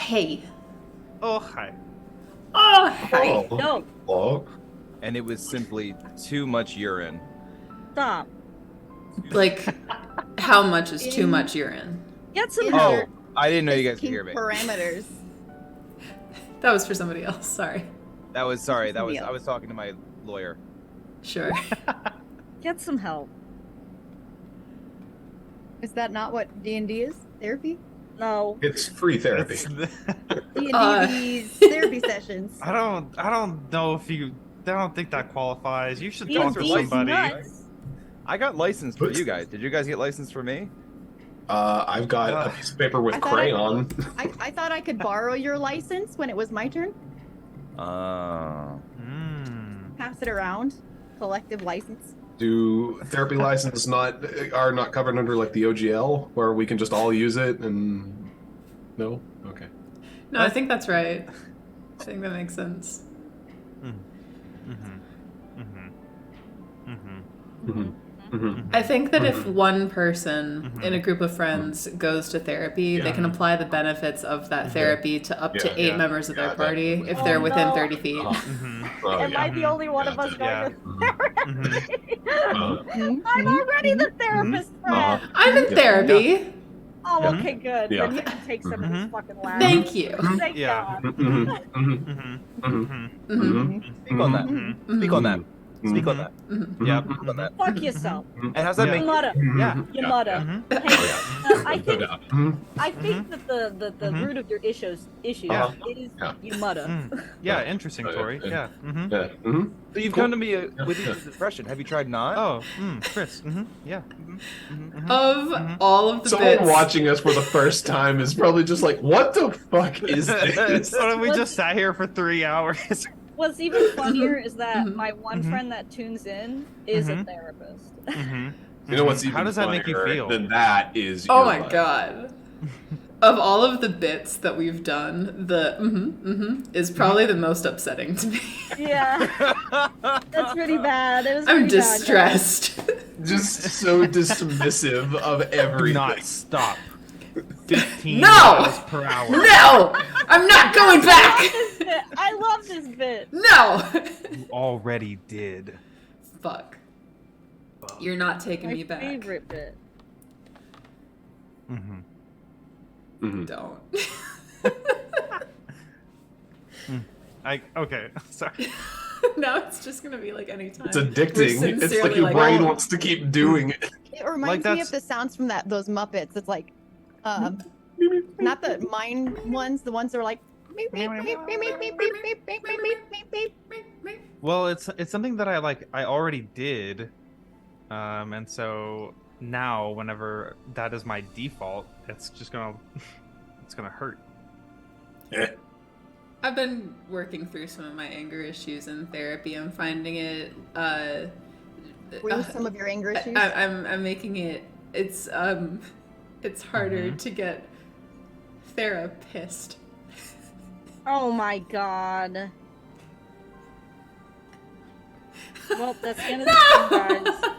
hey. Oh, hi. Oh, hey. Oh. No, Oh. And it was simply too much urine. stop. Like, how much is too much urine? Get some In help. your I didn't know you guys could hear me. parameters. That was for somebody else, sorry. I was talking to my lawyer. Sure. Get some help. Is that not what D&D is? Therapy? No. It's free therapy. D&D therapy sessions. I don't know if you. I don't think that qualifies. You should D&D talk to is somebody. nuts. I got licensed for you guys. Did you guys get licensed for me? I've got a piece of paper with I thought crayon. I thought I could borrow your license when it was my turn. Pass it around. Collective license. Do therapy licenses are not covered under like the OGL where we can just all use it and no? Okay. No, I think that's right. I think that makes sense. I think that if one person in a group of friends goes to therapy, they can apply the benefits of that therapy to up to 8 members of their party if they're within 30 feet. Am I the only one of us going to therapy? I'm Mhm. already the therapist friend. I'm in therapy. Oh, okay, good. Yeah. Then you can take some of this fucking laugh. Thank you. Thank Yeah. God. Speak on that. Speak on that. Speak on that. Yeah. Speak on that. Fuck yourself. And how's that Yeah. make You mutter. Yeah. You mutter. Hey, I think that the root of your issues is Yeah. you mutter. Yeah, interesting, Tori. Yeah. Yeah. Mhm. So you've come to me with depression. Have you tried not? Oh, Chris. Yeah. Of all of the Someone bits, watching us for the first time is probably just like, what the fuck is this? What if we just sat here for 3 hours? What's even funnier is that my one friend that tunes in is a therapist. You know what's even How does that make you funnier feel? than that is oh your my life. god. Of all of the bits that we've done, the is probably the most upsetting to me. Yeah, that's pretty bad. It was I'm pretty bad, distressed. Just so dismissive of everything. Not stop. 15 No! miles per hour. No! I'm not going back! I love this bit. No! You already did. Fuck. You're not taking My me back. favorite bit. Don't. Okay, sorry. Now it's just gonna be like anytime. It's addicting. we're It's like sincerely your brain oh, wants to keep doing it. It reminds me of the sounds from those Muppets. It's like, not the mine ones, the ones that are like. Beep, beep, beep, beep, beep, beep, beep, beep, beep, beep, beep, beep. Well, it's something that I already did, and so now whenever that is my default, it's just gonna hurt. Yeah. I've been working through some of my anger issues in therapy. I'm finding it. What are some of your anger issues? I'm making it. It's harder to get therapist. Oh my god. Well, that's the end of the stream, guys.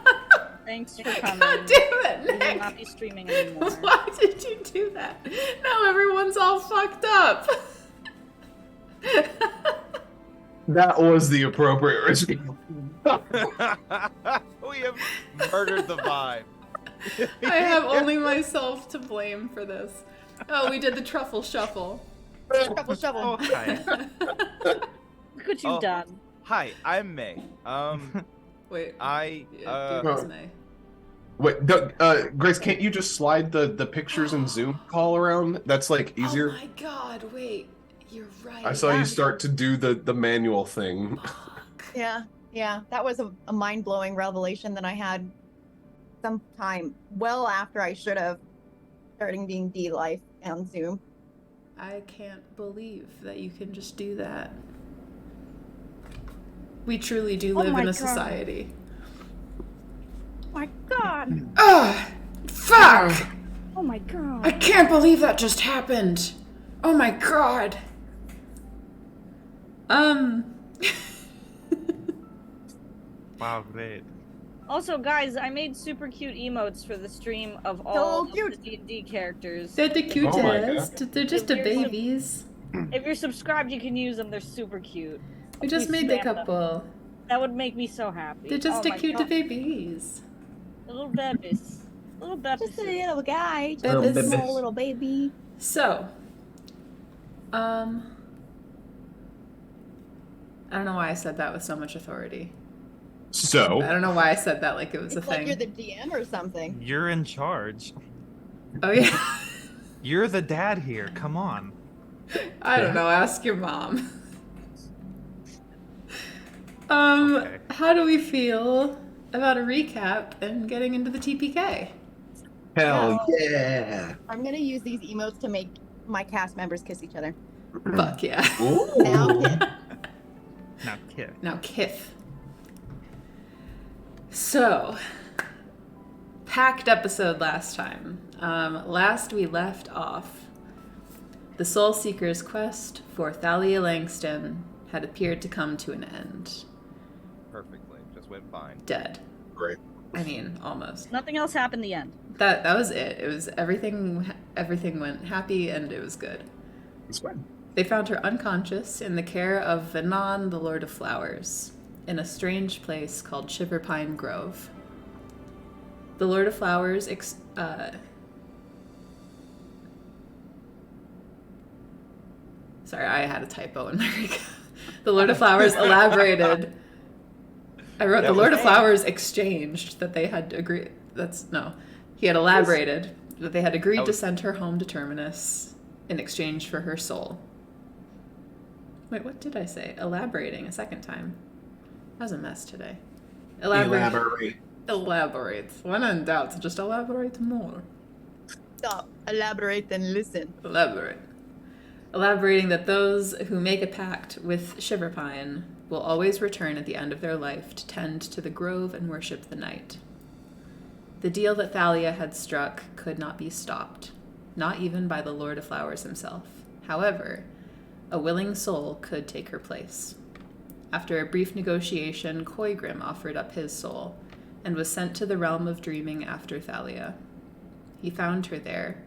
Thanks for coming. God damn it, We will Nick. not be streaming anymore. Why did you do that? Now everyone's all fucked up. That was the appropriate response. We have murdered the vibe. I have only myself to blame for this. Oh, we did the truffle shuffle. Shovel, shovel. Oh, hi. Look what you've done. Hi, I'm May. Wait. I Do a resume. Wait, Grace, can't you just slide the pictures and Zoom call around? That's like easier. Oh my god, wait. You're right. I saw you start to do the manual thing. Yeah, that was a mind-blowing revelation that I had sometime well after I should have, starting being D-Life on Zoom. I can't believe that you can just do that. We truly do live my in a God. society. Oh my god. Ugh! Fuck! Oh my god. I can't believe that just happened. Oh my god. Wow, great. Also, guys, I made super cute emotes for the stream of all of the D&D characters. They're the Oh my cutest. They're just the babies. If you're subscribed, you can use them. They're super cute. We just Please made a spam them. couple. That would make me so happy. They're just the my cute God. babies. Little babies. Little babies. Just a little guy. Just Little a babies. small little baby. So, I don't know why I said that with so much authority. So, I don't know why I said that like it was It's a like thing. you're the DM or something. You're in charge. Oh yeah. You're the dad here. Come on. I don't know. Ask your mom. Okay. How do we feel about a recap and getting into the TPK? hell yeah. I'm gonna use these emotes to make my cast members kiss each other. Fuck yeah. Now, Ooh. kiss. Now, kid. Now, Kith. So, packed episode last time. Last we left off, the Soul Seeker's quest for Thalia Langston had appeared to come to an end. Perfectly. Just went fine. Dead. Great. I mean, almost. Nothing else happened in the end. That was it. It was everything went happy and it was good. It's fine. They found her unconscious in the care of Vanan, the Lord of Flowers, in a strange place called Shiverpine Grove. The Lord of Flowers sorry, I had a typo in my recap. The Lord of Flowers elaborated. I wrote the Lord of Flowers exchanged that they had agreed. He had elaborated that they had agreed to send her home to Terminus in exchange for her soul. Wait, what did I say? Elaborating a second time. I was a mess today. Elaborate. When in doubt, just elaborate more. Stop. Elaborate and listen. Elaborating that those who make a pact with Shiverpine will always return at the end of their life to tend to the grove and worship the night. The deal that Thalia had struck could not be stopped, not even by the Lord of Flowers himself. However, a willing soul could take her place. After a brief negotiation, Koigrim offered up his soul and was sent to the realm of dreaming after Thalia. He found her there,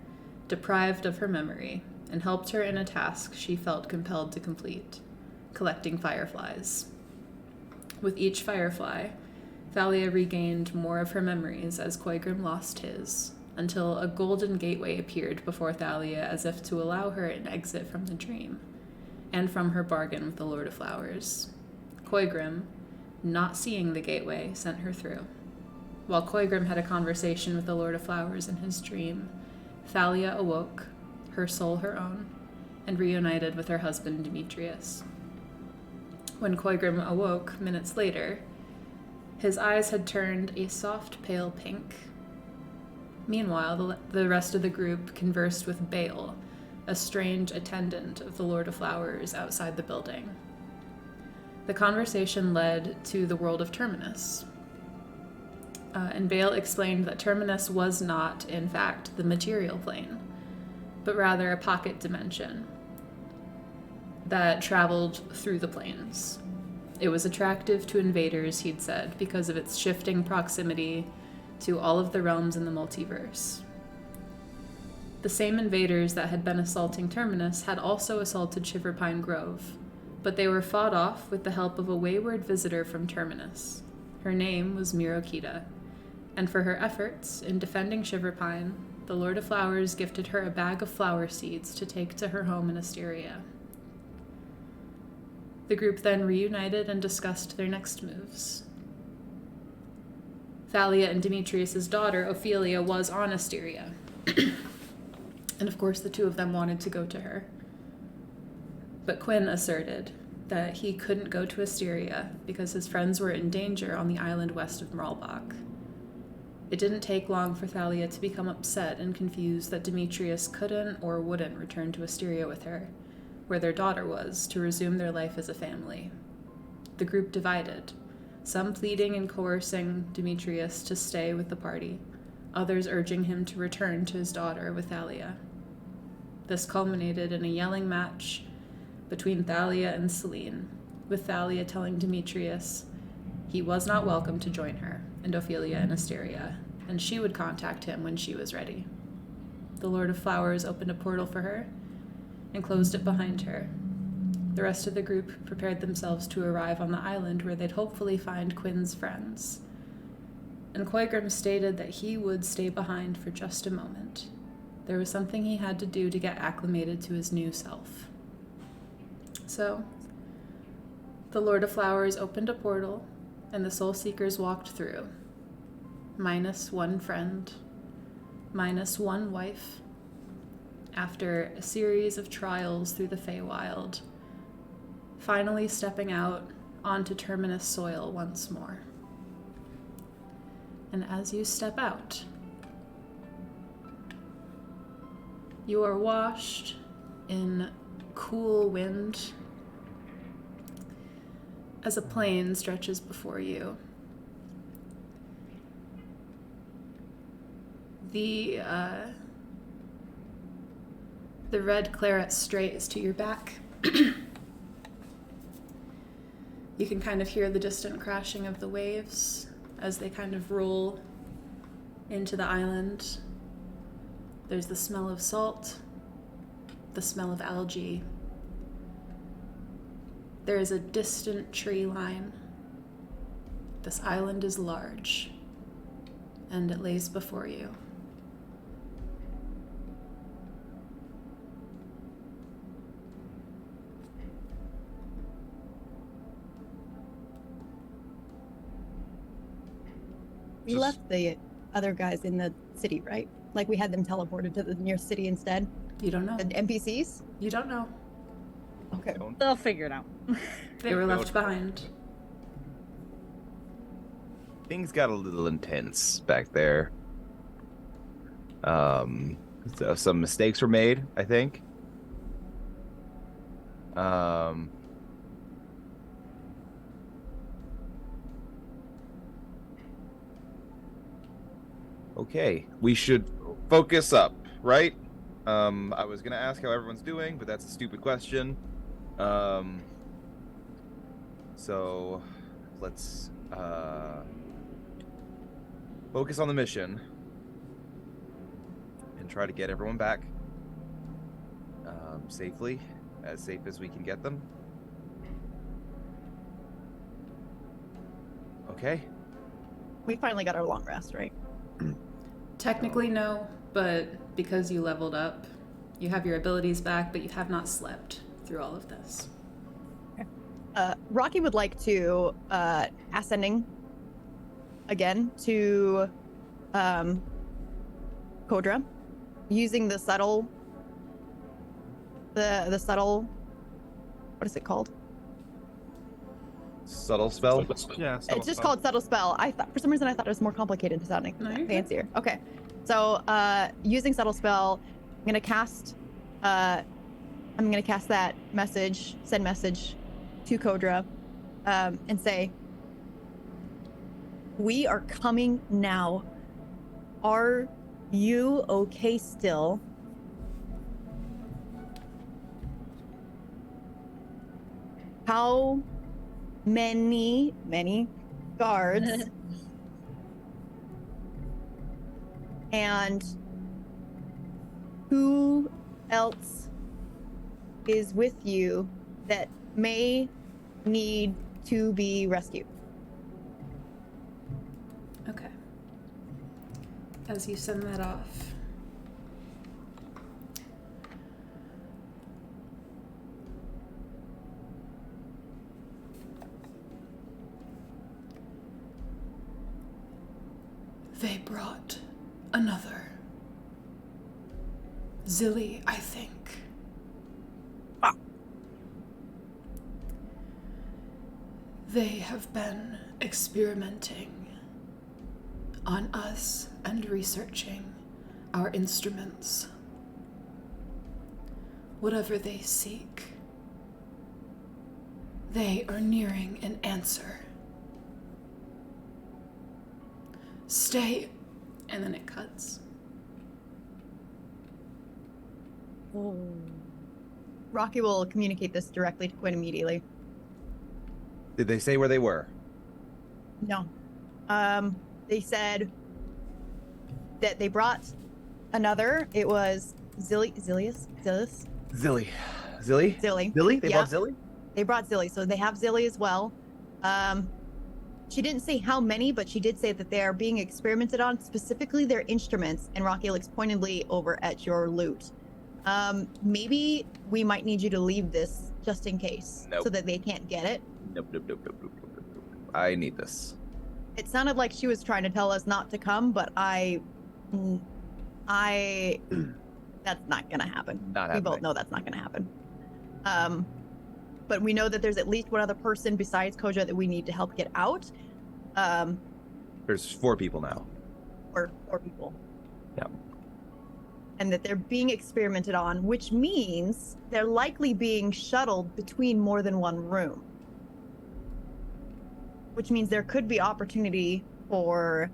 deprived of her memory, and helped her in a task she felt compelled to complete, collecting fireflies. With each firefly, Thalia regained more of her memories as Koigrim lost his, until a golden gateway appeared before Thalia as if to allow her an exit from the dream, and from her bargain with the Lord of Flowers. Koigrim, not seeing the gateway, sent her through. While Koigrim had a conversation with the Lord of Flowers in his dream, Thalia awoke, her soul her own, and reunited with her husband Demetrius. When Koigrim awoke minutes later, his eyes had turned a soft pale pink. Meanwhile, the rest of the group conversed with Baal, a strange attendant of the Lord of Flowers outside the building. The conversation led to the world of Terminus. And Baal explained that Terminus was not, in fact, the material plane, but rather a pocket dimension that traveled through the planes. It was attractive to invaders, he'd said, because of its shifting proximity to all of the realms in the multiverse. The same invaders that had been assaulting Terminus had also assaulted Shiverpine Grove, but they were fought off with the help of a wayward visitor from Terminus. Her name was Mirokita, and for her efforts in defending Shiverpine, the Lord of Flowers gifted her a bag of flower seeds to take to her home in Asteria. The group then reunited and discussed their next moves. Thalia and Demetrius' daughter, Ophelia, was on Asteria. And of course the two of them wanted to go to her. But Quinn asserted that he couldn't go to Asteria because his friends were in danger on the island west of Mralbach. It didn't take long for Thalia to become upset and confused that Demetrius couldn't or wouldn't return to Asteria with her, where their daughter was, to resume their life as a family. The group divided, some pleading and coercing Demetrius to stay with the party, others urging him to return to his daughter with Thalia. This culminated in a yelling match between Thalia and Selene, with Thalia telling Demetrius he was not welcome to join her, and Ophelia and Asteria, and she would contact him when she was ready. The Lord of Flowers opened a portal for her and closed it behind her. The rest of the group prepared themselves to arrive on the island where they'd hopefully find Quinn's friends. And Koigrim stated that he would stay behind for just a moment. There was something he had to do to get acclimated to his new self. So, the Lord of Flowers opened a portal, and the Soul Seekers walked through. Minus one friend, minus one wife. After a series of trials through the Feywild, finally stepping out onto Terminus soil once more. And as you step out, you are washed in cool wind as a plain stretches before you. The red claret strays to your back. You can kind of hear the distant crashing of the waves as they kind of roll into the island. There's the smell of salt, the smell of algae. There is a distant tree line. This island is large, and it lays before you. We left the other guys in the city, right? Like we had them teleported to the nearest city instead. You don't know. The NPCs? You don't know. Okay. They'll figure it out. They were left behind. Things got a little intense back there. So some mistakes were made, I think. Okay, we should focus up, right? I was gonna ask how everyone's doing, but that's a stupid question. So let's focus on the mission and try to get everyone back safely, as safe as we can get them. Okay. We finally got our long rest, right? Technically, no, but because you leveled up, you have your abilities back, but you have not slept through all of this. Rocky would like to ascending again to Kodra, using the subtle, the subtle. What is it called? Subtle spell? Yeah, It's just called subtle spell. I thought for some reason I thought it was more complicated sounding, No, you're good. fancier. Okay, so using subtle spell, I'm gonna cast. I'm gonna cast that message, send message, to Kodra, and say, "We are coming now. Are you okay still?" How many guards and who else is with you that may need to be rescued? Okay. As you send that off, they brought another. Zilly, I think. They have been experimenting on us and researching our instruments. Whatever they seek, they are nearing an answer. Stay, and then it cuts. Rocky will communicate this directly to Quinn immediately. Did they say where they were? No. they said that they brought another. It was Zilly. Zilly. Zilly. Zilly? They Yeah. bought Zilly? They brought Zilly, so they have Zilly as well. She didn't say how many, but she did say that they are being experimented on, specifically their instruments. And Rocky looks pointedly over at your loot. Maybe we might need you to leave this just in case, Nope. so that they can't get it. Nope. I need this. It sounded like she was trying to tell us not to come, but I that's not gonna happen. Not We both happening. know that's not gonna happen. But we know that there's at least one other person besides Koja that we need to help get out. There's 4 people now. Or people. Yep. And that they're being experimented on, which means they're likely being shuttled between more than one room. Which means there could be opportunity for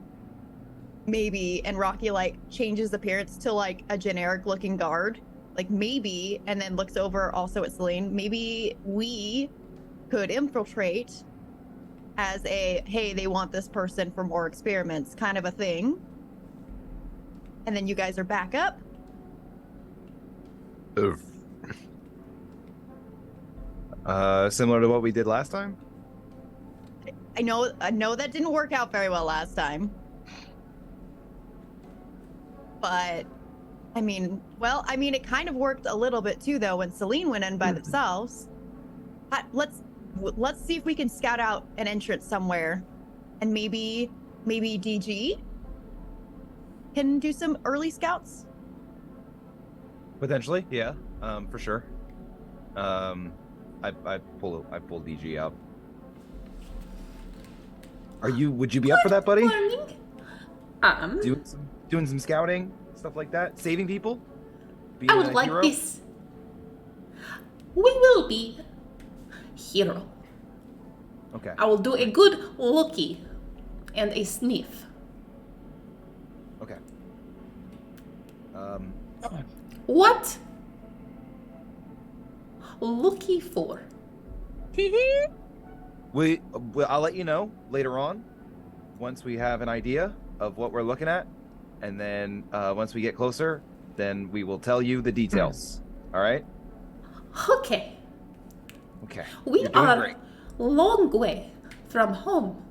maybe, and Rocky like changes appearance to like a generic looking guard. Like maybe, and then looks over also at Celine, maybe we could infiltrate as a, hey, they want this person for more experiments kind of a thing. And then you guys are back up. Similar to what we did last time? I know that didn't work out very well last time. But I mean, it kind of worked a little bit too, though, when Celine went in by themselves. Let's see if we can scout out an entrance somewhere, and maybe DG can do some early scouts. Potentially, yeah. For sure. I pull DG out. Would you be up for that, buddy? Morning. Doing some scouting, stuff like that, saving people. I would like hero? this. We will be hero. Okay. I will do a good looky and a sniff. Okay. What? Looky for. I'll let you know later on, once we have an idea of what we're looking at, and then once we get closer, then we will tell you the details. All right? Okay. Okay. We You're doing are great. long way from home.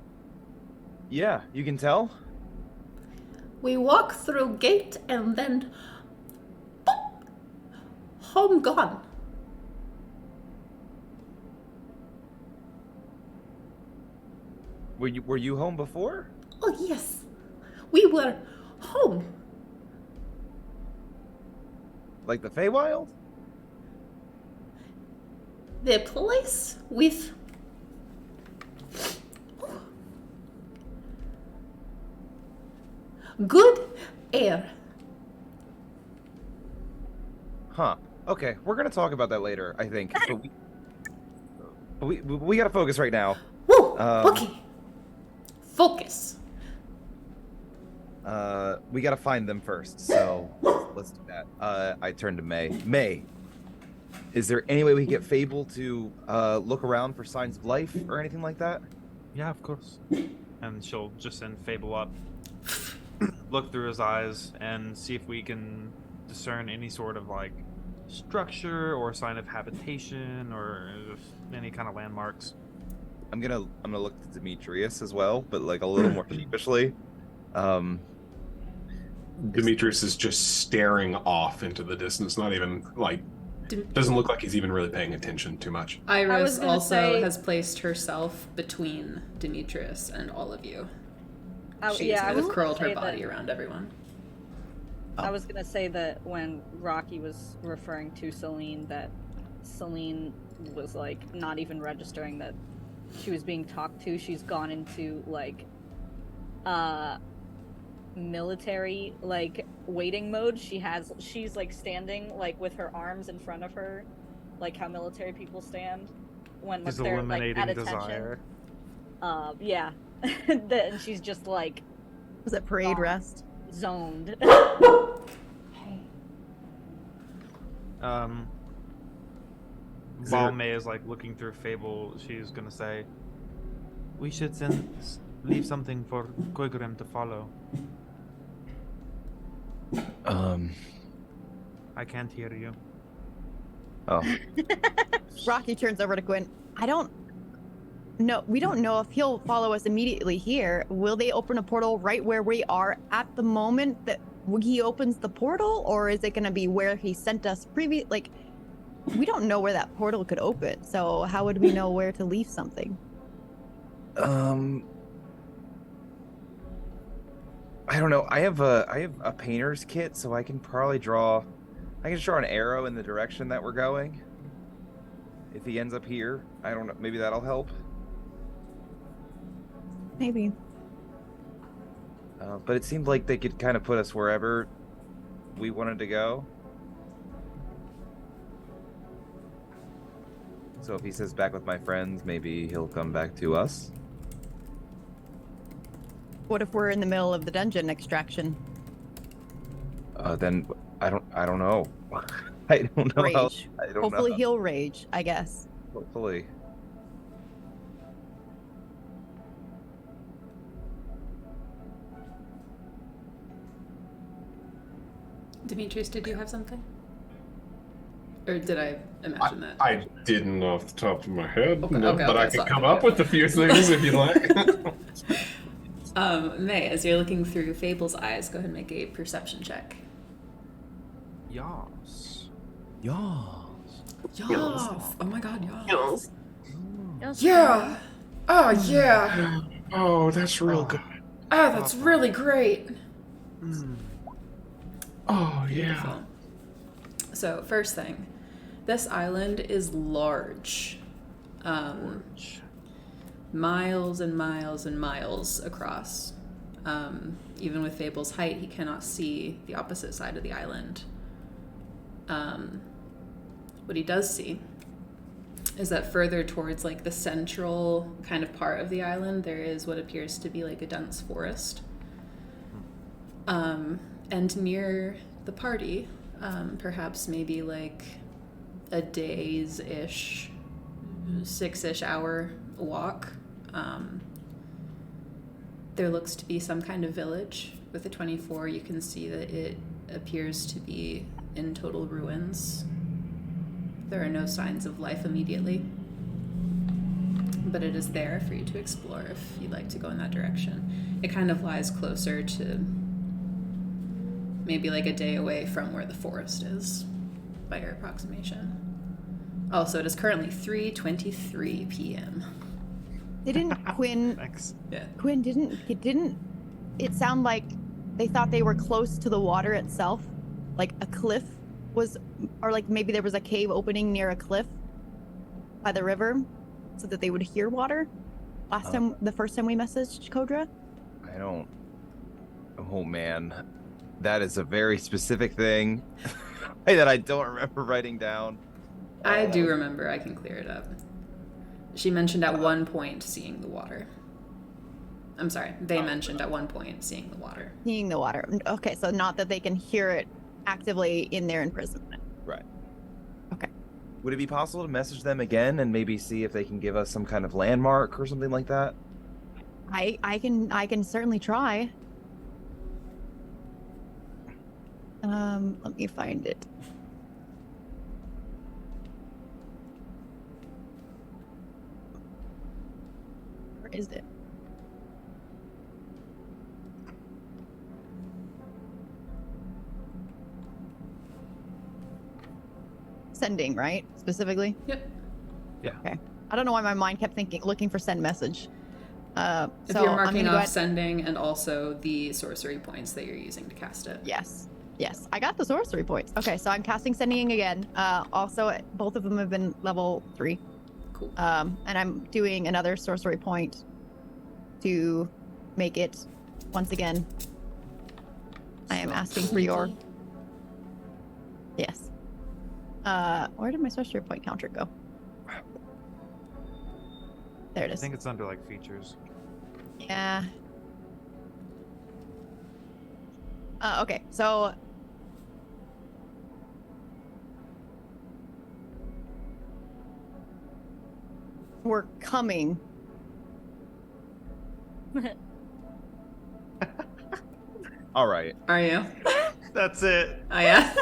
Yeah, you can tell. We walk through gate and then boop, home gone. Were you home before? Oh yes, we were home. Like the Feywild? The place with good air. Huh. Okay, we're gonna talk about that later, I think. But we gotta focus right now. Woo! Okay. Focus. We gotta find them first, so let's do that. I turn to May. May, is there any way we can get Fable to look around for signs of life or anything like that? Yeah, of course. And she'll just send Fable up, look through his eyes, and see if we can discern any sort of like structure or sign of habitation or any kind of landmarks. I'm gonna look to Demetrius as well, but like a little more sheepishly. Demetrius is just staring off into the distance, not even like doesn't look like he's even really paying attention too much. Iris gonna also say- has placed herself between Demetrius and all of you. She yeah, I has was gonna curled her say body that- around everyone. I was gonna say that when Rocky was referring to Celine, that Celine was like not even registering that she was being talked to. She's gone into like military like waiting mode. She's like standing like with her arms in front of her, like how military people stand when He's they're like eliminating at attention. desire. Yeah. And she's just like Was it parade Gone. rest? zoned. While May is like looking through Fable, she's gonna say, "We should send leave something for Koigrim to follow. I can't hear you. Oh. Rocky turns over to Quinn. We don't know if he'll follow us immediately here. Will they open a portal right where we are at the moment that he opens the portal, or is it going to be where he sent us previous? Like, we don't know where that portal could open, so how would we know where to leave something? I don't know. I have a painter's kit, so I can probably draw. I can draw an arrow in the direction that we're going. If he ends up here, I don't know. Maybe that'll help. Maybe. But it seemed like they could kind of put us wherever we wanted to go. So if he says back with my friends, maybe he'll come back to us. What if we're in the middle of the dungeon extraction? Then I don't know. I don't know. Rage. I don't Hopefully know. he'll rage, I guess. Hopefully. Demetrius, did you have something? Or did I imagine that? I didn't know off the top of my head, Okay, no, okay, but okay, I can sorry. come up with a few things if you like. May, as you're looking through Fable's eyes, go ahead and make a perception check. Yas. Yes. Yes. Oh my god, yes. Yes, Yeah. Oh yeah. Oh, that's real good. Oh, that's really great. Oh, yeah. Beautiful. So, first thing, this island is large. Miles and miles and miles across. Even with Fable's height, he cannot see the opposite side of the island. What he does see is that further towards like the central kind of part of the island, there is what appears to be like a dense forest. And near the party, perhaps maybe like a day's-ish, 6-ish hour walk, there looks to be some kind of village. With the 24, you can see that it appears to be in total ruins. There are no signs of life immediately, but it is there for you to explore if you'd like to go in that direction. It kind of lies closer to maybe like a day away from where the forest is, by your approximation. Also, it is currently 3:23 p.m. Didn't Quinn... Thanks. Yeah. Quinn, didn't it sound like they thought they were close to the water itself? Like a cliff was, or like maybe there was a cave opening near a cliff by the river so that they would hear water? The first time we messaged Kodra? I don't. Oh man, that is a very specific thing that I don't remember writing down. I do remember. I can clear it up. She mentioned at one point seeing the water. I'm sorry. They mentioned at one point seeing the water. Seeing the water. Okay, so not that they can hear it actively in their imprisonment. Right. Okay. Would it be possible to message them again and maybe see if they can give us some kind of landmark or something like that? I can certainly try. Let me find it. Where is it? Sending, right? Specifically? Yep. Okay. I don't know why my mind kept looking for send message. If So you're I'm marking gonna go off ahead. sending and also the sorcery points that you're using to cast it. Yes. Yes. I got the sorcery points. Okay, so I'm casting sending again. Also, both of them have been level 3. Cool. And I'm doing another sorcery point to make it once again. I am asking for your. Yes. Where did my sorcery point counter go? There it I is. think it's under like features. Yeah. Okay, so we're coming All right. Are you? That's it. Oh yeah.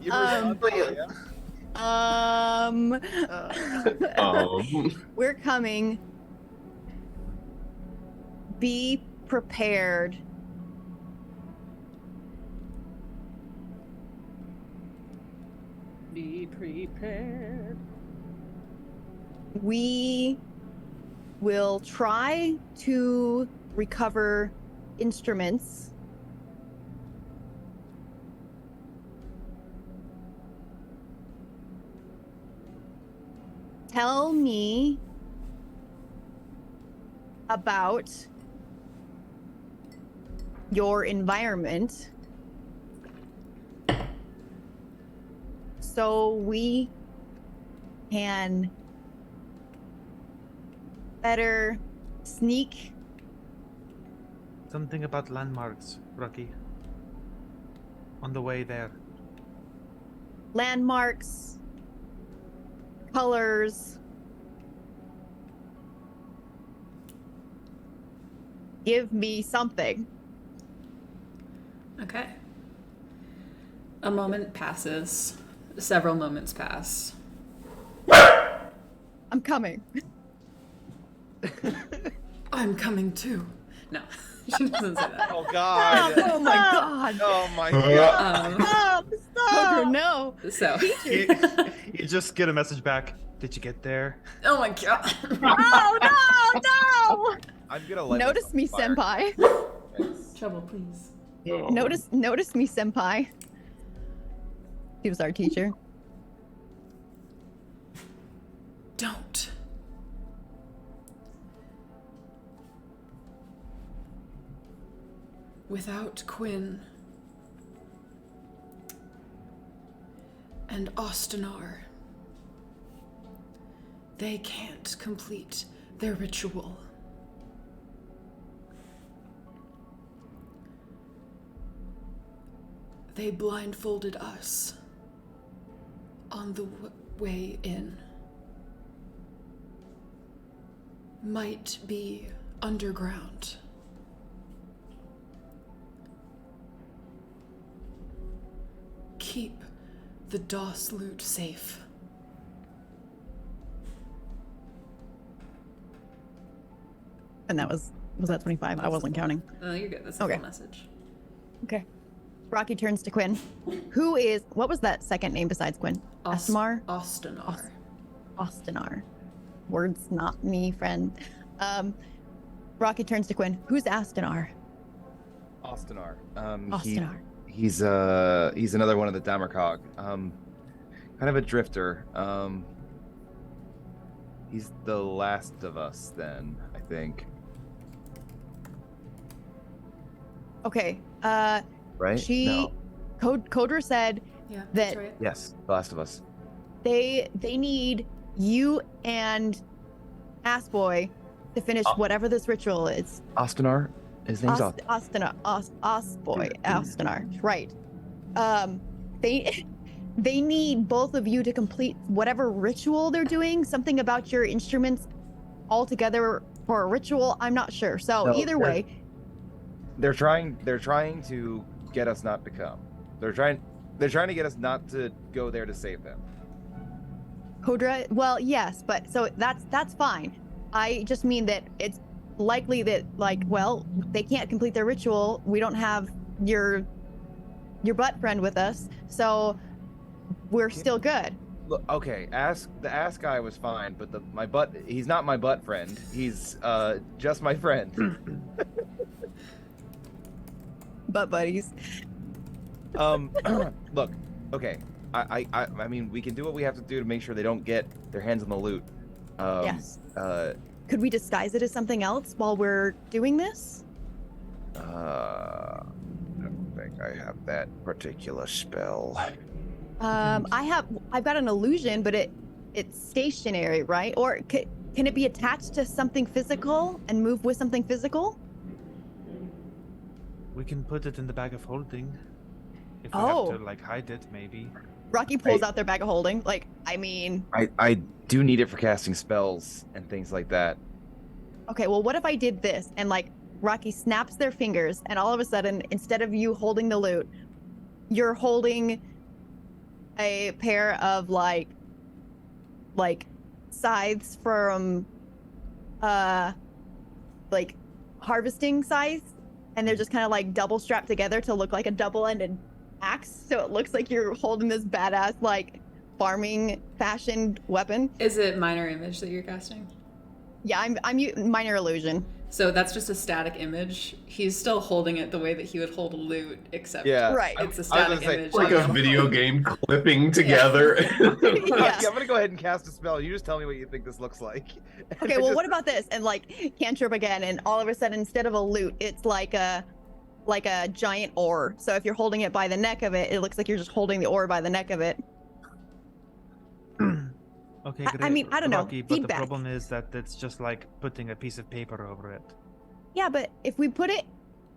You respond, yeah? We're coming. Be prepared. Be prepared. We will try to recover instruments. Tell me about your environment so we can better sneak. Something about landmarks, Rocky. On the way there. Landmarks, colors. Give me something. Okay. A moment passes. Several moments pass. I'm coming. I'm coming too. No, she doesn't say that. Oh God. Oh my god. Oh my God. Stop! Stop! No. So, You just get a message back. Did you get there? oh my god. Oh no! I'm gonna No! light Notice me, myself on fire. senpai. Trouble, please. Notice me, senpai. He was our teacher. Don't. Without Quinn and Ostenar, they can't complete their ritual. They blindfolded us on the way in. Might be underground. Keep the DOS loot safe. And that was that 25? I wasn't counting. No, you're good. That's the Okay. full message. Okay. Rocky turns to Quinn. What was that second name besides Quinn? Asmar? Ostenar. Ostenar. Words not me, friend. Rocky turns to Quinn. Who's Astenar? Ostenar. Ostenar. He's another one of the Damercog. Kind of a drifter. He's the last of us then, I think. Okay. Right? No. Kodra said Yeah, that that's right. Yes, the last of us. they need you and Assboy to finish whatever this ritual is. Ostenar? His name's Ostenar. Assboy. Ostenar. Right. They need both of you to complete whatever ritual they're doing. Something about your instruments all together for a ritual. I'm not sure. So No, either way, They're trying to get us not to come. They're trying to get us not to go there to save them. Kodra, well, yes, but so that's fine. I just mean that it's likely that, like, well, they can't complete their ritual. We don't have your butt friend with us, so we're still good. Look, okay, the ass guy was fine, but he's not my butt friend. He's just my friend. Butt buddies. Look, okay. I mean, we can do what we have to do to make sure they don't get their hands on the loot. Yes. Could we disguise it as something else while we're doing this? I don't think I have that particular spell. I've got an illusion, but it's stationary, right? Or can it be attached to something physical and move with something physical? We can put it in the bag of holding. If we Oh. have to, like, hide it, maybe. Rocky pulls out their bag of holding. Like, I mean, I do need it for casting spells and things like that. okay, well, what if I did this? And like Rocky snaps their fingers, and all of a sudden, instead of you holding the loot, you're holding a pair of like scythes from like harvesting scythes, and they're just kind of like double strapped together to look like a double-ended axe, so it looks like you're holding this badass like farming fashioned weapon. Is it minor image that you're casting? Yeah, I'm minor illusion. So that's just a static image. He's still holding it the way that he would hold a loot, except Right. it's a I was static gonna say, image. Like a video game clipping together. Yeah. I'm gonna go ahead and cast a spell. You just tell me what you think this looks like. Okay, well, what about this? And like cantrip again, and all of a sudden, instead of a loot, it's like a giant oar. So if you're holding it by the neck of it, it looks like you're just holding the oar by the neck of it. Okay, I great. mean, I don't know, Rocky, but feedback. the problem is that it's just like putting a piece of paper over it. Yeah, but if we put it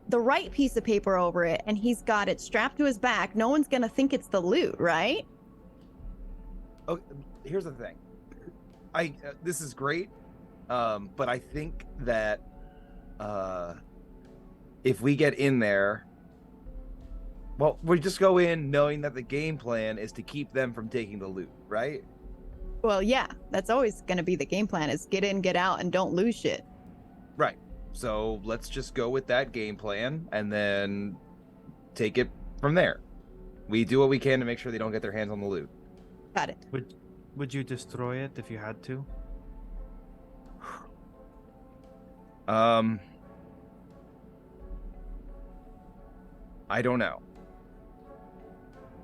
the right piece of paper over it, and he's got it strapped to his back, no one's gonna think it's the loot, right? Oh, here's the thing. This is great, but I think that if we get in there, well, we just go in knowing that the game plan is to keep them from taking the loot, right? Well, yeah, that's always gonna be the game plan: is get in, get out, and don't lose shit. Right. So let's just go with that game plan and then take it from there. We do what we can to make sure they don't get their hands on the loot. Got it. Would you destroy it if you had to? I don't know.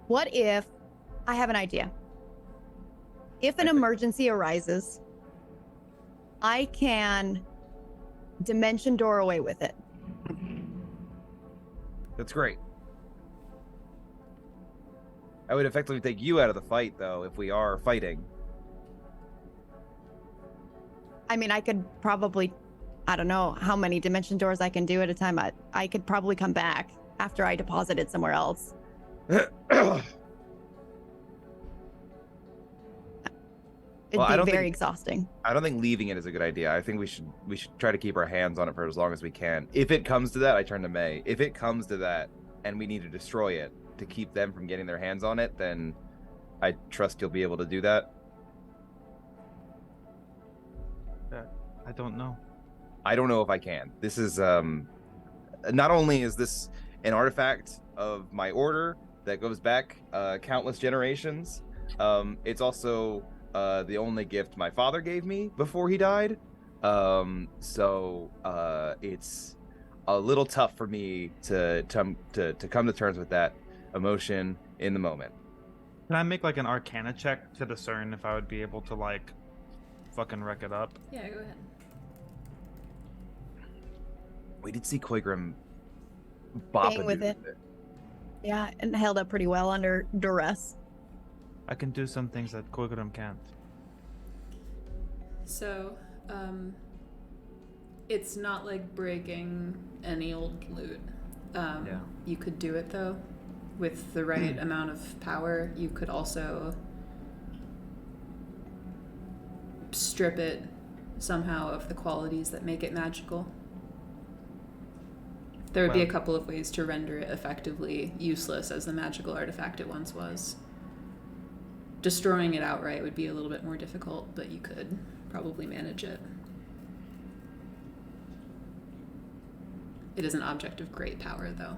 What if I have an idea? If an emergency arises, I can dimension door away with it. That's great. I would effectively take you out of the fight, though, if we are fighting. I mean, I could probably, I don't know how many dimension doors I can do at a time. I could probably come back after I deposit it somewhere else. It'd Well, I be don't very think- exhausting. I don't think leaving it is a good idea. I think we should try to keep our hands on it for as long as we can. If it comes to that, I turn to May. If it comes to that and we need to destroy it to keep them from getting their hands on it, then I trust you'll be able to do that. I don't know. I don't know if I can. This is not only is this an artifact of my order that goes back countless generations, it's also the only gift my father gave me before he died. So it's a little tough for me to come to terms with that emotion in the moment. Can I make like an Arcana check to discern if I would be able to like fucking wreck it up? Yeah, go ahead. We did see Koigrim bop Bang a with dude it. Yeah, and held up pretty well under duress. I can do some things that Koigrim can't. So, it's not like breaking any old loot. Yeah. You could do it though, with the right amount of power. You could also strip it somehow of the qualities that make it magical. There would be a Well- couple of ways to render it effectively useless as the magical artifact it once was. Destroying it outright would be a little bit more difficult, but you could probably manage it. It is an object of great power, though.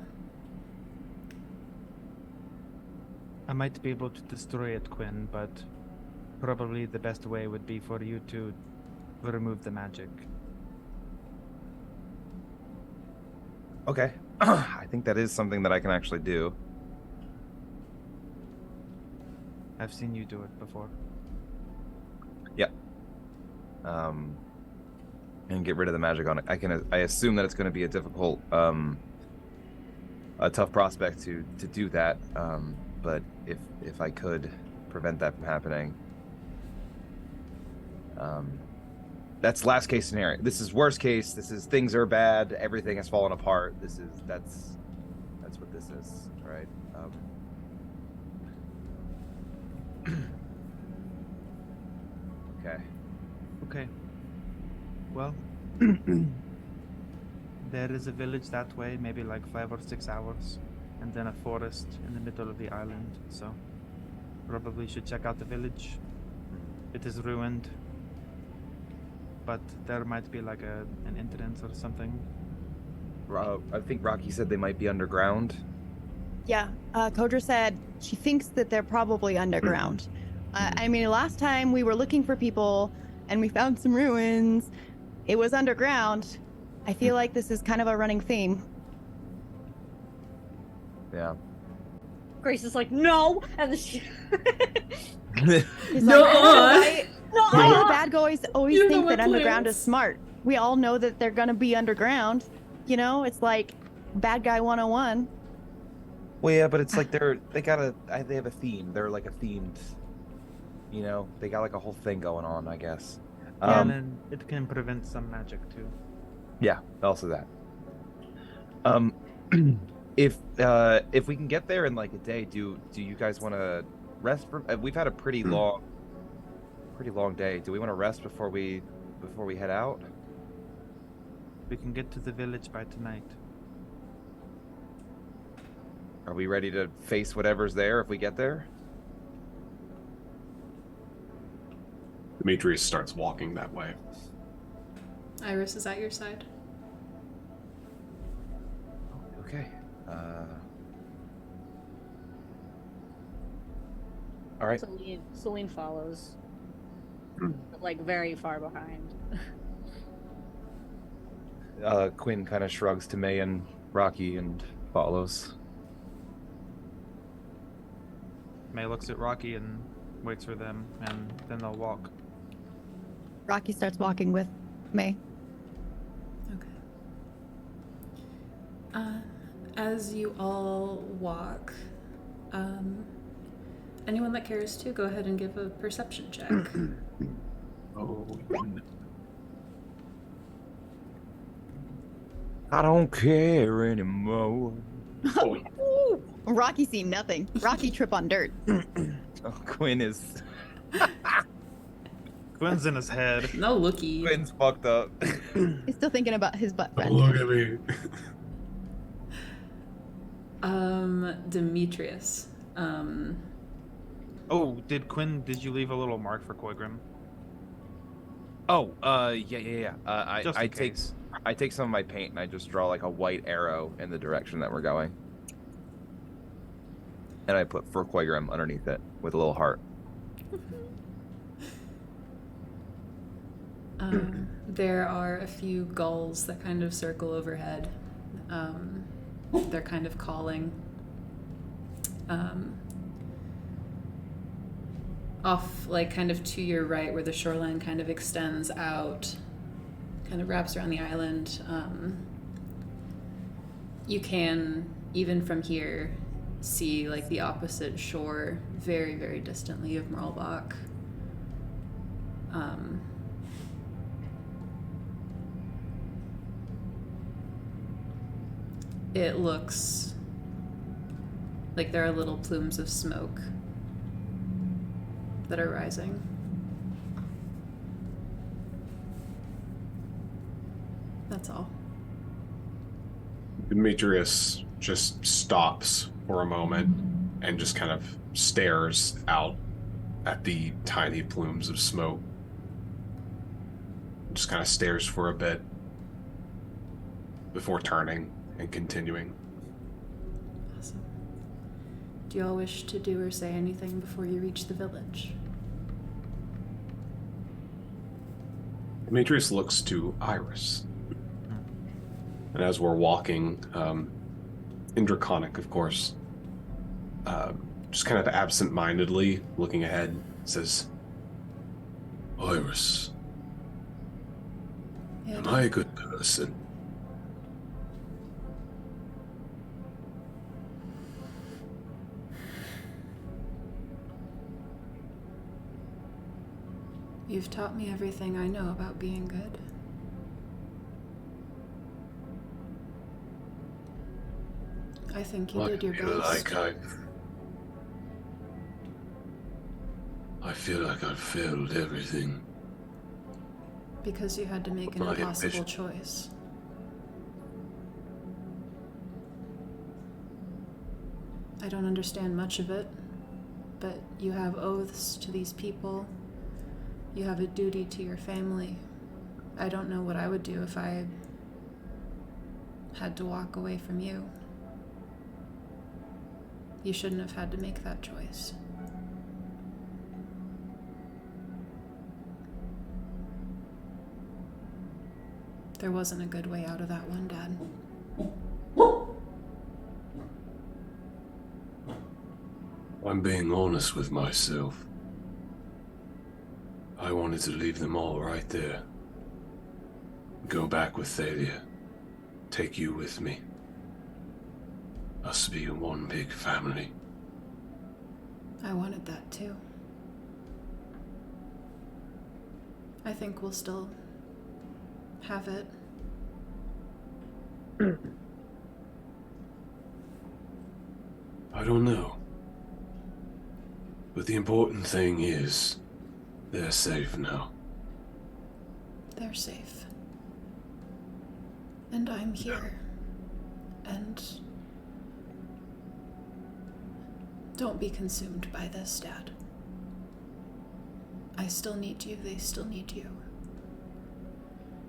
I might be able to destroy it, Quinn, but probably the best way would be for you to remove the magic. Okay. I think that is something that I can actually do. I've seen you do it before. And get rid of the magic on it. I assume that it's going to be a difficult, a tough prospect to do that. But if I could prevent that from happening, that's last case scenario. This is worst case. This is things are bad. Everything has fallen apart. That's what this is, right? Okay. Okay. Well, There is a village that way, maybe like 5 or 6 hours, and then a forest in the middle of the island. So, probably should check out the village. It is ruined, but there might be like an entrance or something. I think Rocky said they might be underground. Yeah, Kodra said she thinks that they're probably underground. I mean, last time we were looking for people and we found some ruins, it was underground. I feel like this is kind of a running theme. Yeah. Grace is like, no, and then she. He's No. like, No. why do the bad guys always You know think my that underground is plans. smart? We all know that they're gonna be underground. You know, it's like bad guy 101. Well, yeah, but it's like they have a theme. They're like a themed, you know, they got like a whole thing going on, I guess. And then it can prevent some magic too. Yeah, also that. If we can get there in like a day, do you guys want to rest for? We've had a pretty long day. Do we want to rest before we head out? We can get to the village by tonight. Are we ready to face whatever's there if we get there? Demetrius starts walking that way. Iris is at your side. Okay. All right. Celine follows, Hmm. like very far behind. Quinn kind of shrugs to May and Rocky and follows. May looks at Rocky and waits for them, and then they'll walk. Rocky starts walking with May. Okay. As you all walk, anyone that cares to, go ahead and give a perception check. Oh, I don't care anymore. oh, Ooh, Rocky seen nothing. Rocky trip on dirt. Oh, Quinn is Quinn's in his head. No looky. Quinn's fucked up. He's still thinking about his butt friend. look at me. Demetrius. Oh, did you leave a little mark for Koigrim? Oh, yeah. Just in case. I take some of my paint and I just draw like a white arrow in the direction that we're going. And I put for Koigrim underneath it with a little heart. There are a few gulls that kind of circle overhead. They're kind of calling. Off, like, kind of to your right, where the shoreline kind of extends out, kind of wraps around the island. You can, even from here, see, like, the opposite shore very, very distantly of Merlebach. It looks like there are little plumes of smoke that are rising. That's all. Demetrius just stops for a moment and just kind of stares out at the tiny plumes of smoke. Just kind of stares for a bit before turning and continuing. Awesome. Do you all wish to do or say anything before you reach the village? Demetrius looks to Iris. And as we're walking, in Draconic, of course, just kind of absent-mindedly looking ahead, says, Iris, Yeah, am I a good person? You've taught me everything I know about being good. I think you did your best. I feel like I've failed everything. Because you had to make an Well, I get impossible vision. choice. I don't understand much of it, but you have oaths to these people. You have a duty to your family. I don't know what I would do if I had to walk away from you. You shouldn't have had to make that choice. There wasn't a good way out of that one, Dad. I'm being honest with myself. I wanted to leave them all right there. Go back with Thalia. Take you with me. Us be one big family. I wanted that too. I think we'll still have it. I don't know. But the important thing is, they're safe now. They're safe. And I'm here. And don't be consumed by this, Dad. I still need you. They still need you.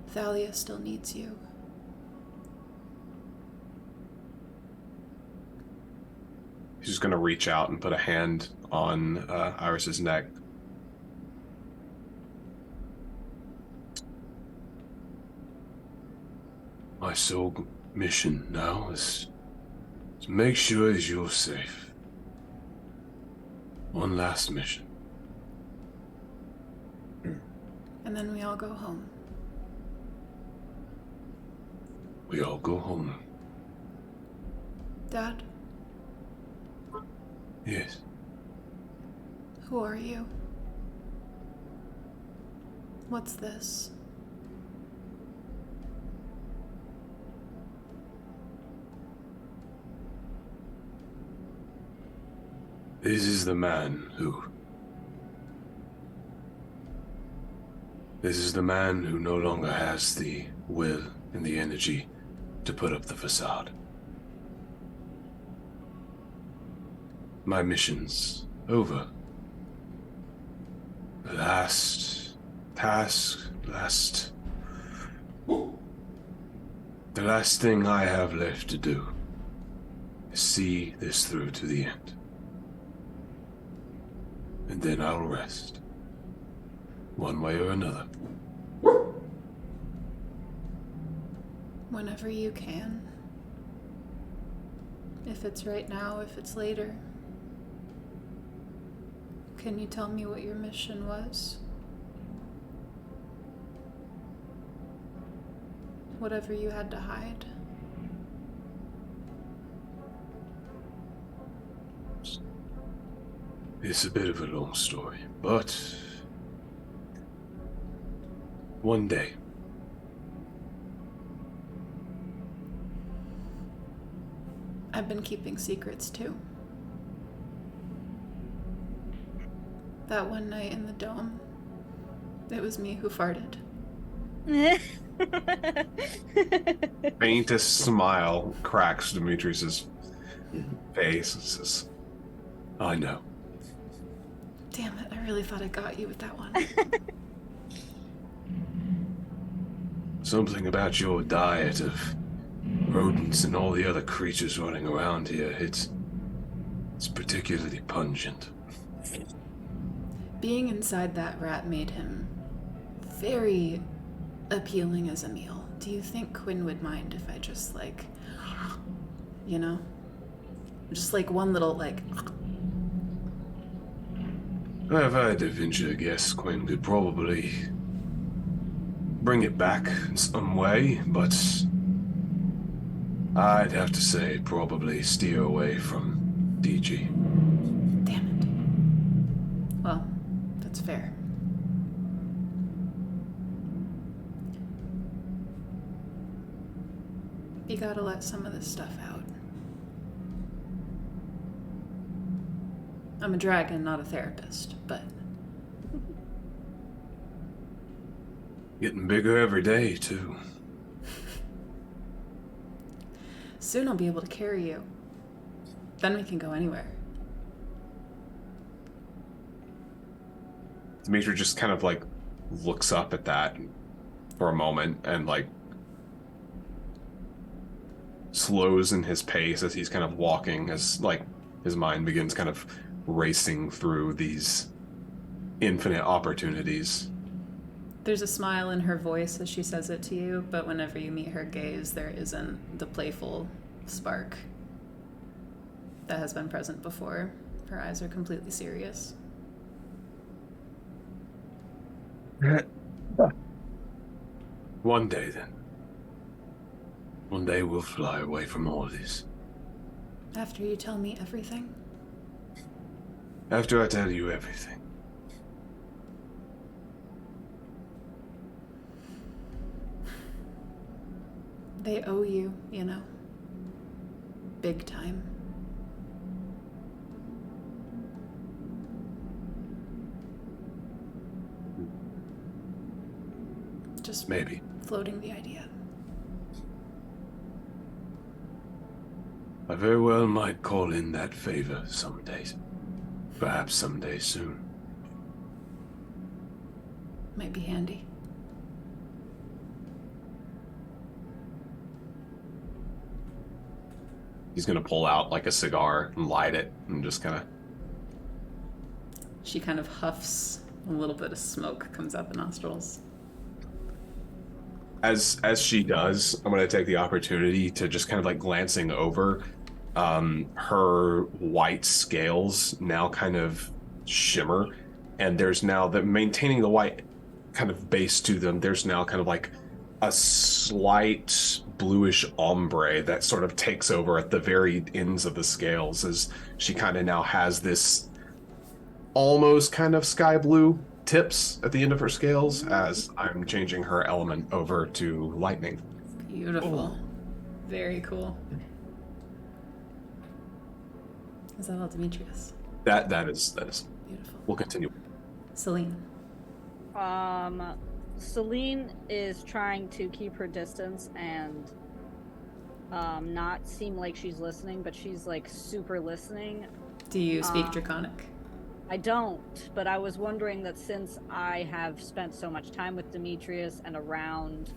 Thalia still needs you. He's just gonna reach out and put a hand on Iris's neck. My sole mission now is to make sure that you're safe. One last mission. And then we all go home. We all go home. Dad, Yes. who are you? What's this? This is the man who... This is the man who no longer has the will and the energy to put up the facade. My mission's over. The last task, the last thing I have left to do is see this through to the end. And then I'll rest. One way or another. Whenever you can. If it's right now, if it's later. Can you tell me what your mission was? Whatever you had to hide. It's a bit of a long story, but one day, I've been keeping secrets too. That one night in the dome, it was me who farted. faintest smile cracks Demetrius's face and says, I know. Damn it, I really thought I got you with that one. Something about your diet of rodents and all the other creatures running around here, it's particularly pungent. Being inside that rat made him very appealing as a meal. Do you think Quinn would mind if I just you know? Just one little If I had to venture a guess, Quinn could probably bring it back in some way, but I'd have to say probably steer away from DG. Damn it. Well, that's fair. You gotta let some of this stuff out. I'm a dragon, not a therapist, but Getting bigger every day, too. Soon I'll be able to carry you. Then we can go anywhere. Dimitri just kind of like looks up at that for a moment and like slows in his pace as he's kind of walking, as like his mind begins kind of racing through these infinite opportunities. There's a smile in her voice as she says it to you, but whenever you meet her gaze, there isn't the playful spark that has been present before. Her eyes are completely serious. One day, then. One day we'll fly away from all this. After you tell me everything? After I tell you everything. They owe you, you know. Big time. Just Maybe. floating the idea. I very well might call in that favor some days. Perhaps someday soon. Might be handy. He's gonna pull out like a cigar and light it and just kind of... She kind of huffs. A little bit of smoke comes out the nostrils. As she does, I'm gonna take the opportunity to just kind of like glancing over her white scales now kind of shimmer, and there's now the maintaining the white kind of base to them. There's now kind of like a slight bluish ombre that sort of takes over at the very ends of the scales, as she kind of now has this almost kind of sky blue tips at the end of her scales, as I'm changing her element over to lightning. Beautiful. Very cool. Is that all, Demetrius? That is Beautiful. we'll continue. Celine. Celine is trying to keep her distance and not seem like she's listening, but she's like super listening. Do you speak Draconic? I don't, but I was wondering that since I have spent so much time with Demetrius and around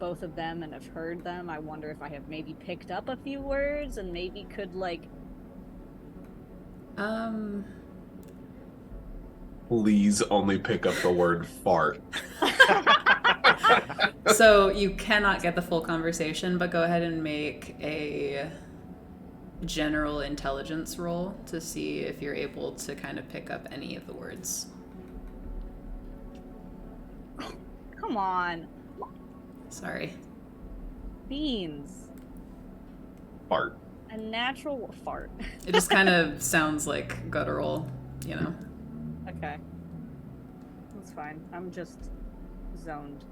both of them and have heard them, I wonder if I have maybe picked up a few words and maybe could like... Please only pick up the word fart. So you cannot get the full conversation, but go ahead and make a general intelligence roll to see if you're able to kind of pick up any of the words. Come on. Sorry. Beans. Fart. A natural fart. It just kind of sounds like guttural, you know? Okay. That's fine. I'm just zoned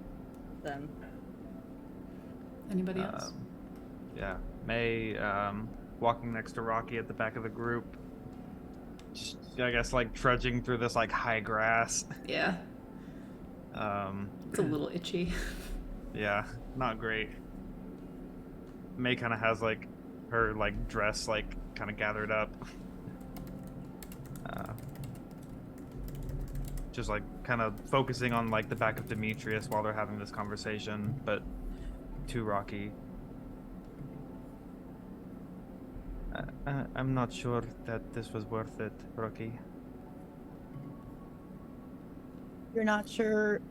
then. Anybody else? Yeah. May, walking next to Rocky at the back of the group. Just, I guess, like, trudging through this, like, high grass. Yeah. It's a little itchy. Yeah, not great. May kind of has, like, her, like, dress, like, kind of gathered up. Just, like, kind of focusing on, like, the back of Demetrius while they're having this conversation, but to Rocky. I'm not sure that this was worth it, Rocky. You're not sure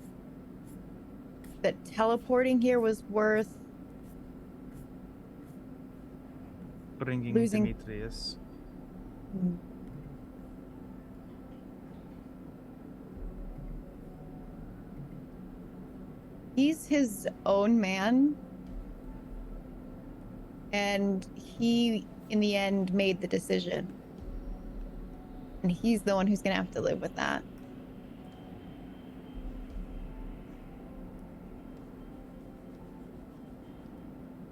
that teleporting here was worth Bringing losing... Demetrius. He's his own man, and he, in the end, made the decision. And he's the one who's gonna have to live with that.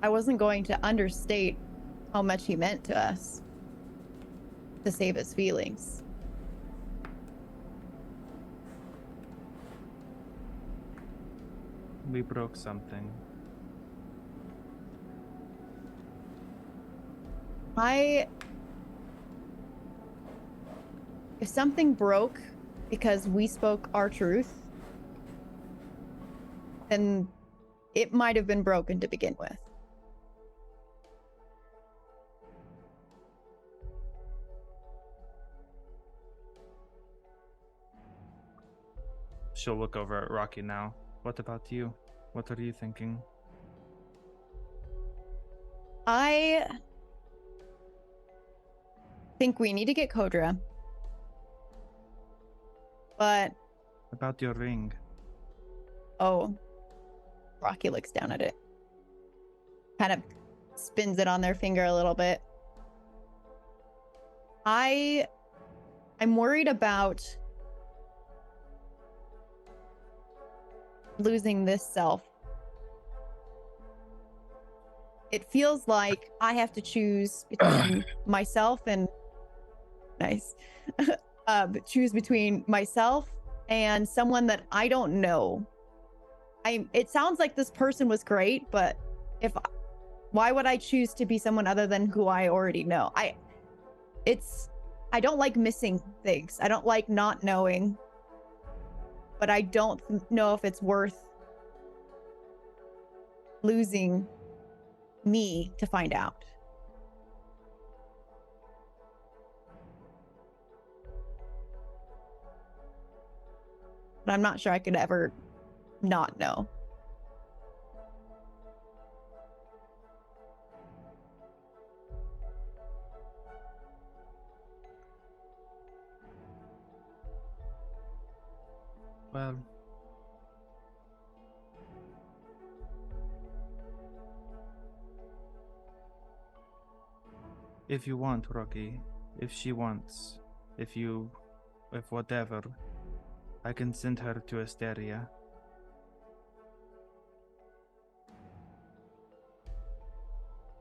I wasn't going to understate how much he meant to us to save his feelings. We broke something. If something broke because we spoke our truth, then it might have been broken to begin with. She'll look over at Rocky now. What about you? What are you thinking? I think we need to get Kodra. But About your ring. oh, Rocky looks down at it. Kind of spins it on their finger a little bit. I'm worried about losing this self. It feels like I have to choose between myself and choose between myself and someone that I don't know. It sounds like this person was great, but why would I choose to be someone other than who I already know? I don't like missing things. I don't like not knowing. But I don't know if it's worth losing me to find out. But I'm not sure I could ever not know. Well, if you want, Rocky, if she wants, if whatever, I can send her to Asteria.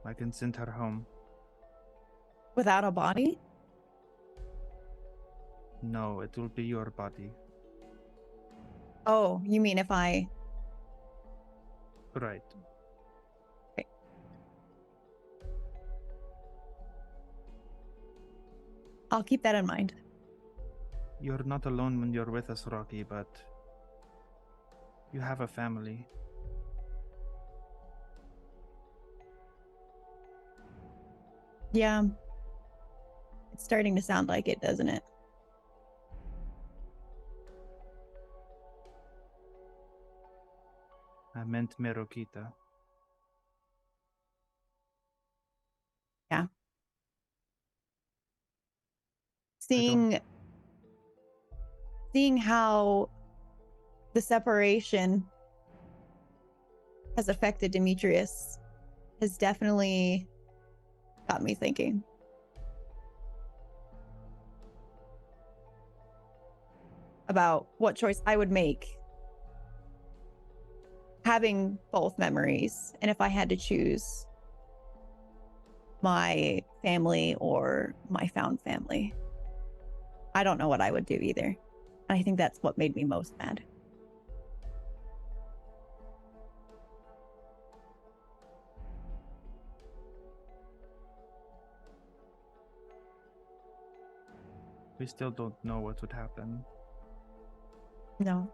I can send her home. Without a body? No, it will be your body. Oh, you mean if I... Right. I'll keep that in mind. You're not alone when you're with us, Rocky, but you have a family. Yeah. It's starting to sound like it, doesn't it? I meant Merokita. Yeah. Seeing how the separation has affected Demetrius has definitely got me thinking. About what choice I would make having both memories, and if I had to choose my family or my found family. I don't know what I would do either. And I think that's what made me most mad. We still don't know what would happen. No.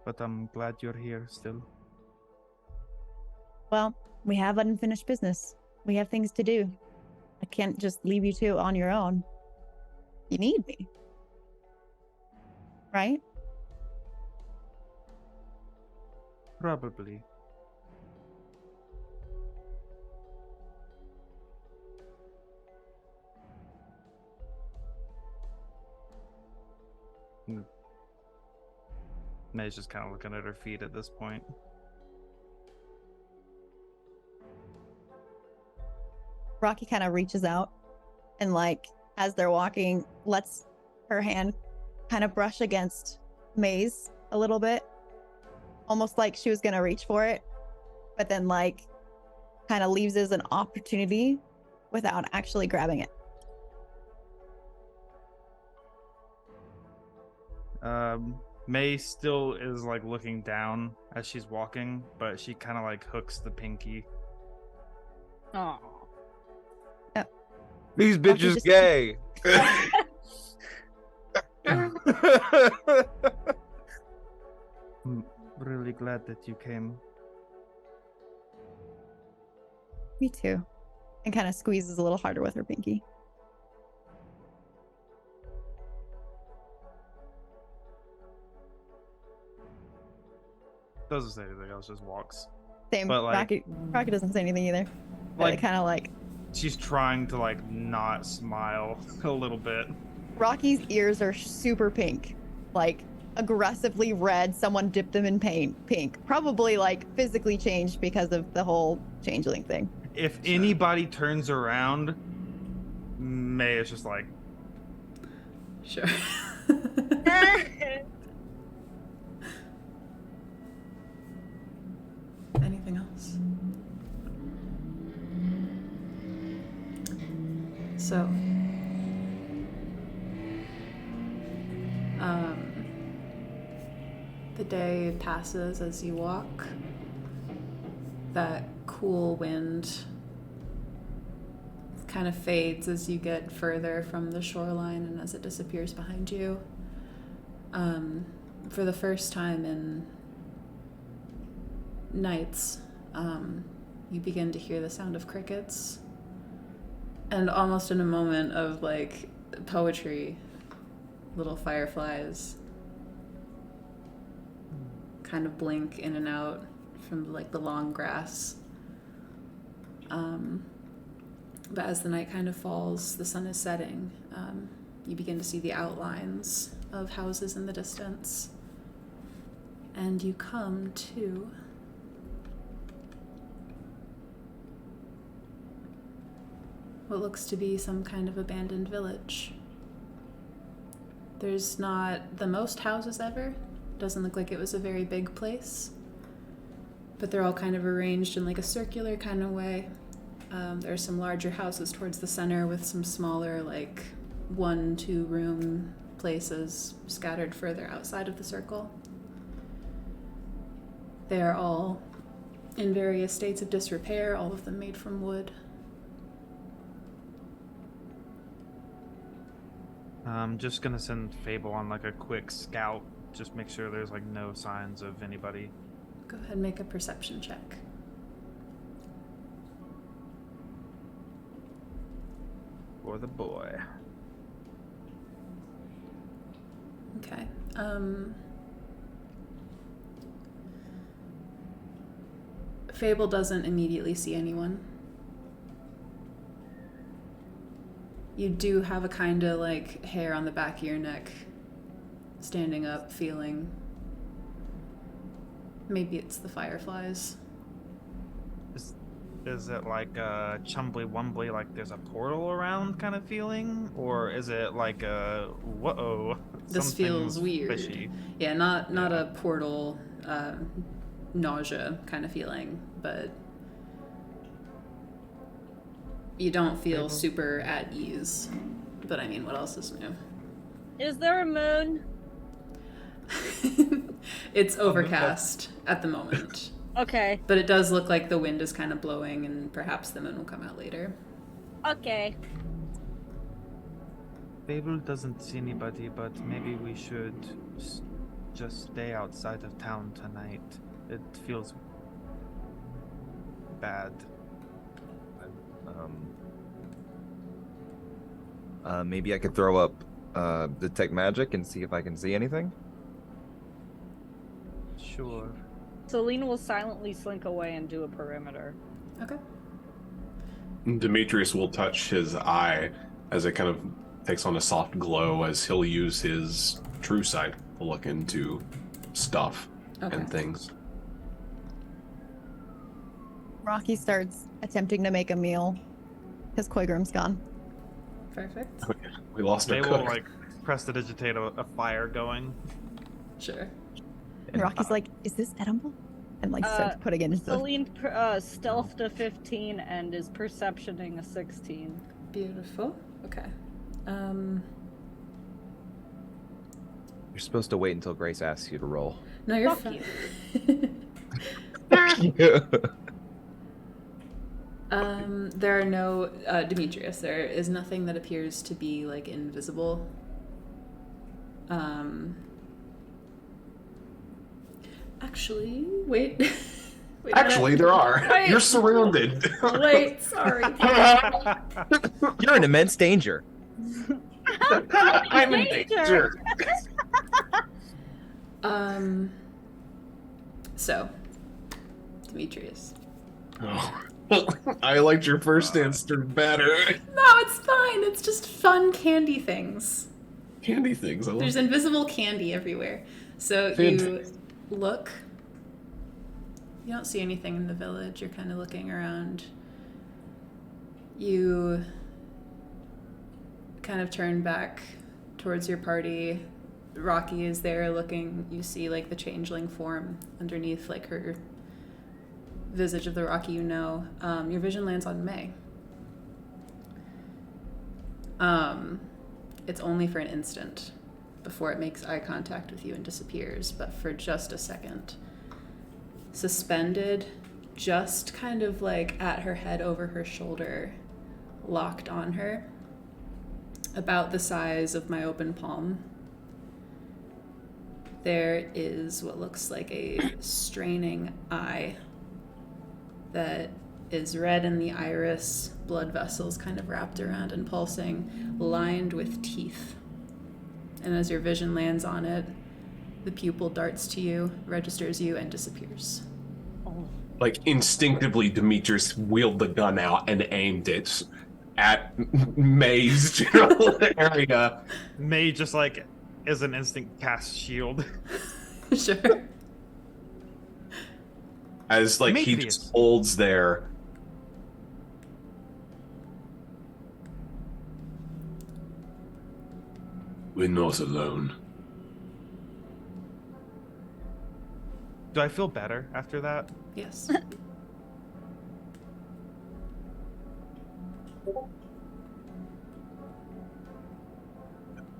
But I'm glad you're here still. Well, we have unfinished business. We have things to do. I can't just leave you two on your own. You need me. Right? Probably. May's just kind of looking at her feet at this point. Rocky kind of reaches out and, like, as they're walking, lets her hand kind of brush against May's a little bit. Almost like she was going to reach for it, but then, like, kind of leaves as an opportunity without actually grabbing it. May still is like looking down as she's walking, but she kind of like hooks the pinky. Oh. These Rocky bitches just- gay. I'm really glad that you came. Me too. And kind of squeezes a little harder with her pinky. Doesn't say anything else, just walks. Same. But, like- Rocky doesn't say anything either. But Like, kind of like she's trying to like not smile a little bit. Rocky's ears are super pink, like aggressively red. Someone dipped them in pink. Probably like physically changed because of the whole changeling thing. If anybody turns around, May is just like, Sure. Anything else? So, the day passes as you walk. That cool wind kind of fades as you get further from the shoreline and as it disappears behind you. For the first time in nights, you begin to hear the sound of crickets. And almost in a moment of like poetry, little fireflies kind of blink in and out from like the long grass. But as the night kind of falls, the sun is setting, you begin to see the outlines of houses in the distance. And you come to what looks to be some kind of abandoned village. There's not the most houses ever. Doesn't look like it was a very big place. But they're all kind of arranged in like a circular kind of way. There are some larger houses towards the center with some smaller, like 1-2 room places scattered further outside of the circle. They are all in various states of disrepair, all of them made from wood. I'm just gonna send Fable on like a quick scout, just make sure there's like no signs of anybody. Go ahead and make a perception check. For the boy. Okay. Fable doesn't immediately see anyone. You do have a kind of like hair on the back of your neck standing up feeling. Maybe it's the fireflies. Is it like a chumbly wumbly, like there's a portal around kind of feeling? Or is it like a, whoa, This feels something's weird. fishy? Yeah, not a portal nausea kind of feeling, but you don't feel super at ease. But I mean, what else is new? Is there a moon? It's overcast at the moment. Okay. But it does look like the wind is kind of blowing and perhaps the moon will come out later. Okay. Fable doesn't see anybody, but maybe we should just stay outside of town tonight. It feels bad. Maybe I could throw up detect magic and see if I can see anything. Sure. Celine will silently slink away and do a perimeter. Okay. Demetrius will touch his eye as it kind of takes on a soft glow as he'll use his true sight to look into stuff and things. Rocky starts attempting to make a meal because Koigrim's gone. Perfect. We lost They a will cook. like prestidigitate a fire going. Sure. And Rocky's like, "Is this edible?" And like starts putting it into the... Celine stealthed a 15 and is perceptioning a 16. Beautiful. Okay. You're supposed to wait until Grace asks you to roll. No, you're Fuck fine. you. There are no Demetrius. There is nothing that appears to be like invisible. Actually, wait. Wait a Actually, minute. there are. Wait. You're surrounded. Wait, sorry. You're in immense danger. I'm in danger. So, Demetrius. Oh. I liked your first answer better. No, it's fine. It's just fun candy things. Candy things. I love There's invisible candy everywhere. So Fantastic. you look. You don't see anything in the village. You're kind of looking around. You kind of turn back towards your party. Rocky is there looking. You see like the changeling form underneath like her visage of the Rocky you know. Your vision lands on May. It's only for an instant before it makes eye contact with you and disappears, but for just a second. Suspended, just kind of like at her head over her shoulder, locked on her, about the size of my open palm. There is what looks like a straining eye that is red in the iris, blood vessels kind of wrapped around and pulsing, lined with teeth. And as your vision lands on it, the pupil darts to you, registers you, and disappears. Like instinctively, Demetrius wheeled the gun out and aimed it at May's general area. May just like is an instant cast shield. Sure. As like he Matrius. just holds there. We're not alone. Do I feel better after that? Yes.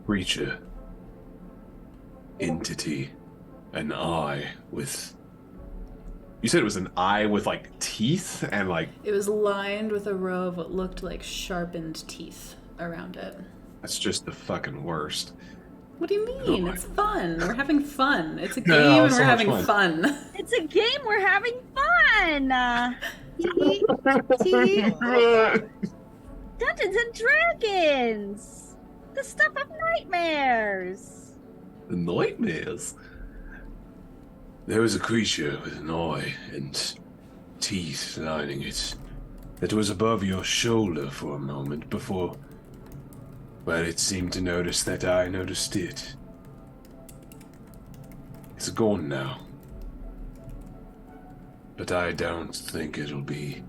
Creature. Entity. An eye with... You said it was an eye with like teeth and like... It was lined with a row of what looked like sharpened teeth around it. That's just the fucking worst. What do you mean? Oh, It's fun. We're having fun. It's a game No, and so we're much having fun. It's a game. We're having fun. Dungeons and Dragons. The stuff of nightmares. The nightmares. There was a creature with an eye and teeth lining it that was above your shoulder for a moment before, well, it seemed to notice that I noticed it. It's gone now. But I don't think it'll be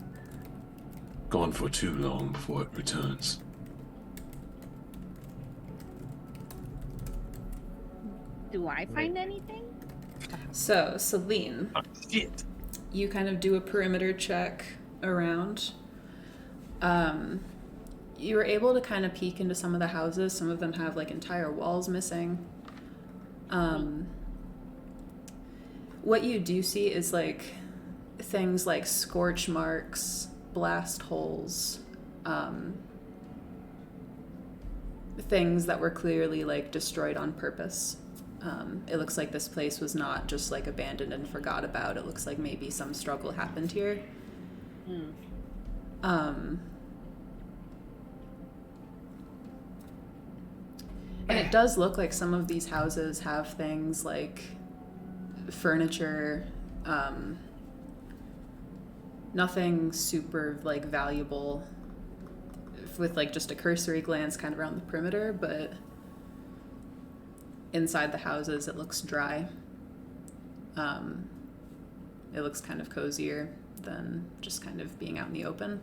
gone for too long before it returns. Do I find anything? So, Celine, Shit. you kind of do a perimeter check around. You were able to kind of peek into some of the houses. Some of them have like entire walls missing. What you do see is like things like scorch marks, blast holes, things that were clearly like destroyed on purpose. It looks like this place was not just like abandoned and forgot about. It looks like maybe some struggle happened here. And it does look like some of these houses have things like furniture, nothing super like valuable with like just a cursory glance kind of around the perimeter, but inside the houses it looks dry. It looks kind of cozier than just kind of being out in the open.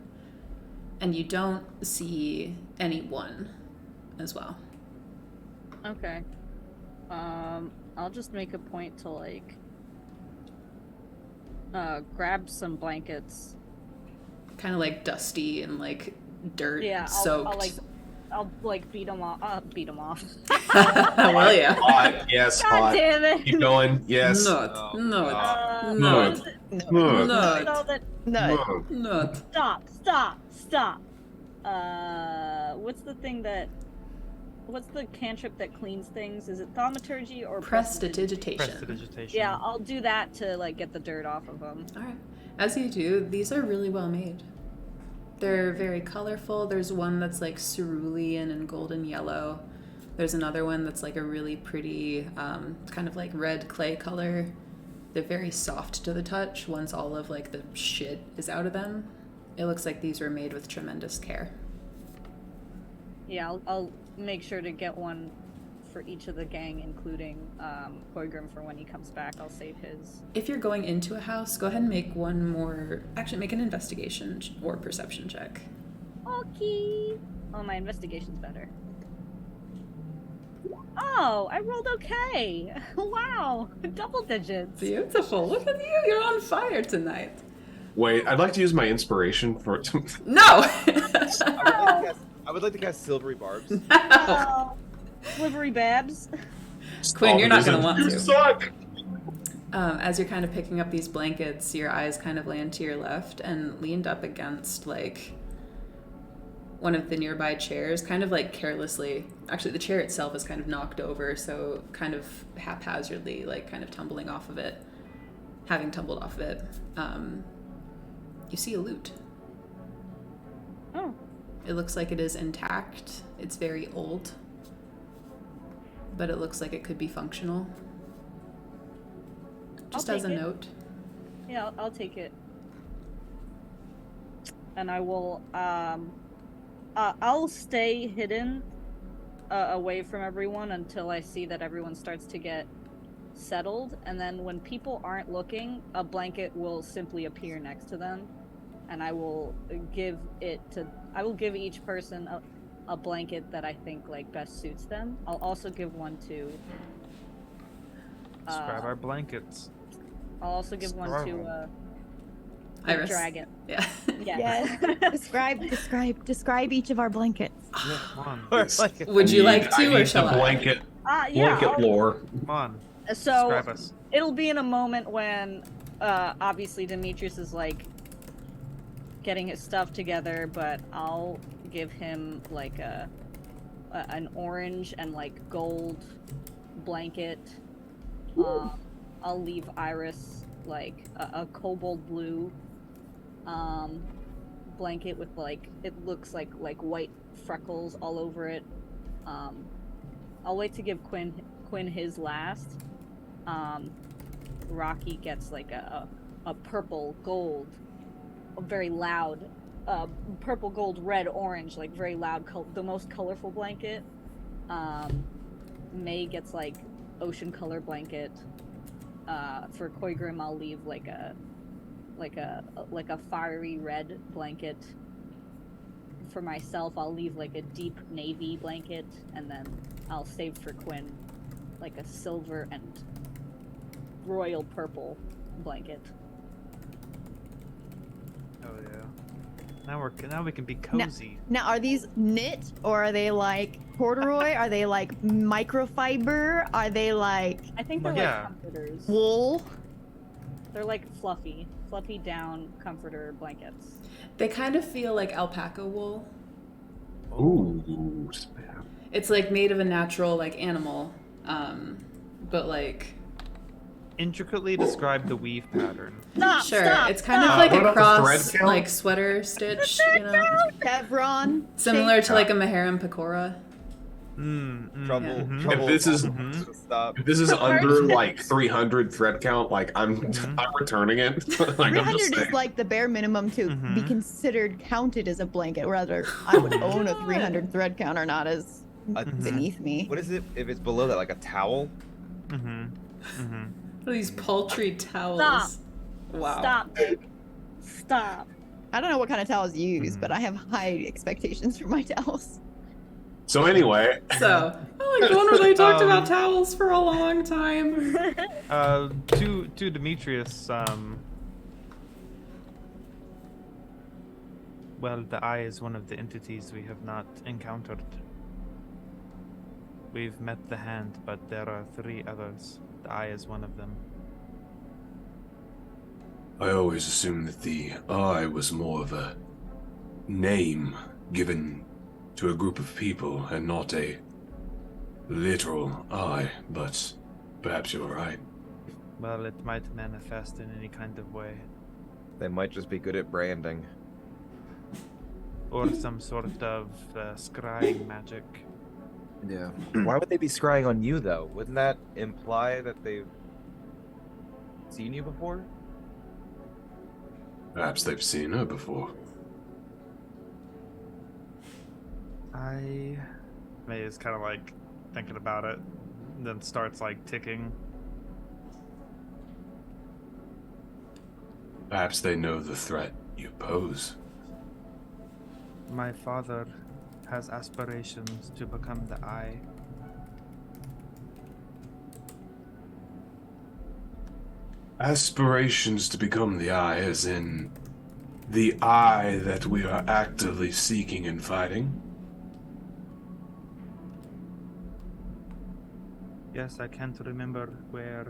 And you don't see anyone as well. Okay. I'll just make a point to like grab some blankets. Kind of like dusty and like dirt Yeah, soaked. I'll like beat him off. Beat him off. Will ya? Hot. Yes, God hot. damn it! Keep going. Yes. Not. Not. Nut. Not. Nut. So Not. that No. Nut. Not. stop. What's the thing that? What's the cantrip that cleans things? Is it thaumaturgy or Prestidigitation. Prestidigitation. Yeah, I'll do that to like get the dirt off of them. All right. As you do, these are really well made. They're very colorful. There's one that's like cerulean and golden yellow. There's another one that's like a really pretty, kind of like red clay color. They're very soft to the touch once all of like the shit is out of them. It looks like these were made with tremendous care. Yeah, I'll make sure to get one for each of the gang, including Koigrim for when he comes back. I'll save his. If you're going into a house, go ahead and make one more. Actually, make an investigation or perception check. Okay. Oh, my investigation's better. Oh, I rolled okay. Wow, double digits. Beautiful. Look at you. You're on fire tonight. Wait, I'd like to use my inspiration for. No! I would like to cast Silvery Barbs. Oh, Slivery Babs. Quinn, you're not going to You want to. suck! As you're kind of picking up these blankets, your eyes kind of land to your left and leaned up against, like, one of the nearby chairs, kind of, like, carelessly. Actually, the chair itself is kind of knocked over, so kind of haphazardly, like, kind of tumbling off of it. Having tumbled off of it, you see a lute. Oh. It looks like it is intact. It's very old. But it looks like it could be functional. Just I'll as a take it. note. Yeah, I'll take it. And I will, I'll stay hidden away from everyone until I see that everyone starts to get settled. And then when people aren't looking, a blanket will simply appear next to them. And I will give each person a blanket that I think like best suits them. I'll also give one to Describe our blankets. I'll also give one Describe to them. Iris. dragon. Yeah. Yeah. Yes. Describe each of our blankets. Yeah, come on. Would you like I to, need or shall the blanket, Yeah. blanket lore. Come on. So Describe us. it'll be in a moment when obviously Demetrius is like getting his stuff together, but I'll give him like an orange and like gold blanket. I'll leave Iris like a cobalt blue blanket with like it looks like white freckles all over it. I'll wait to give Quinn his last. Rocky gets like a purple gold, a very loud purple gold red orange, like very loud the most colorful blanket. May gets like ocean color blanket. For Koigrim I'll leave like a fiery red blanket. For myself I'll leave like a deep navy blanket, and then I'll save for Quinn like a silver and royal purple blanket. Oh yeah. Now we can be cozy. Now, are these knit or are they like corduroy? Are they like microfiber? Are they like I think they're Yeah. like comforters. wool? They're like fluffy down comforter blankets. They kind of feel like alpaca wool. Ooh. It's like made of a natural like animal, but like Intricately describe the weave pattern. sure, it's kind of stop. like What a about the cross thread count? like sweater stitch, you know, Chevron? similar to like a Maharam Pecora. Trouble. mhm. Trouble. If this is- Stop. If this is under like 300 thread count, like I'm returning it. Like, I'm 300 just is saying. like the bare minimum to be Mhm. considered counted as a blanket. Whether I would own a 300 thread count or not is beneath me. What is it if it's below that? Like a towel? What are these paltry towels? Stop. Wow. Stop. Stop. I don't know what kind of towels you use, but I have high expectations for my towels. So anyway, So, I like the one where they talked about towels for a long time. To Demetrius, well, the eye is one of the entities we have not encountered We've met the hand, but there are 3 others. The eye is one of them. I always assumed that the eye was more of a name given to a group of people and not a literal eye, but perhaps you're right. Well, it might manifest in any kind of way. They might just be good at branding. Or some sort of scrying magic. Yeah. Why would they be scrying on you, though? Wouldn't that imply that they've seen you before? Perhaps they've seen her before. May is kind of like thinking about it, then starts like ticking. Perhaps they know the threat you pose. My father has aspirations to become the Eye. Aspirations to become the eye, as in the eye that we are actively seeking and fighting? Yes, I can't remember where.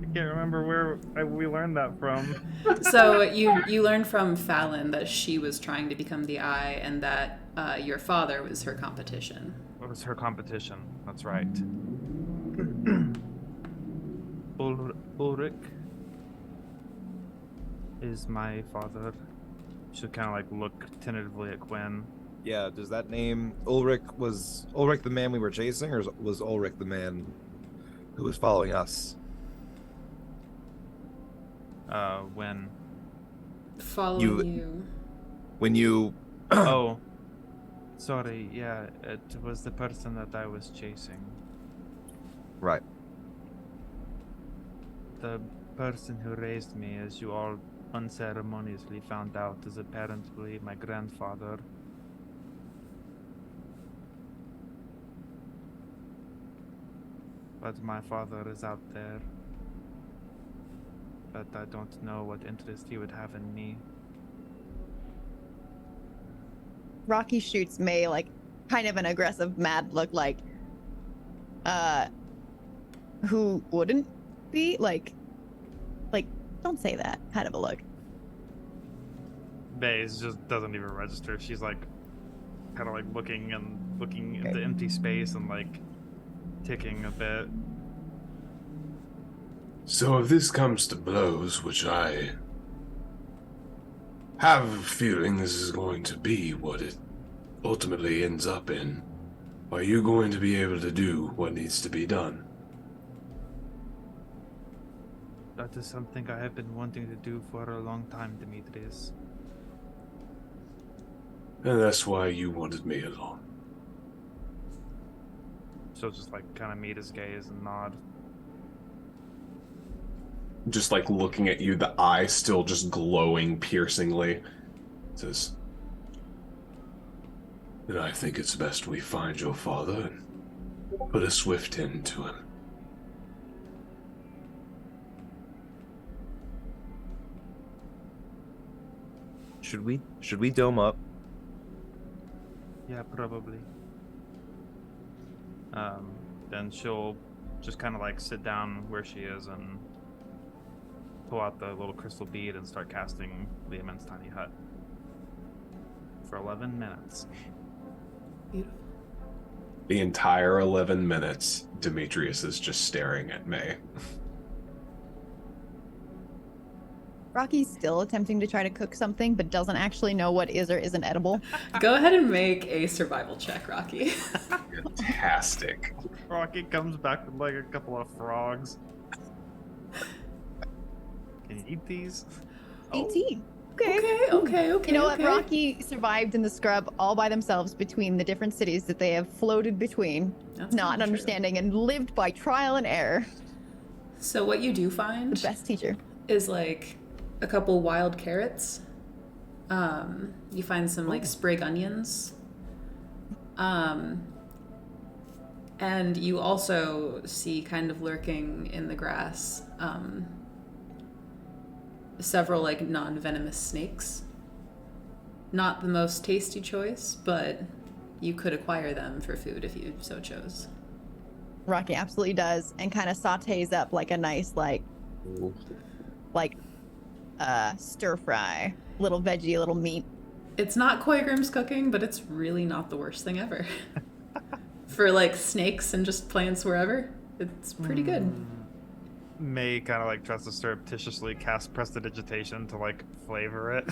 I can't remember where we learned that from. So you learned from Fallon that she was trying to become the Eye, and that your father was her competition. What was her competition? That's right. Ulrich is my father. She'll kind of like look tentatively at Quinn. Yeah, does that name was Ulrich the man we were chasing, or was Ulrich the man who was following us? When Following you. When you oh, sorry, yeah, it was the person that I was chasing. Right. The person who raised me, as you all unceremoniously found out, is apparently my grandfather. But my father is out there. But I don't know what interest he would have in me. Rocky shoots May like kind of an aggressive, mad look, like, who wouldn't be like, don't say that kind of a look. Baze just doesn't even register. She's like, kind of like looking into empty space and like ticking a bit. So if this comes to blows, which I have a feeling this is going to be what it ultimately ends up in, are you going to be able to do what needs to be done? That is something I have been wanting to do for a long time, Demetrius. And that's why you wanted me along. She'll just like kind of meet his gaze and nod. Just like looking at you, the eye still just glowing piercingly. Says, then I think it's best we find your father and put a swift end to him. Should we dome up? Yeah, probably. Then she'll just kind of like sit down where she is and pull out the little crystal bead and start casting the immense tiny hut for 11 minutes. Beautiful. The entire 11 minutes, Demetrius is just staring at May. Rocky's still attempting to try to cook something, but doesn't actually know what is or isn't edible. Go ahead and make a survival check, Rocky. Fantastic. Rocky comes back with like a couple of frogs. Can you eat these? 18. Okay. Okay. You know what? okay. Rocky survived in the scrub all by themselves between the different cities that they have floated between, That's not kinda true. understanding, and lived by trial and error. So what you do find The best teacher. is like a couple wild carrots. You find some like sprig onions. And you also see kind of lurking in the grass several like non-venomous snakes. Not the most tasty choice, but you could acquire them for food if you so chose. Rocky absolutely does, and kind of sautés up like a nice stir fry, little veggie, little meat. It's not Koigrim's cooking, but it's really not the worst thing ever. For like snakes and just plants wherever, it's pretty good. May kind of like tries to surreptitiously cast prestidigitation to like flavor it.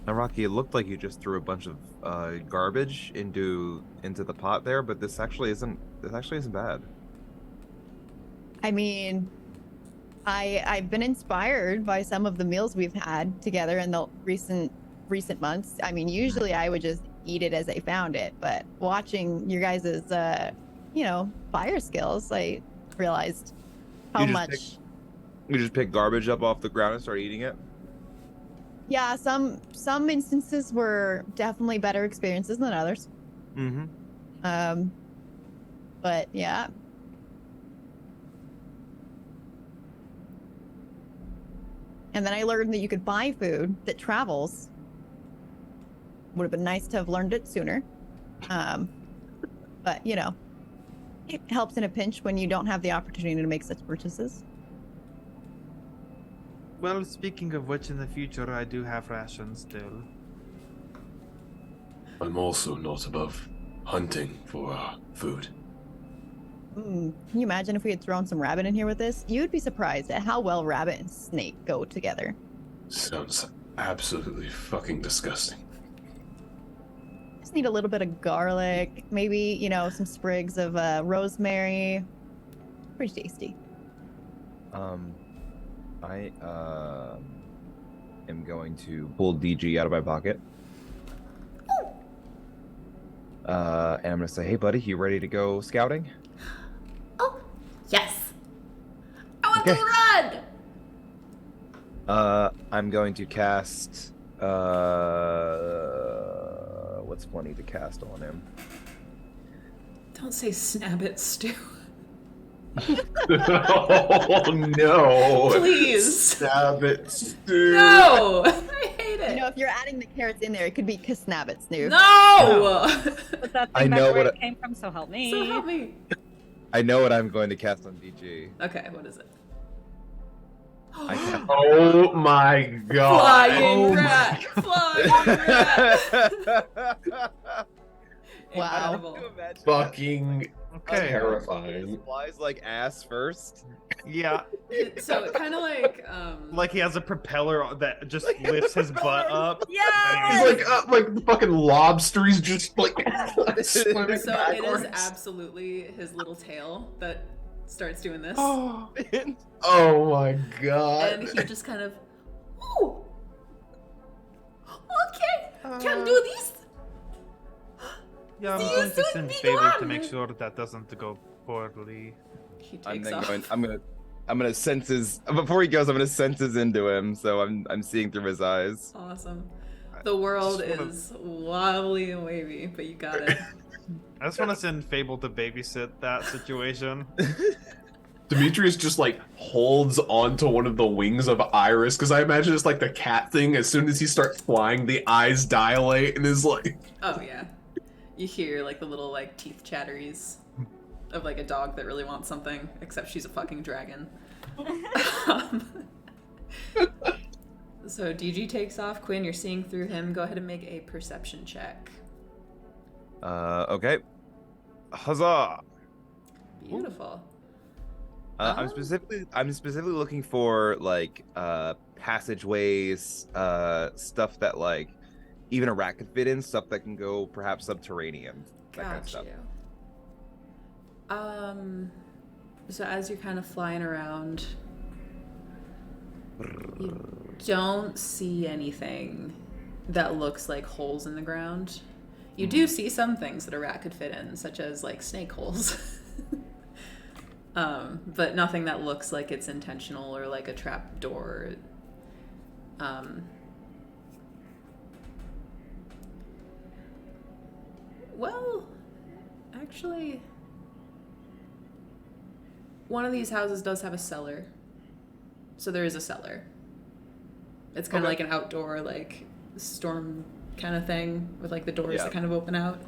Now, Rocky, it looked like you just threw a bunch of garbage into the pot there, but this actually isn't bad. I mean, I've been inspired by some of the meals we've had together in the recent months. I mean, usually I would just eat it as I found it, but watching your guys' fire skills, I realized how much. You just pick garbage up off the ground and start eating it? Yeah, some instances were definitely better experiences than others. Mm-hmm. But yeah. And then I learned that you could buy food that travels. Would have been nice to have learned it sooner. But it helps in a pinch when you don't have the opportunity to make such purchases. Well, speaking of which, in the future I do have rations still. I'm also not above hunting for food. Can you imagine if we had thrown some rabbit in here with this? You'd be surprised at how well rabbit and snake go together. Sounds absolutely fucking disgusting. Just need a little bit of garlic, maybe, some sprigs of rosemary. Pretty tasty. I am going to pull DG out of my pocket. And I'm gonna say, hey buddy, you ready to go scouting? Oh, yes. I want to run! I'm going to cast what's funny to cast on him? Don't say Snabbit, Stu. Oh no! Please. Stab it, Stu. No! I hate it. If you're adding the carrots in there, it could be Kasnabbit, Snoo. No! But that I thing know back where what it came from, so help me. So help me. I know what I'm going to cast on DG. Okay, what is it? I cast... Oh my god! Flying rat! Flying rat! Wow. Incredible. Fucking Okay. terrifying. Flies like ass first. Yeah, So kind of like he has a propeller that just lifts his butt up. He's like the fucking lobster. He's just like swimming so backwards. it is absolutely his little tail that starts doing this. Oh my god! And he just kind of, ooh, okay, can do this. Yeah, I'm See you going to soon, send big Fable to one. make sure that doesn't go poorly. He I'm takes then off. going. I'm gonna sense his. Before he goes, I'm gonna sense his into him. So I'm seeing through his eyes. Awesome. The world just wanna- is wobbly and wavy, but you got it. I just want to send Fable to babysit that situation. Demetrius just like holds onto one of the wings of Iris because I imagine it's like the cat thing. As soon as he starts flying, the eyes dilate and is like. Oh yeah. You hear like the little like teeth chatteries of like a dog that really wants something, except she's a fucking dragon. So DG takes off. Quinn, you're seeing through him. Go ahead and make a perception check. Okay. Huzzah! Beautiful. I'm specifically looking for like passageways, stuff that like even a rat could fit in, stuff that can go perhaps subterranean. That kind of Got stuff. you. So as you're kind of flying around, you don't see anything that looks like holes in the ground. You do see some things that a rat could fit in, such as like snake holes. But nothing that looks like it's intentional or like a trap door. Well, actually, one of these houses does have a cellar. So there is a cellar. It's kind of like an outdoor, like, storm kind of thing with like the doors Yeah. that kind of open out.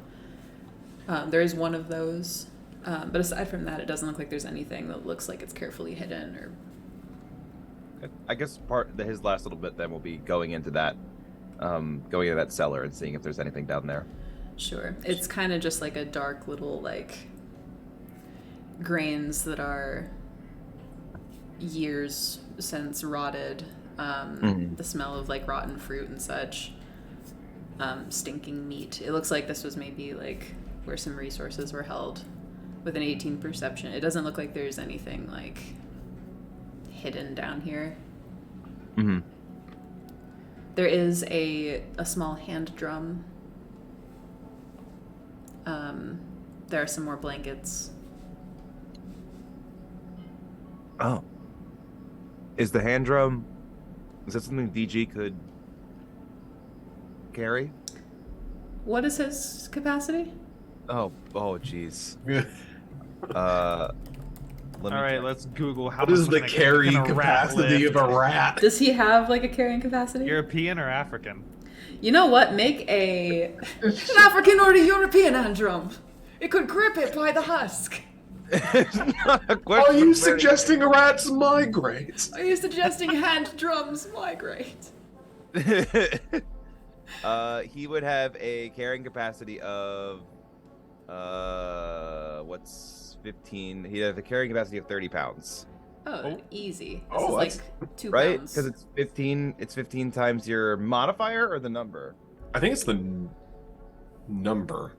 There is one of those, but aside from that, it doesn't look like there's anything that looks like it's carefully hidden or. I guess his last little bit then will be going into that cellar and seeing if there's anything down there. Sure. It's kind of just like a dark little like grains that are years since rotted. The smell of like rotten fruit and such. Stinking meat. It looks like this was maybe like where some resources were held with an 18 perception. It doesn't look like there's anything like hidden down here. Mm-hmm. There is a small hand drum. There are some more blankets. Oh. Is the hand drum, is that something DG could carry? What is his capacity? Oh, jeez. All right, let's Google how What is much the can carrying a rat capacity lift? of a rat? Does he have like a carrying capacity? European or African? You know what? Make an African or a European hand drum. It could grip it by the husk. Are you suggesting rats migrate? Are you suggesting hand drums migrate? He would have a carrying capacity of what's 15? He'd have a carrying capacity of 30 pounds. Oh, easy. This Oh, is that's- like 2 Right? pounds. Because it's 15. It's 15 times your modifier or the number. I think it's the number.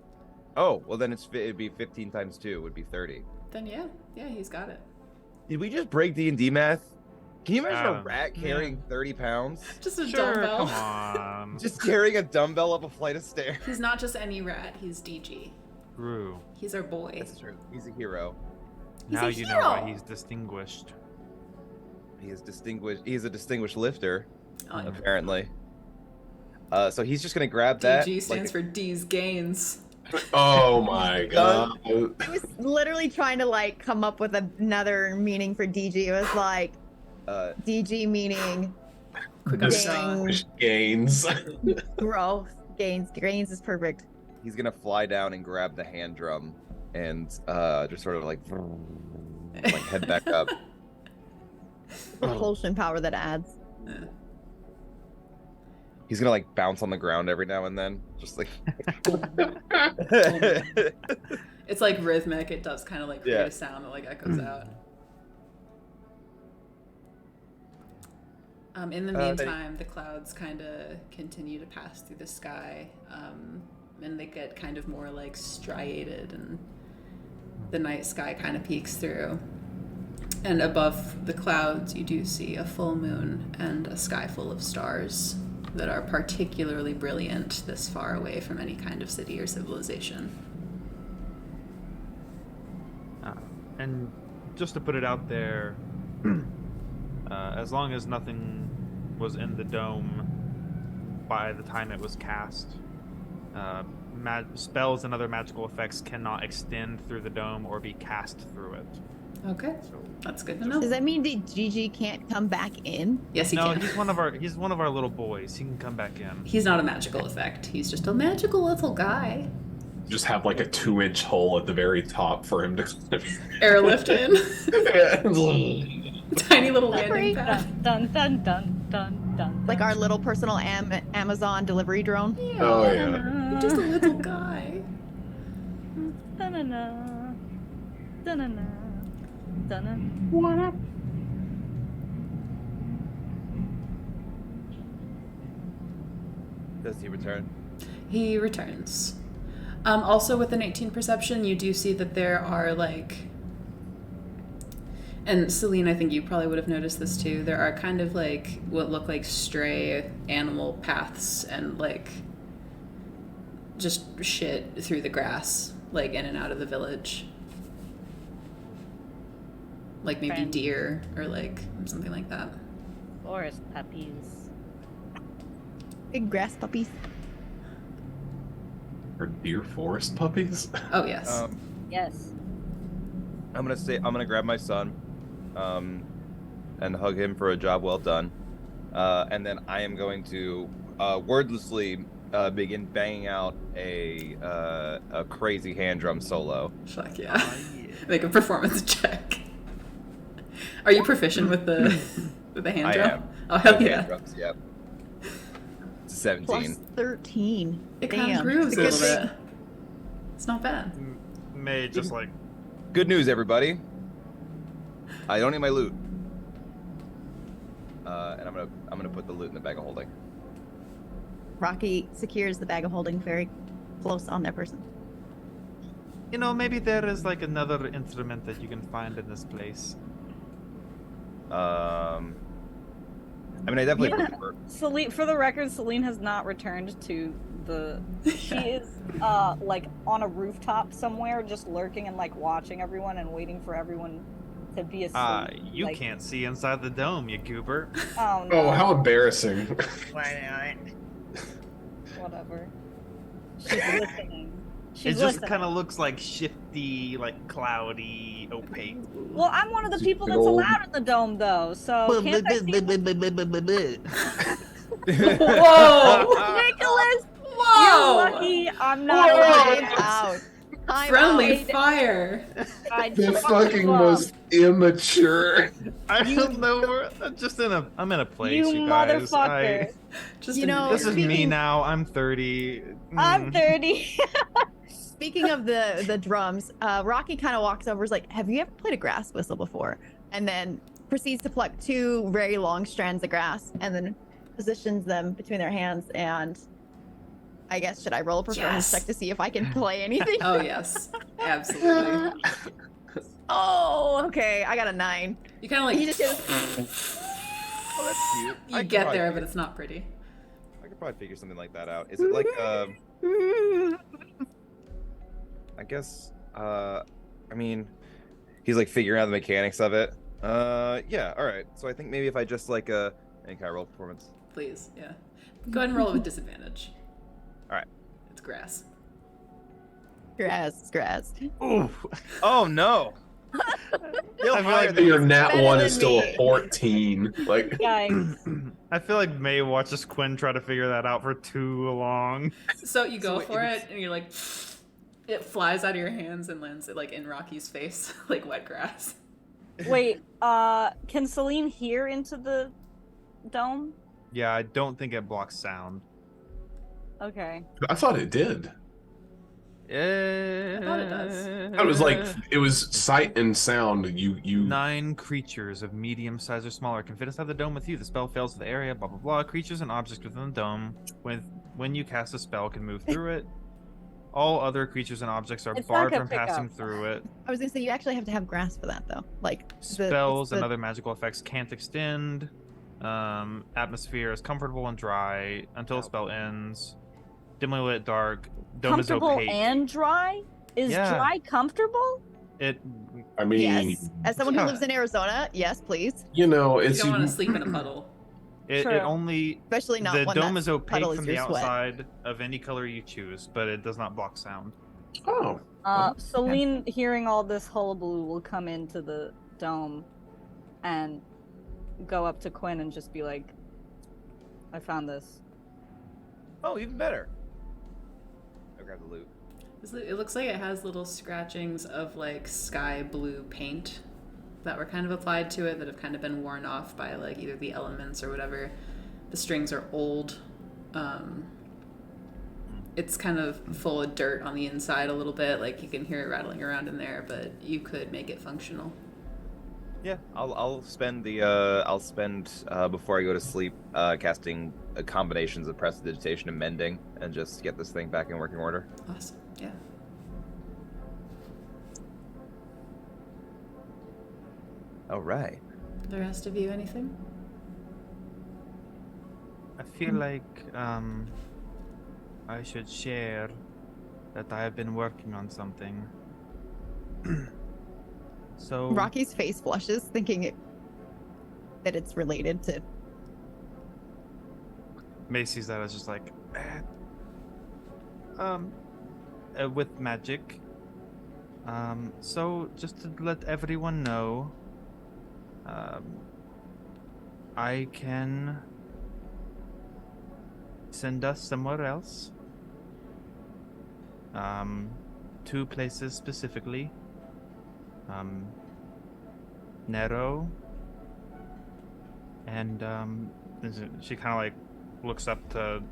Oh, well then it'd be 15 times 2 would be 30. Then yeah, he's got it. Did we just break D&D math? Can you imagine a Um, rat carrying 30 pounds? Just a Sure, dumbbell. come on. Just carrying a dumbbell up a flight of stairs. He's not just any rat. He's DG. True. He's our boy. That's true. He's a hero. He's Now a you know why hero. he's distinguished. He is distinguished. He is a distinguished lifter, Oh, yeah. apparently. So he's just gonna grab that. DG stands for D's gains. Oh my god. I was literally trying to like come up with another meaning for DG. It was like DG meaning Quick on the draw. Distinguished gains. growth. Gains is perfect. He's gonna fly down and grab the hand drum and just sort of like head back up. Propulsion power that adds. He's gonna like bounce on the ground every now and then, just like. It's like rhythmic. It does kind of like create Yeah. a sound that like echoes out. In the meantime, the clouds kind of continue to pass through the sky, and they get kind of more like striated, and the night sky kind of peeks through. And above the clouds, you do see a full moon and a sky full of stars that are particularly brilliant this far away from any kind of city or civilization. And just to put it out there, as long as nothing was in the dome by the time it was cast, spells and other magical effects cannot extend through the dome or be cast through it. Okay, So, that's good to Does know. that mean that GG can't come back in? Yes, he no, can. he's one of our little boys. He can come back in. He's not a magical effect. He's just a magical little guy. Just have like a 2-inch hole at the very top for him to Airlift in. Yeah. Tiny little landing Sorry. pad. Dun dun dun dun dun. Like our little personal Amazon delivery drone? Oh yeah. You're just a little guy. Da-na-na. Da-na-na. Da-na. What up? Does he return? He returns. Also, with an 18 perception, you do see that there are like, and Celine, I think you probably would have noticed this too. There are kind of like what look like stray animal paths and like just shit through the grass, like in and out of the village. Like maybe Friend. deer or like something like that. Forest puppies. Big grass puppies. Are deer forest puppies? Oh yes. Yes. I'm gonna grab my son, and hug him for a job well done, and then I am going to wordlessly begin banging out a crazy hand drum solo. Fuck yeah. Make a performance check. Are you proficient with the hand drum? I am. Oh hell With yeah. hand drums, yep. 17. Plus 13. It kind of Damn. improves a Good little thing. bit. It's not bad. May just like Good news, everybody. I don't need my loot. And I'm gonna put the loot in the bag of holding. Rocky secures the bag of holding very close on their person. maybe there is like another instrument that you can find in this place. I mean, I definitely Yeah. prefer. Celine, for the record, Celine has not returned to the. She is like on a rooftop somewhere, just lurking and like watching everyone and waiting for everyone to be asleep. You like, can't see inside the dome, you goober. Oh no. Oh, how embarrassing. Why not? Whatever. She's listening. She's It just listening. kind of looks like shifty, like cloudy, opaque. Well, I'm one of the people Big that's old- allowed in the dome, though. So can't I see Whoa! Nicholas? Whoa! You're lucky. I'm not. Time allowed. out. Time Friendly out. fire. I The just fucking fucked most immature. I don't know where. I'm in a place, You you guys. motherfucker. Just You know, This is me Speaking- now. I'm 30. I'm 30. Speaking of the drums, Rocky kind of walks over, is like, "Have you ever played a grass whistle before?" And then proceeds to pluck two very long strands of grass, and then positions them between their hands. And I guess should I roll a performance Yes. check to see if I can play anything? Oh yes, absolutely. Oh, okay. I got a 9. You kind of like He just goes, Oh, that's cute. I you could get probably there, figure- but it's not pretty. I could probably figure something like that out. Is it like I guess I mean he's like figuring out the mechanics of it. Yeah, alright. So I think maybe if I just like any kind of roll performance. Please, yeah. Go ahead and roll with disadvantage. Alright. It's grass. grass. Ooh. Oh no. Still I feel higher like than Your nat better 1 than is still me. a 14. Like, Yikes. I feel like May watches Quinn try to figure that out for too long. So you go So for it's- it, and you're like, it flies out of your hands and lands like in Rocky's face, like wet grass. Wait, can Celine hear into the dome? Yeah, I don't think it blocks sound. Okay. I thought it did. I thought it does. It was like, it was sight and sound. You 9 creatures of medium size or smaller can fit inside the dome with you. The spell fails to the area, blah blah blah. Creatures and objects within the dome, when you cast a spell, can move through it. All other creatures and objects are It's not barred gonna from pick passing up. through it. I was gonna say you actually have to have grass for that though. Like Spells and the- other magical effects can't extend. Atmosphere is comfortable and dry until the spell ends. Dimly lit, dark. Dome is Comfortable opaque. and dry? Is Yeah. dry comfortable? It I mean, Yes. As someone who Yeah. lives in Arizona, yes, please. you know, You it's don't want to sleep in a puddle. True. only Especially not the one dome that's is opaque puddle from is the your sweat. outside of any color you choose, but it does not block sound. Oh, Celine, hearing all this hullabaloo, will come into the dome and go up to Quinn and just be like, I found this. Oh, even better. I'll grab the loot. It looks like it has little scratchings of like sky blue paint that were kind of applied to it that have kind of been worn off by like either the elements or whatever. The strings are old. It's kind of full of dirt on the inside a little bit, like you can hear it rattling around in there, but you could make it functional. Yeah, I'll spend before I go to sleep casting combinations of prestidigitation and mending and just get this thing back in working order. Awesome. Yeah. All right. The rest of you, anything? I feel like I should share that I have been working on something. So Rocky's face flushes, thinking that it's related to. May sees that as just like with magic. So just to let everyone know, I can send us somewhere else. 2 places specifically. Nero. And she kind of like looks up to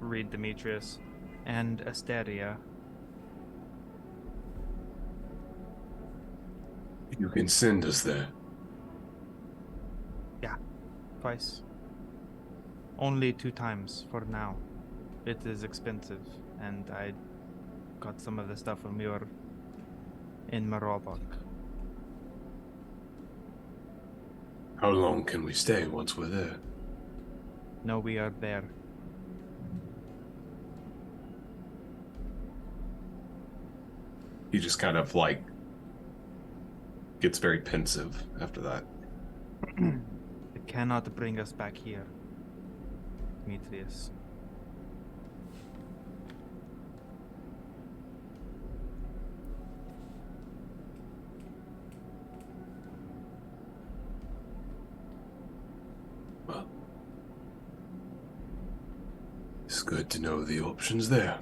read Demetrius. And Asteria. You can send us there. Yeah, twice. Only 2 times for now. It is expensive, and I got some of the stuff from your in Marobok. How long can we stay once we're there? No, we are there. He just kind of like gets very pensive after that. It cannot bring us back here, Demetrius. Well, it's good to know the options there.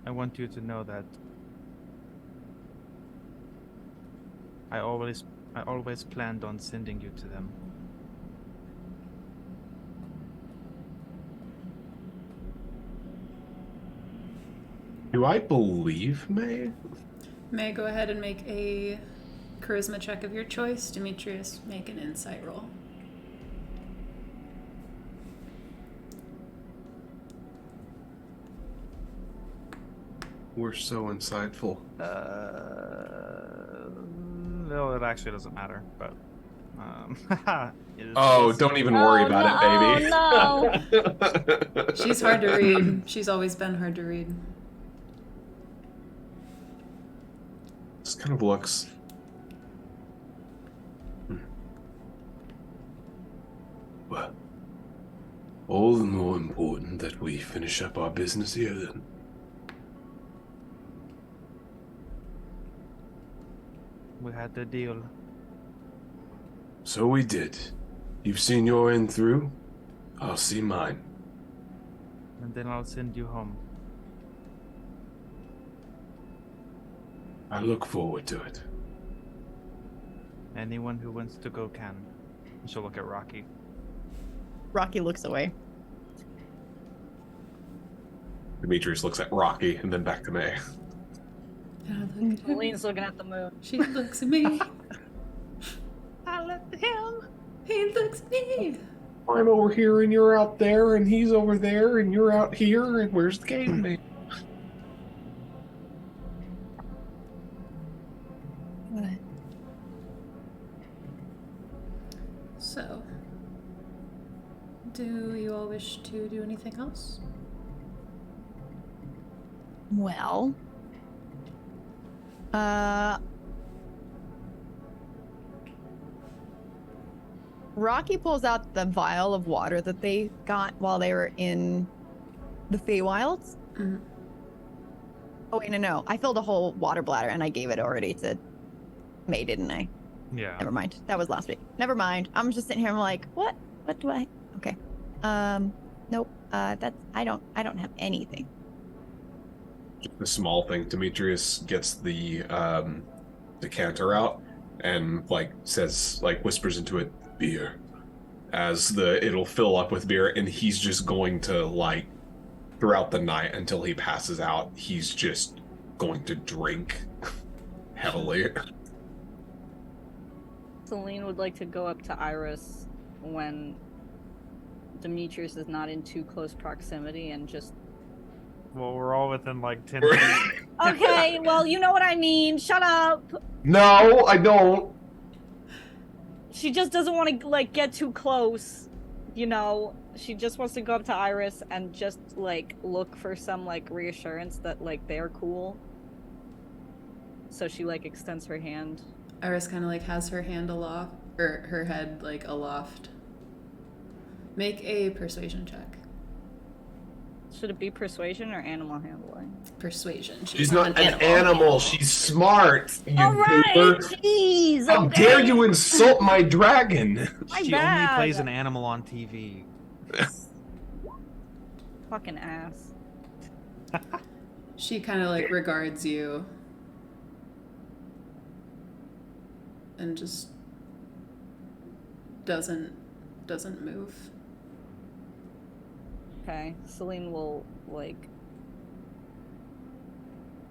I want you to know that I always planned on sending you to them. Do I believe May? May I go ahead and make a charisma check of your choice? Demetrius, make an insight roll. We're so insightful. No, it actually doesn't matter, but Don't even worry about it, baby. Oh, no. She's hard to read. She's always been hard to read. Just kind of looks. Well, all the more important that we finish up our business here then. We had the deal. So we did. You've seen your end through. I'll see mine. And then I'll send you home. I look forward to it. Anyone who wants to go can. She'll look at Rocky. Rocky looks away. Demetrius looks at Rocky and then back to May. Colleen's looking at the moon. She looks at me. I looked at him. He looks at me. I'm over here and you're out there and he's over there and you're out here and where's the game, man? So, do you all wish to do anything else? Well, Rocky pulls out the vial of water that they got while they were in the Feywilds. Mm-hmm. Oh wait, no, I filled a whole water bladder and I gave it already to May, didn't I? Yeah. Never mind. That was last week. Never mind. I'm just sitting here. I'm like, what? What do I? Okay. Nope. That's I don't have anything. The small thing. Demetrius gets the decanter out and whispers into it, beer. As it'll fill up with beer, and he's just going to throughout the night until he passes out, he's just going to drink heavily. Celine would like to go up to Iris when Demetrius is not in too close proximity and just... Well, we're all within 10 feet. Okay, well, you know what I mean. Shut up. No, I don't. She just doesn't want to, get too close, you know? She just wants to go up to Iris and just, look for some, reassurance that, they're cool. So she, extends her hand. Iris kind of has her hand aloft, or her head aloft. Make a persuasion check. Should it be persuasion or animal handling? Persuasion. She's not an animal. She's smart. You All right, goober. jeez. How Okay. dare you insult my dragon? My She bad. only plays an animal on TV. Fucking ass. She kind of like regards you and just doesn't move. Okay, Celine will like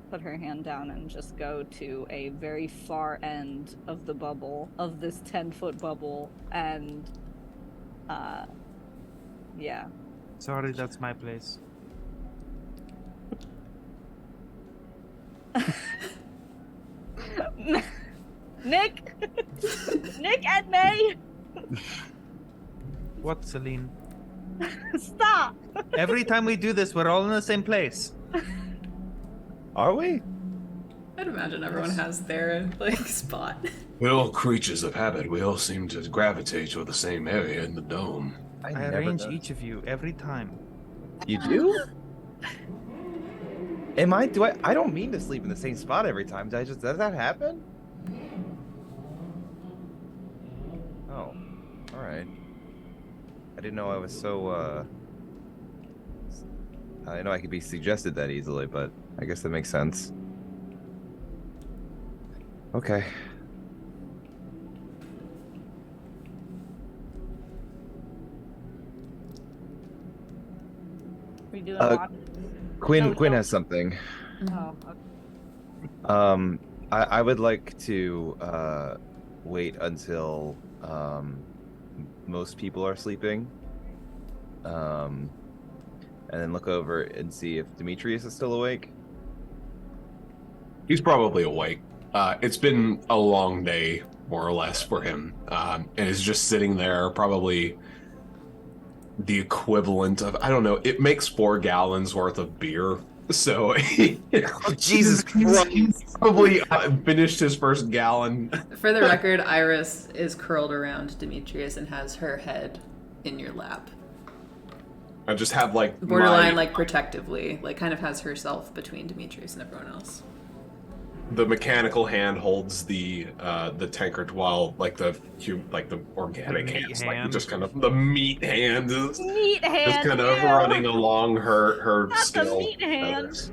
put her hand down and just go to a very far end of the bubble, of this 10-foot bubble, and yeah. Sorry, that's my place. Nick and May, What, Celine? stop. Every time we do this, we're all in the same place. Are we? I'd imagine everyone has their like spot. We're all creatures of habit. We all seem to gravitate toward the same area in the dome. I never arrange know. each of you every time. You do? I don't mean to sleep in the same spot every time. Does that happen? Oh. Alright. I didn't know I was so, I know I could be suggested that easily, but I guess that makes sense. Okay. We doing Quinn No, Quinn no. has something. Oh, okay. I would like to wait until most people are sleeping, and then look over and see if Demetrius is still awake. He's probably awake. It's been a long day, more or less, for him, and is just sitting there, probably the equivalent of, I don't know, it makes 4 gallons worth of beer. So, Oh, Jesus Christ! He's probably finished his first gallon. For the record, Iris is curled around Demetrius and has her head in your lap. I just have like Borderline, like protectively, like kind of has herself between Demetrius and everyone else. the mechanical hand holds the tankard, while like the organic The meat hands, like hand. just kind of the meat hand is Meat hand. just kind of ew. running along her Not the skill. meat hand. feathers.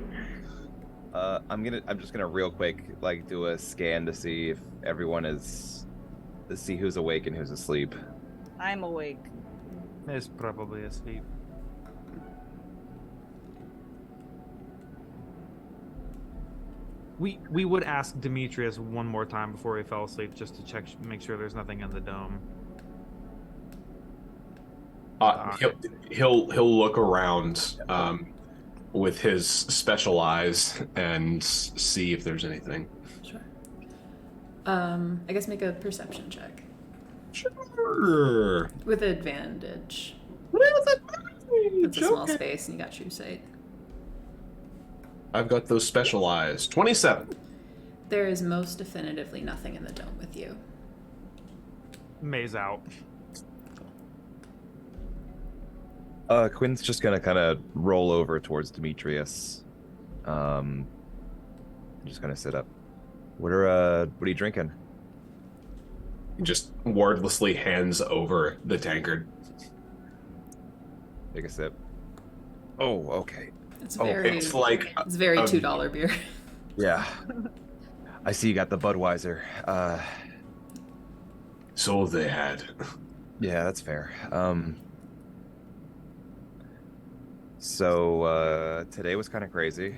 I'm just gonna real quick like do a scan to see if everyone is, to see who's awake and who's asleep. I'm awake. Is probably asleep. We would ask Demetrius one more time before he fell asleep, just to check, make sure there's nothing in the dome. He'll look around with his special eyes and see if there's anything. Sure. I guess make a perception check Sure. with advantage. It's a small space, and you got true sight. I've got those special eyes. 27. There is most definitively nothing in the dome with you. May's out. Quinn's just gonna kind of roll over towards Demetrius. Just gonna sit up. What are you drinking? He just wordlessly hands over the tankard. Take a sip. Oh, okay. It's Oh, very, It's like it's very $2 beer. Yeah. I see you got the Budweiser. so they had. Yeah, that's fair. So today was kind of crazy.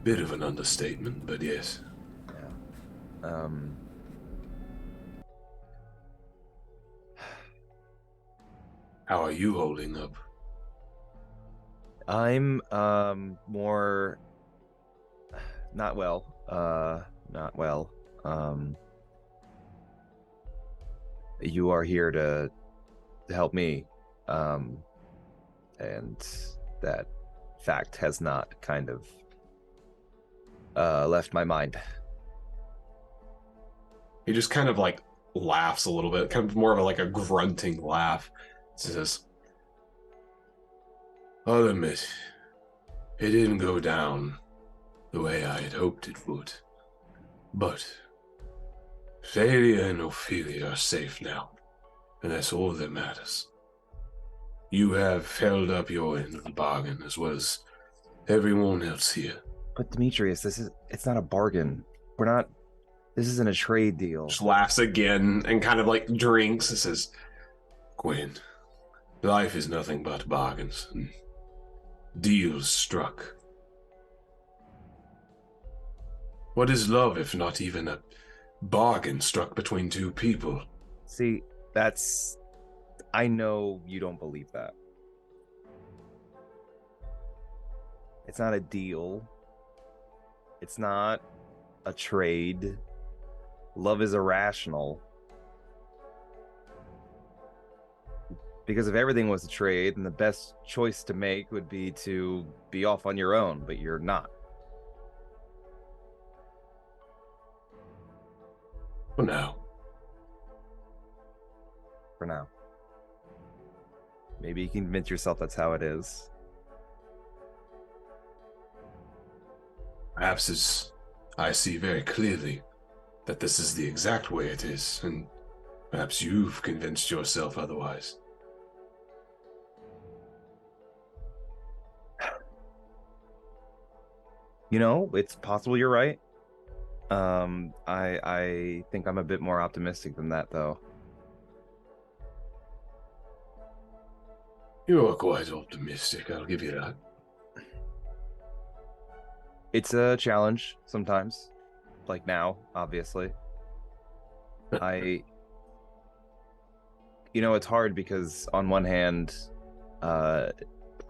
Bit of an understatement, but yes. Yeah. How are you holding up? I'm more not well. Not well. You are here to help me. And that fact has not kind of left my mind. He just kind of like laughs a little bit, kind of more of like a grunting laugh. Says, I'll admit, it didn't go down the way I had hoped it would. But Thalia and Ophelia are safe now, and that's all that matters. You have held up your end of the bargain as well as everyone else here. But Demetrius, it's not a bargain. This isn't a trade deal. Just laughs again and kind of like drinks and says, Gwen, life is nothing but bargains and deals struck. What is love if not even a bargain struck between two people? See, I know you don't believe that. It's not a deal. It's not a trade. Love is irrational. Because if everything was a trade, then the best choice to make would be to be off on your own, but you're not. For now. For now. Maybe you can convince yourself that's how it is. Perhaps I see very clearly that this is the exact way it is, and perhaps you've convinced yourself otherwise. You know, it's possible you're right. I think I'm a bit more optimistic than that, though. You are quite optimistic, I'll give you that. It's a challenge sometimes, like now, obviously. It's hard because on one hand,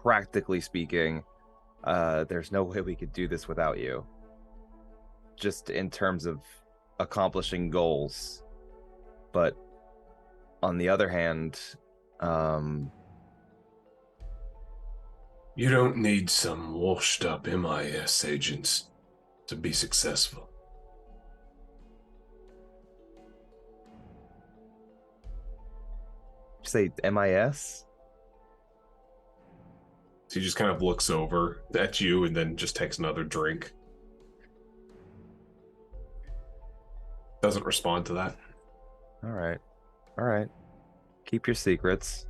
practically speaking, there's no way we could do this without you. Just in terms of accomplishing goals. But on the other hand, you don't need some washed up MIS agents to be successful. Say MIS? So he just kind of looks over at you and then just takes another drink. Doesn't respond to that. All right. Keep your secrets.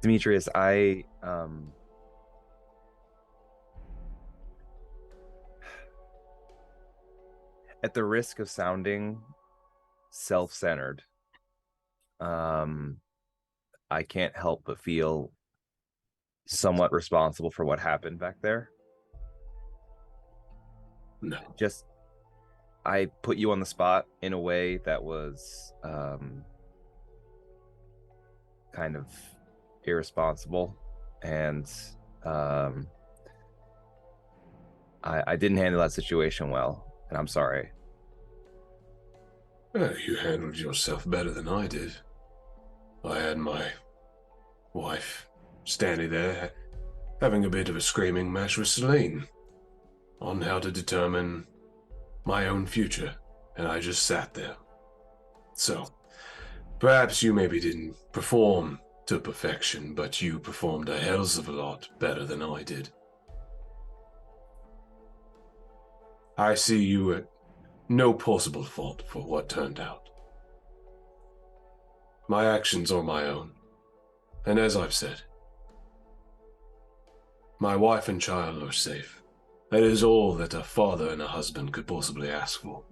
Demetrius, at the risk of sounding self-centered, I can't help but feel somewhat responsible for what happened back there. No. I put you on the spot in a way that was kind of irresponsible, and I didn't handle that situation well, and I'm sorry. Well, you handled yourself better than I did. I had my wife standing there having a bit of a screaming match with Celine on how to determine my own future, and I just sat there. So, perhaps you maybe didn't perform to perfection, but you performed a hells of a lot better than I did. I see you at no possible fault for what turned out. My actions are my own, and as I've said, my wife and child are safe. That is all that a father and a husband could possibly ask for.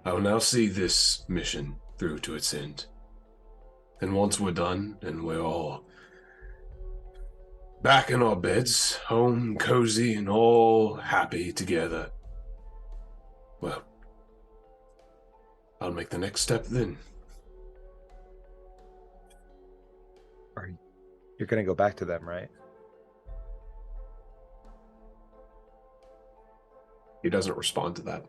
I will now see this mission through to its end. And once we're done, and we're all back in our beds, home, cozy, and all happy together, well, I'll make the next step then. You're gonna go back to them, right? He doesn't respond to that.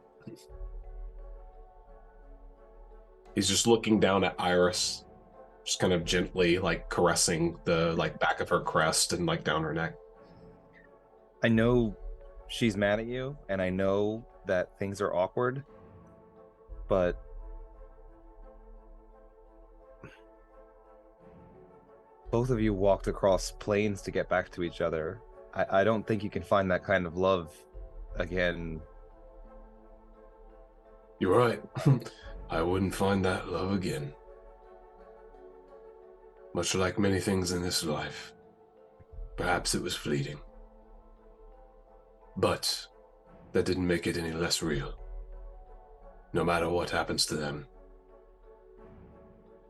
He's just looking down at Iris, just kind of gently caressing the back of her crest and down her neck. I know she's mad at you, and I know that things are awkward, but both of you walked across plains to get back to each other. I don't think you can find that kind of love again. You're right. I wouldn't find that love again. Much like many things in this life. Perhaps it was fleeting. But that didn't make it any less real. No matter what happens to them,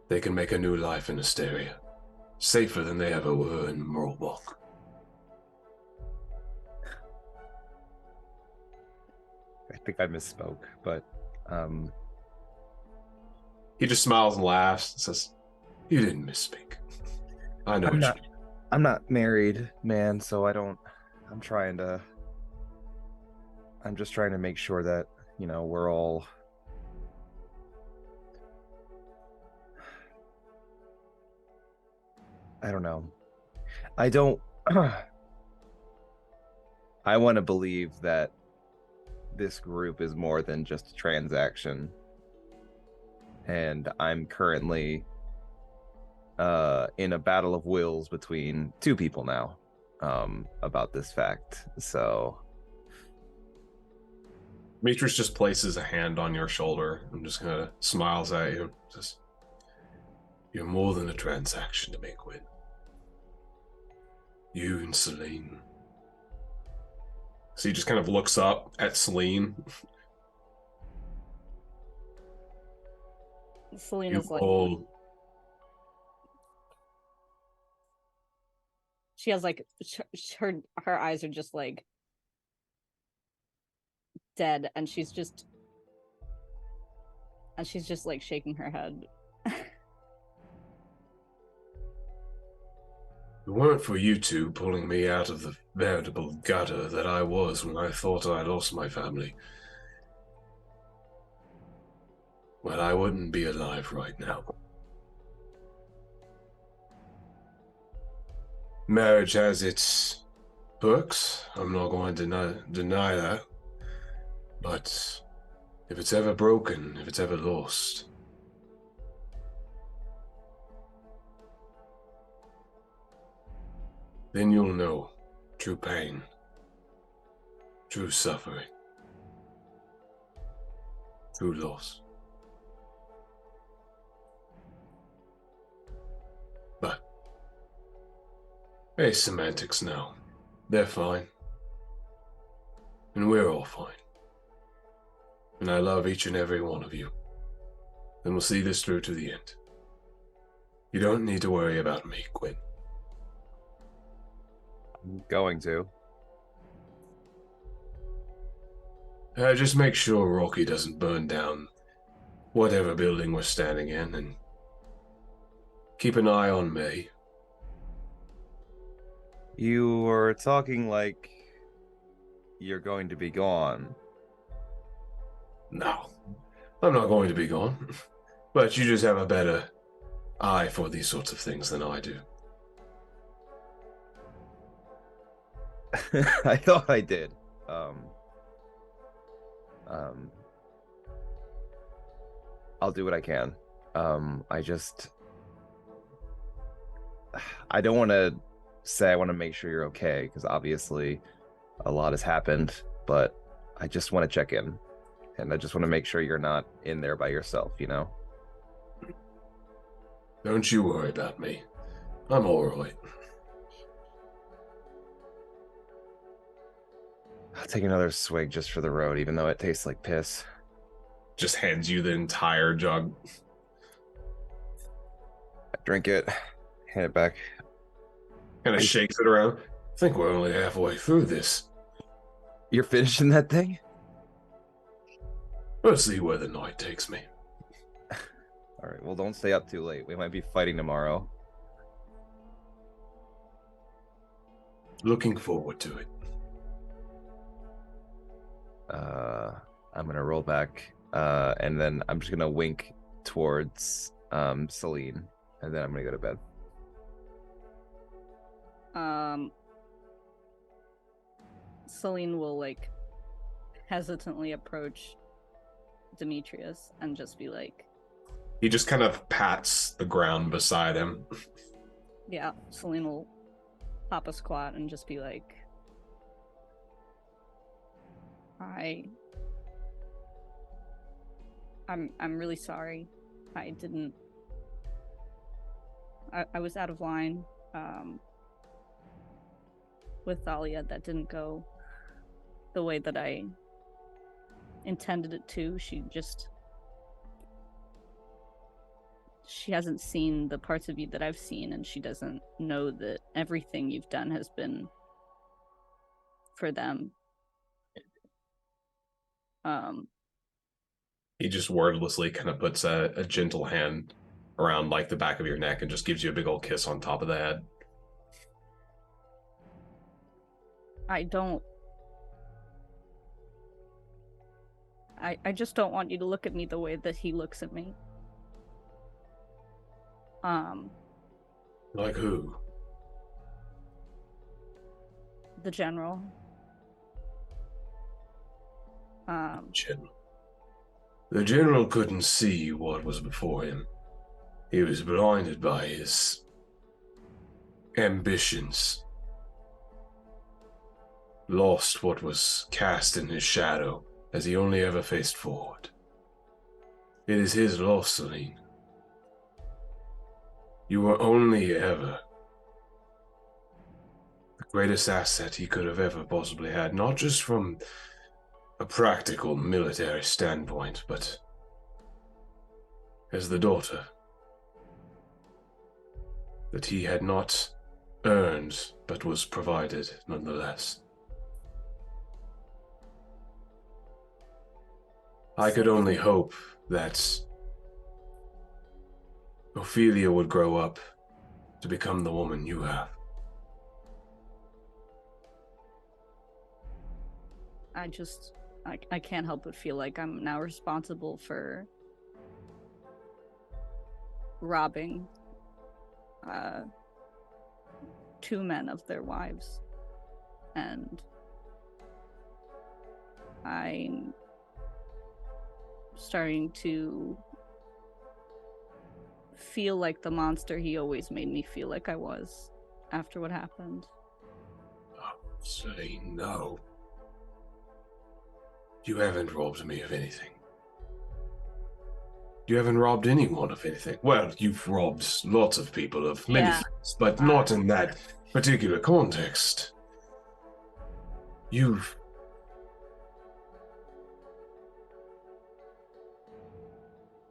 they can make a new life in Asteria. Safer than they ever were in Morlbach. I think I misspoke, but he just smiles and laughs and says, "You didn't misspeak. I know what you mean." I'm not married, man, so I'm just trying to make sure that, we're all I don't know. I want to believe that this group is more than just a transaction. And I'm currently in a battle of wills between two people now about this fact. So Demetrius just places a hand on your shoulder and just kind of smiles at you. Says, "You're more than a transaction to me, Quinn. You and Celine." So he just kind of looks up at Celine. Selena's like, she has like her eyes are just like dead, and she's just like shaking her head. If it weren't for you two pulling me out of the veritable gutter that I was when I thought I lost my family, well, I wouldn't be alive right now. Marriage has its perks. I'm not going to deny that. But if it's ever broken, if it's ever lost, then you'll know true pain, true suffering, true loss. But, hey, semantics now. They're fine. And we're all fine. And I love each and every one of you. And we'll see this through to the end. You don't need to worry about me, Quinn. I'm going to. Just make sure Rocky doesn't burn down whatever building we're standing in, and keep an eye on May. You were talking like you're going to be gone. No, I'm not going to be gone. But you just have a better eye for these sorts of things than I do. I thought I did. I'll do what I can. I don't want to say I want to make sure you're okay, because obviously a lot has happened, but I just want to check in, and I just want to make sure you're not in there by yourself, Don't you worry about me. I'm all right. I'll take another swig just for the road, even though it tastes like piss. Just hands you the entire jug. I drink it, hand it back. Kind of shakes it around. I think we're only halfway through this. You're finishing that thing? Let's see where the night takes me. All right, well, don't stay up too late. We might be fighting tomorrow. Looking forward to it. I'm gonna roll back, and then I'm just gonna wink towards Celine, and then I'm gonna go to bed. Celine will like hesitantly approach Demetrius and just be like, He just kind of pats the ground beside him. Yeah, Celine will pop a squat and just be like, I'm really sorry. I didn't. I was out of line with Thalia. That didn't go the way that I intended it to. She hasn't seen the parts of you that I've seen, and she doesn't know that everything you've done has been for them. He just wordlessly kind of puts a gentle hand around like the back of your neck and just gives you a big old kiss on top of the head. I just don't want you to look at me the way that he looks at me. Like who? The general. The general couldn't see what was before him. He was blinded by his ambitions. Lost what was cast in his shadow, as he only ever faced forward. It is his loss, Celine. You were only ever the greatest asset he could have ever possibly had, not just from a practical military standpoint, but as the daughter that he had not earned, but was provided nonetheless. I could only hope that Ophelia would grow up to become the woman you have. I can't help but feel like I'm now responsible for robbing two men of their wives. And I'm starting to feel like the monster he always made me feel like I was after what happened. Oh, say no. You haven't robbed me of anything. You haven't robbed anyone of anything. Well, you've robbed lots of people of many things, but not in that particular context. You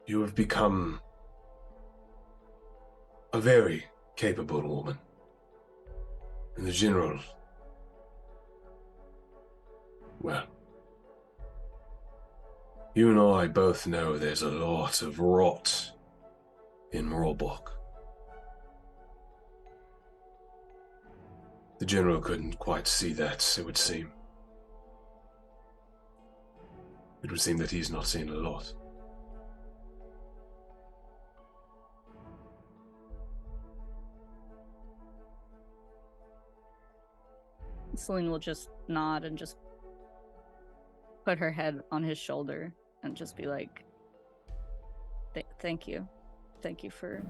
have become a very capable woman. And the general, well, you and I both know there's a lot of rot in Roebuck. The general couldn't quite see that, it would seem. It would seem that he's not seen a lot. Celine will just nod and just put her head on his shoulder and just be like, thank you. Thank you for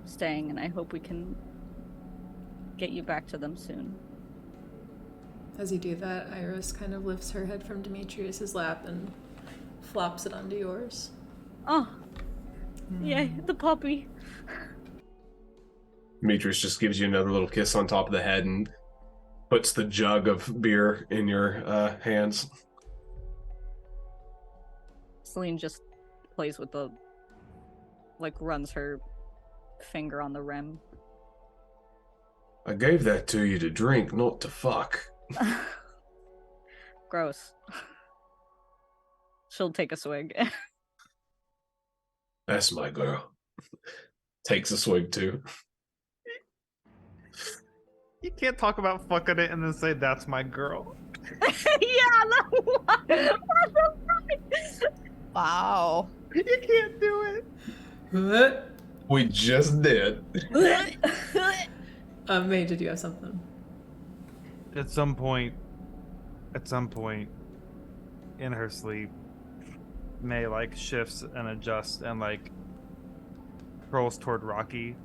staying, and I hope we can get you back to them soon. As you do that, Iris kind of lifts her head from Demetrius's lap and flops it onto yours. Oh, yay, the puppy. Demetrius just gives you another little kiss on top of the head and puts the jug of beer in your hands. Celine just plays with the, like, runs her finger on the rim. I gave that to you to drink, not to fuck. Gross. She'll take a swig. That's my girl. Takes a swig too. You can't talk about fucking it and then say that's my girl. Yeah, no. Wow. You can't do it. What? We just did. May, did you have something? At some point in her sleep, May like shifts and adjusts and like curls toward Rocky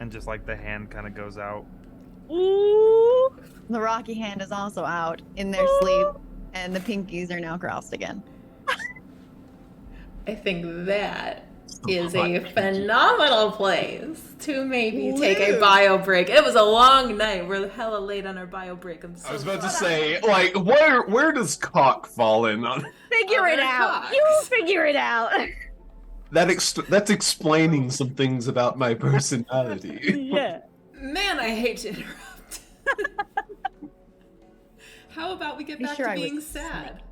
and just like the hand kind of goes out. Ooh. The rocky hand is also out in their sleep, and the pinkies are now crossed again. I think that is a phenomenal place to maybe take a bio break. It was a long night. We're hella late on our bio break. I was about to say, like, where does cock fall in on Figure it Other out. cocks. You figure it out. that? That's explaining some things about my personality. Yeah. Man, I hate to interrupt. How about we get Be back sure to I was being sad?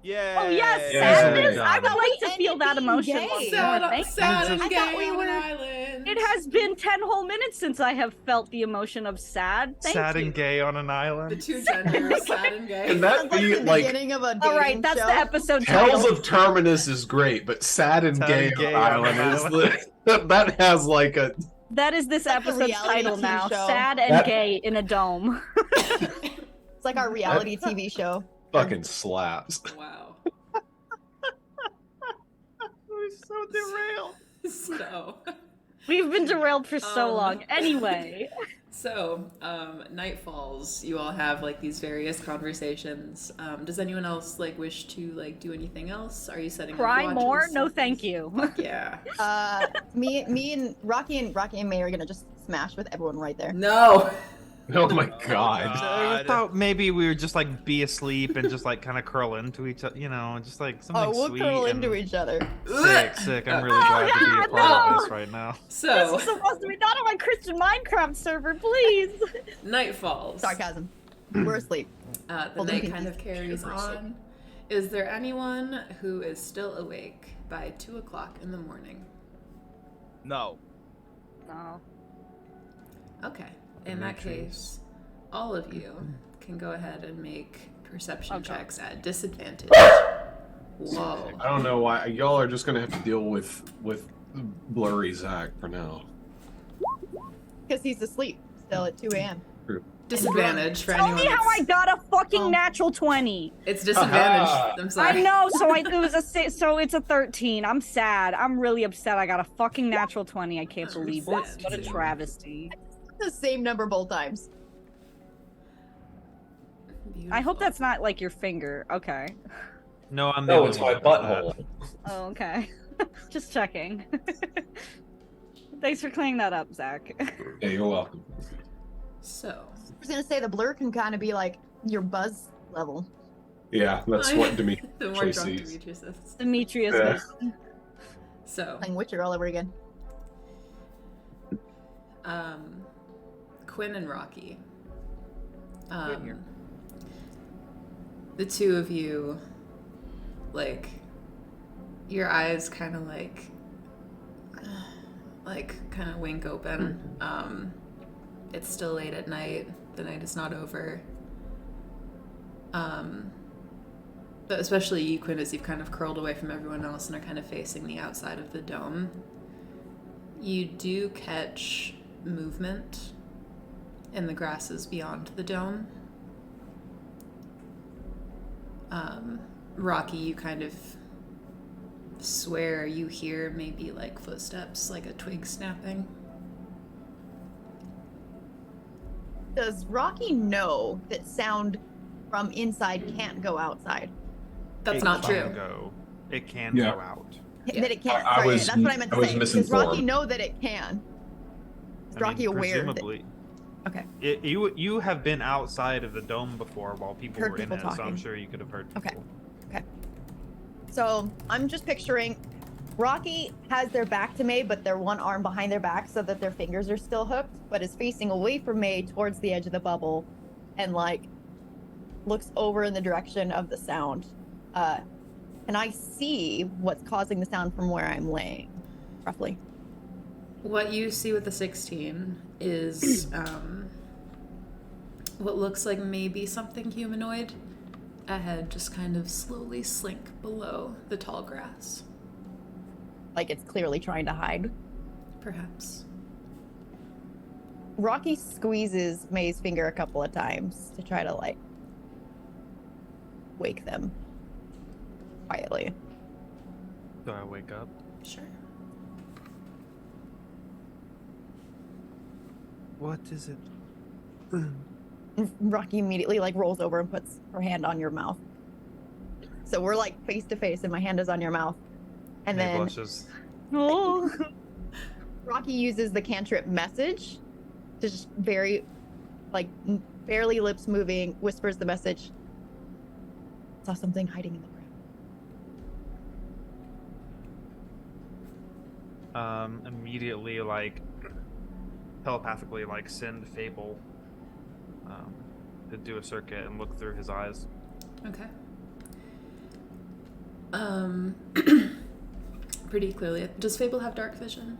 Yeah. Oh yes, Yeah. sadness. Yeah. I would like to And feel it that being emotion gay. once more. Sad, Thank sad you. and I gay thought we on were- an island. It has been 10 whole minutes since I have felt the emotion of sad. Thank Sad you. and gay on an The island. two genders, sad and gay. Can that Sounds like be the like beginning of a dating All right, that's show. the episode Tales title. of Terminus is great, but Sad and Sad Gay and Gay on on an an Island is that has like a That is this Like a episode's reality title TV now. show. Sad and That- gay in a dome. It's like our reality TV show. fucking slaps. Wow. We're so derailed. So, We've been derailed for so Um, long. Anyway. Night falls. You all have like these various conversations. Does anyone else like wish to like do anything else? Are you setting up Cry watches? more? No, thank you. Fuck yeah. Me and Rocky and May are gonna just smash with everyone right there. No. Oh my god. I thought maybe we would just like be asleep and just like kind of curl into each other, you know, just like something Oh, we'll sweet. curl and into each other. Sick. I'm really Oh, glad to be a God, part no. of this right now. So, This is supposed to be not on my Christian Minecraft server, please. night falls. Sarcasm. We're asleep. The Holding night pinkies. kind of carries on. Is there anyone who is still awake by 2 o'clock in the morning? No. No. Okay. In that case, all of you can go ahead and make perception Okay. checks at disadvantage. Whoa. I don't know why y'all are just gonna have to deal with blurry Zach for now. Because he's asleep still at 2 a.m. Disadvantage for Tell anyone. me how I that's- got a fucking Oh. natural 20. It's disadvantage. Aha. I'm sorry. I know, so it was a 6, so it's a 13. I'm sad. I'm really upset. I got a fucking natural 20. I can't believe this. What a travesty. The same number both times. I hope Beautiful. that's not like your finger. Okay. No, I'm the No, only it's one my that does butthole. Oh, okay. Just checking. Thanks for clearing that up, Zach. Yeah, you're welcome. So. I was gonna say the blur can kind of be like your buzz level. Yeah, that's what Dimitri The more drunk sees. Demetrius is. Demetrius. Yeah. So, Playing Witcher all over again. Quinn and Rocky. Good here. The two of you, like, your eyes kind of kind of wink open. It's still late at night. The night is not over. But especially you, Quinn, as you've kind of curled away from everyone else and are kind of facing the outside of the dome. You do catch movement in the grasses beyond the dome. Rocky, you kind of swear you hear maybe like footsteps, like a twig snapping. Does Rocky know that sound from inside can't go outside? That's It not can true. go. It can Yeah. go out. Yeah. That it can't. I Sorry, was- that's what I meant to I was say. Does misinformed. Rocky know that it can? Is I Rocky mean, aware? That, presumably. okay. You have been outside of the dome before while people Heard were in people it, so I'm talking. sure you could have heard Okay. people. So I'm just picturing Rocky has their back to May, but their one arm behind their back so that their fingers are still hooked, but is facing away from May towards the edge of the bubble and like looks over in the direction of the sound. And I see what's causing the sound from where I'm laying, roughly. What you see with the 16 is what looks like maybe something humanoid ahead, just kind of slowly slink below the tall grass. Like it's clearly trying to hide. Perhaps. Rocky squeezes May's finger a couple of times to try to like wake them quietly. Do I wake up? Sure. What is it? And Rocky immediately like rolls over and puts her hand on your mouth. So we're like face to face, and my hand is on your mouth. And May then blushes. Oh. Rocky uses the cantrip message to just very, like, barely lips moving, whispers the message. Saw something hiding in the ground. Immediately, like, telepathically, like, send Fable to do a circuit and look through his eyes. Okay. Pretty clearly. Does Fable have dark vision?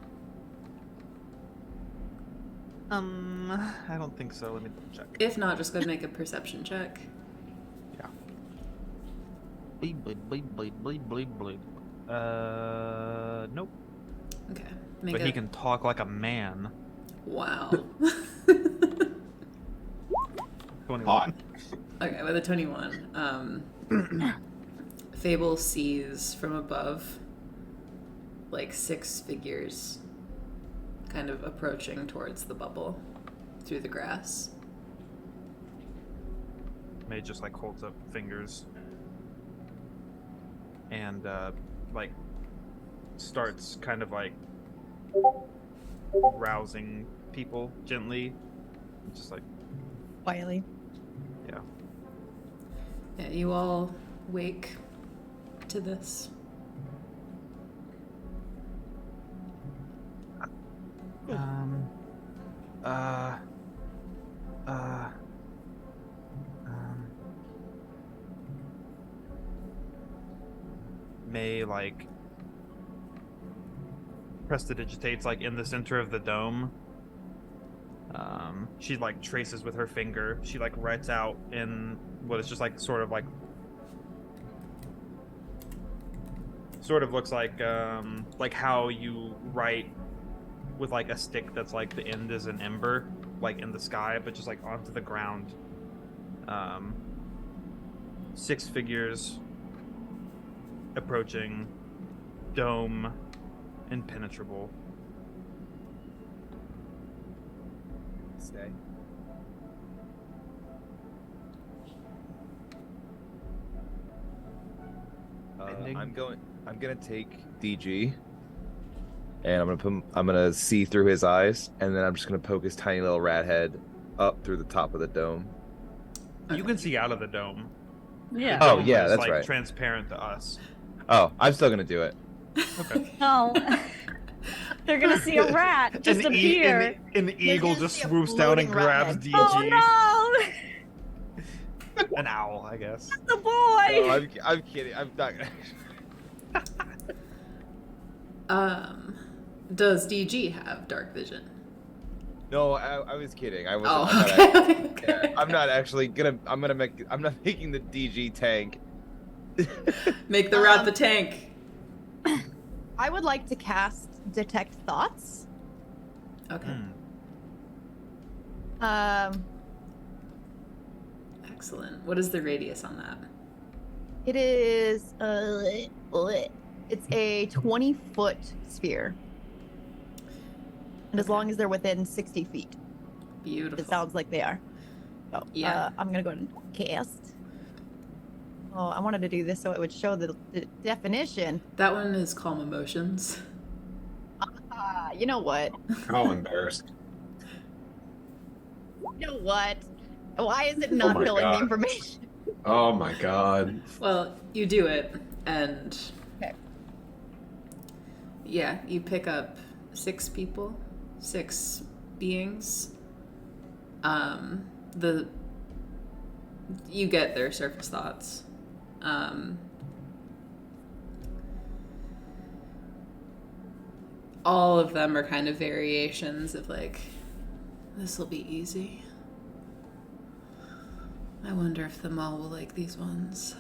I don't think so. Let me check. If not, just go ahead and make a perception check. Yeah. Bleed, bleed, bleed, bleed, bleed, bleed, bleed. Nope. Okay. But he can talk like a man. Wow. 21. Hot. Okay, with a 21, Fable sees from above like 6 figures kind of approaching towards the bubble through the grass. May just like holds up fingers and like starts kind of like rousing people gently, just like Quietly. yeah. Yeah, you all wake to this. Um, May like prestidigitates like in the center of the dome. She like traces with her finger. She like writes out in what is just like sort of looks like how you write with like a stick that's like the end is an ember, like in the sky, but just like onto the ground. 6 figures approaching, dome impenetrable. Stay. I'm gonna take DG, and I'm gonna see through his eyes, and then I'm just gonna poke his tiny little rat head up through the top of the dome. You can see out of the dome. Yeah. The Oh, dome yeah, is, that's like, right. transparent to us. Oh, I'm still gonna do it. Okay. No. They're gonna see a rat just appear. An eagle gonna just see a swoops down and floating rat grabs head. DG. Oh no! An owl, I guess. The boy! Oh, I'm kidding. I'm not gonna. Does DG have dark vision? No, I was kidding. I wasn't. Oh, I'm, okay. not, Okay. yeah, I'm not actually gonna. I'm not making the DG tank. Make the rat the tank. I would like to cast Detect Thoughts. Okay. Excellent. What is the radius on that? It is it's a 20-foot sphere. And as long as they're within 60 feet. Beautiful. It sounds like they are. So, Yeah. I'm gonna go ahead and cast. Oh, I wanted to do this so it would show the definition. That one is Calm Emotions. You know what? How embarrassed. You know what? Why is it not my filling God. the information? Oh my god. Well, you do it, and Okay. yeah, you pick up 6 people, 6 beings. You get their surface thoughts. All of them are kind of variations of like, this will be easy. I wonder if the mall will like these ones.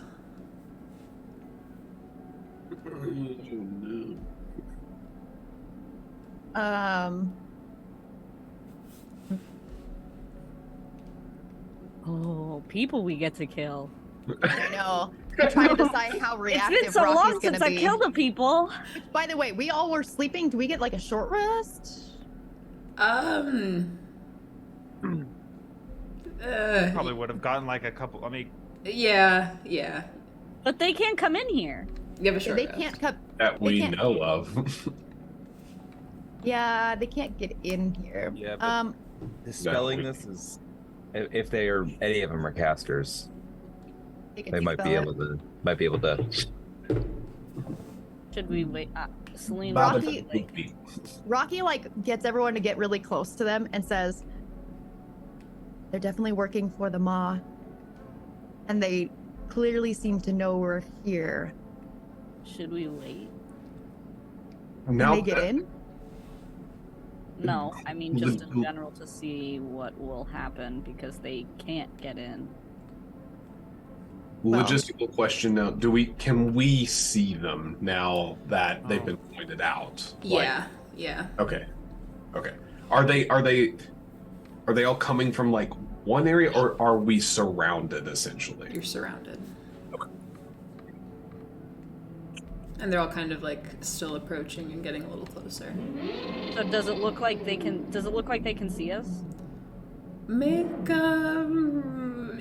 Oh, people we get to kill. I know. I'm trying to decide how It's reactive been so Rocky's long gonna since be. I killed the people. By the way, we all were sleeping. Do we get like a short rest? Probably would have gotten like a couple. I mean, Yeah. But they can't come in here. You have a short They rest. can't cut. That They we can't- know of. Yeah, they can't get in here. Yeah, but dispelling this is, if they are any of them are casters, they, they might be able to. Should we wait? Celine. Rocky like gets everyone to get really close to them and says, "They're definitely working for the Maw, and they clearly seem to know we're here. Should we wait? Can Now they get in?" No, I mean just in general to see what will happen because they can't get in. Logistical question now: can we see them now that they've been pointed out? Yeah. Okay. Are they all coming from like one area, or are we surrounded essentially? You're surrounded. Okay. And they're all kind of like still approaching and getting a little closer. So does it look like they can? Does it look like they can see us? Make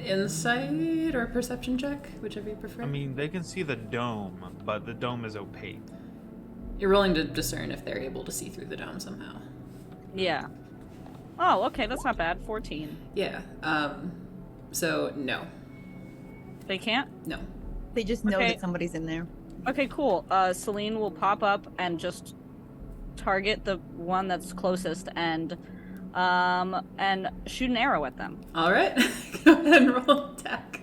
insight or perception check, whichever you prefer. I mean, they can see the dome, but the dome is opaque. You're rolling to discern if they're able to see through the dome somehow. Yeah. Oh, okay, that's not bad. 14. Yeah. So no. They can't? No. They just know Okay. that somebody's in there. Okay, cool. Celine will pop up and just target the one that's closest and shoot an arrow at them. All right. Go ahead and roll attack.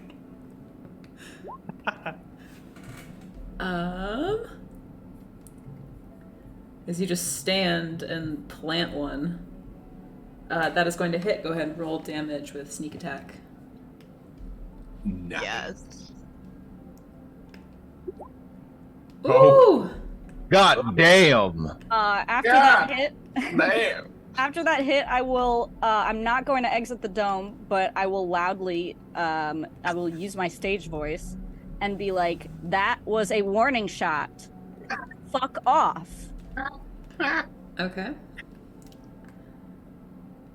As you just stand and plant one, that is going to hit. Go ahead and roll damage with sneak attack. No. Yes. Ooh! Oh. God damn! After Yeah. that hit, Damn. after that hit, I will. I'm not going to exit the dome, but I will loudly. I will use my stage voice, and be like, "That was a warning shot. Fuck off." Okay.